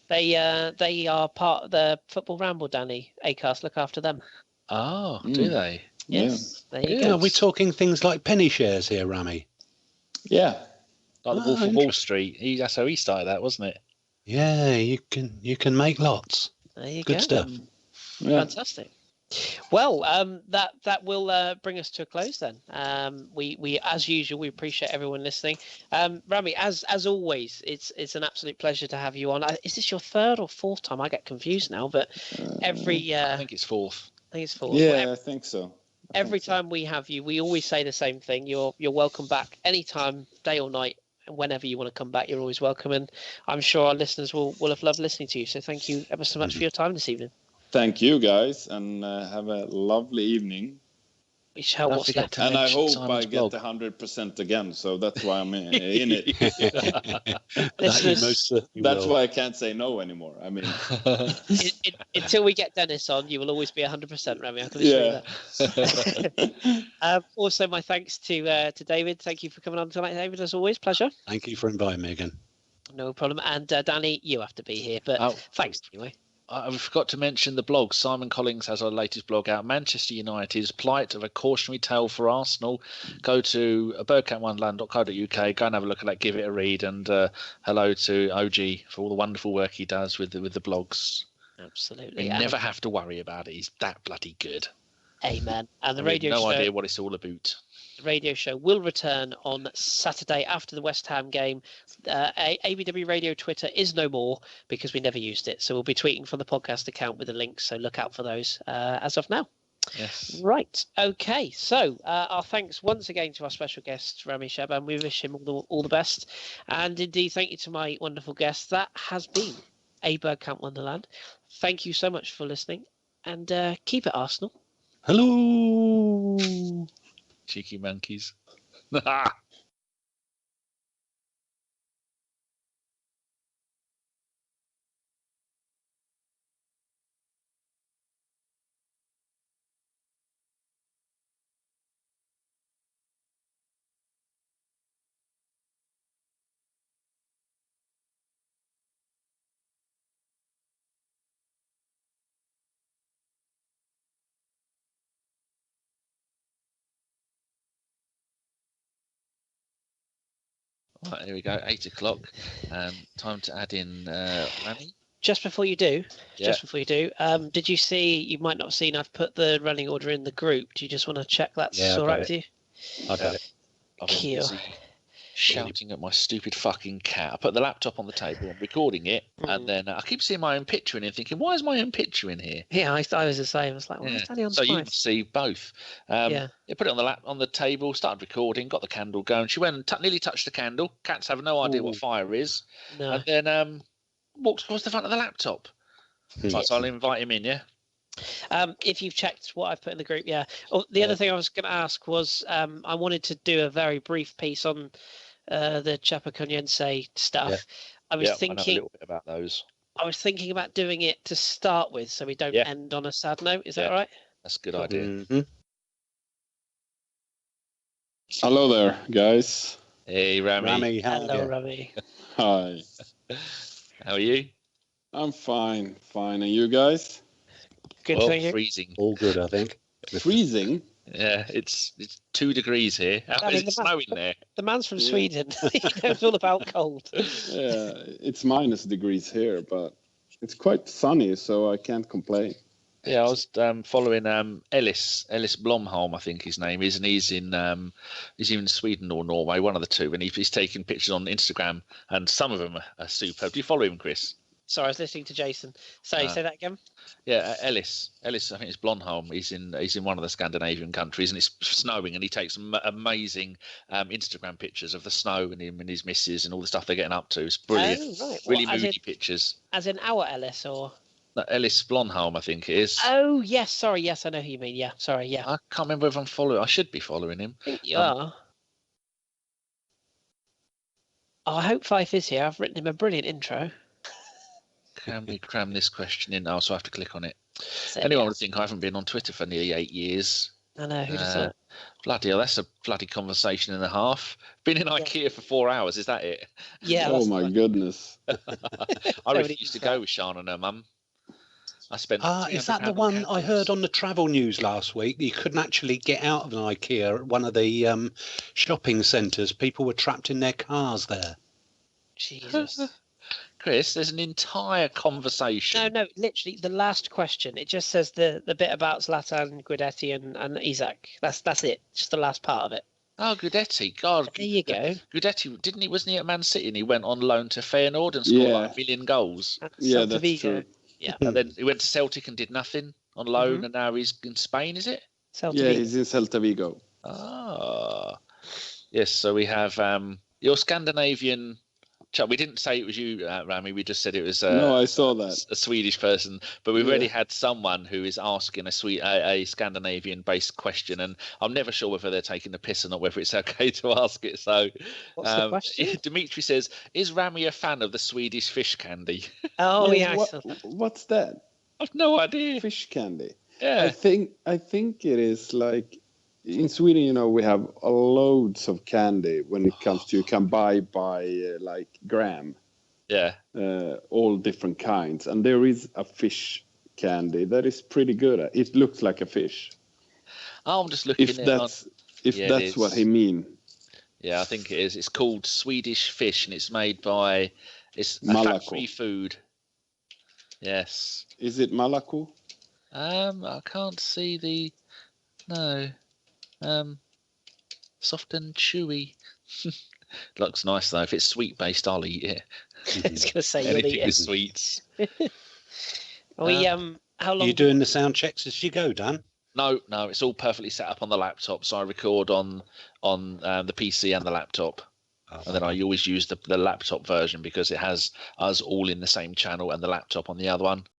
They are part of the Football Ramble, Danny. Acast look after them. Oh, do they? Yes. Yeah. There you go. Are we talking things like penny shares here, Rami? Yeah, like the Wolf of Wall Street. That's how he started that, wasn't it? Yeah, you can make lots. There you go. Good stuff. Yeah. Fantastic. Well, that will bring us to a close then. We as usual, we appreciate everyone listening. Rami, as always, it's an absolute pleasure to have you on. Is this your 3rd or 4th time? I get confused now, but I think it's 4th. I think it's 4th. Yeah, I think so. Every time we have you, we always say the same thing. You're welcome back anytime, day or night. Whenever you want to come back, you're always welcome, and I'm sure our listeners will have loved listening to you. So thank you ever so much for your time this evening. Thank you, guys, and have a lovely evening. We shall. Don't forget to And I mention hope Simon's I blog. get the 100% again, so that's why I'm in it. That's why I can't say no anymore. I mean, until we get Dennis on, you will always be 100%, Rami. I can assure you that. Also, my thanks to David. Thank you for coming on tonight, David. As always, pleasure. Thank you for inviting me again. No problem. And Danny, you have to be here, but thanks anyway. I forgot to mention the blog. Simon Collins has our latest blog out. Manchester United's plight of a cautionary tale for Arsenal. Go to bergkampwonderland.co.uk. Go and have a look at that. Give it a read. And hello to OG for all the wonderful work he does with the blogs. Absolutely. We never have to worry about it. He's that bloody good. Amen. And the radio show. No idea what it's all about. The radio show will return on Saturday after the West Ham game. ABW Radio Twitter is no more because we never used it. So we'll be tweeting from the podcast account with the links. So look out for those as of now. Yes. Right. Okay. So our thanks once again to our special guest, Rami Shaaban. We wish him all the best. And indeed, thank you to my wonderful guest. That has been a Bergkamp Wonderland. Thank you so much for listening. And keep it Arsenal. Hello. Cheeky monkeys. Right, here we go. 8 o'clock. Time to add in Rami. Just before you do, did you see? You might not have seen. I've put the running order in the group. Do you just want to check that's all right with you? I got it. I've been busy shouting at my stupid fucking cat. I put the laptop on the table. I'm recording it, and then I keep seeing my own picture in it, thinking, "Why is my own picture in here?" Yeah, I was the same. I was like, "Well, it's Danny on so twice." you must see both. Yeah, put it on the table. Started recording. Got the candle going. She went and nearly touched the candle. Cats have no idea what fire is. No. And then walks across the front of the laptop. Right, so I'll invite him in. Yeah. If you've checked what I've put in the group, yeah. Oh, the other thing I was going to ask was I wanted to do a very brief piece on the Chapecoense stuff. Yeah. I was thinking I know a little bit about those. I was thinking about doing it to start with, so we don't end on a sad note. Is that right? That's a good idea. Mm-hmm. Hello there, guys. Hey, Rami. Hello, Rami. Hi. How are you? I'm fine. And you guys? Good, thank you. Freezing. All good, I think. Freezing? Yeah, it's 2 degrees here. Is it snowing there? The man's from Sweden. He knows all about cold. Yeah, it's minus degrees here, but it's quite sunny, so I can't complain. Yeah, I was following Ellis Blomholm, I think his name is, and he's in Sweden or Norway, one of the two, and he's taking pictures on Instagram, and some of them are superb. Do you follow him, Chris? Sorry, I was listening to Jason. Say that again. Yeah, Ellis, I think it's Blomholm. He's in one of the Scandinavian countries, and it's snowing, and he takes amazing Instagram pictures of the snow and him and his missus and all the stuff they're getting up to. It's brilliant. Oh, right. Really moody pictures. As in our Ellis, or? No, Ellis Blomholm, I think it is. Oh, yes. Sorry. Yes, I know who you mean. Yeah. Sorry. Yeah. I can't remember if I'm following. I should be following him. I think you are. I hope Fife is here. I've written him a brilliant intro. Can we cram this question in? Oh, so I have to click on it. Anyone would think I haven't been on Twitter for nearly 8 years. I know. Who'd have thought? Bloody hell, that's a bloody conversation and a half. Been in IKEA for 4 hours. Is that it? Yeah. Oh my goodness. I refused to go with Sean and her mum. I spent. Is that the one I heard on the travel news last week? You couldn't actually get out of an IKEA at one of the shopping centres. People were trapped in their cars there. Jesus. Chris, there's an entire conversation. No, literally the last question. It just says the bit about Zlatan, Guidetti, and Isak. That's it. Just the last part of it. Oh, Guidetti, God. There you go. Guidetti, wasn't he at Man City? And he went on loan to Feyenoord and scored like 1 million goals. That's true. Yeah. And then he went to Celtic and did nothing on loan, and now he's in Spain, is it? He's in Celta Vigo. Ah. Yes, so we have your Scandinavian We didn't say it was you, Rami. We just said it was. No, I saw that. A Swedish person, but we've already had someone who is asking a Scandinavian-based question, and I'm never sure whether they're taking the piss or not, whether it's okay to ask it. So, what's the question? Dimitri says, "Is Rami a fan of the Swedish fish candy?" Oh yeah, what's that? I've no idea. Fish candy. Yeah, I think it is like in Sweden. You know, we have loads of candy when it comes to you can buy by like gram. Yeah. All different kinds, and there is a fish candy that is pretty good. It looks like a fish. Oh, I'm just looking. If that's what he mean. Yeah, I think it is. It's called Swedish Fish, and it's made by it's a Malaco. fat-free food. Yes. Is it Malaco? I can't see the soft and chewy. Looks nice though. If it's sweet based, I'll eat it. I was gonna say you'll eat Anything it. with sweets. How long Are you doing the sound checks as you go, Dan? No, it's all perfectly set up on the laptop. So I record on the PC and the laptop, and then I always use the laptop version because it has us all in the same channel and the laptop on the other one.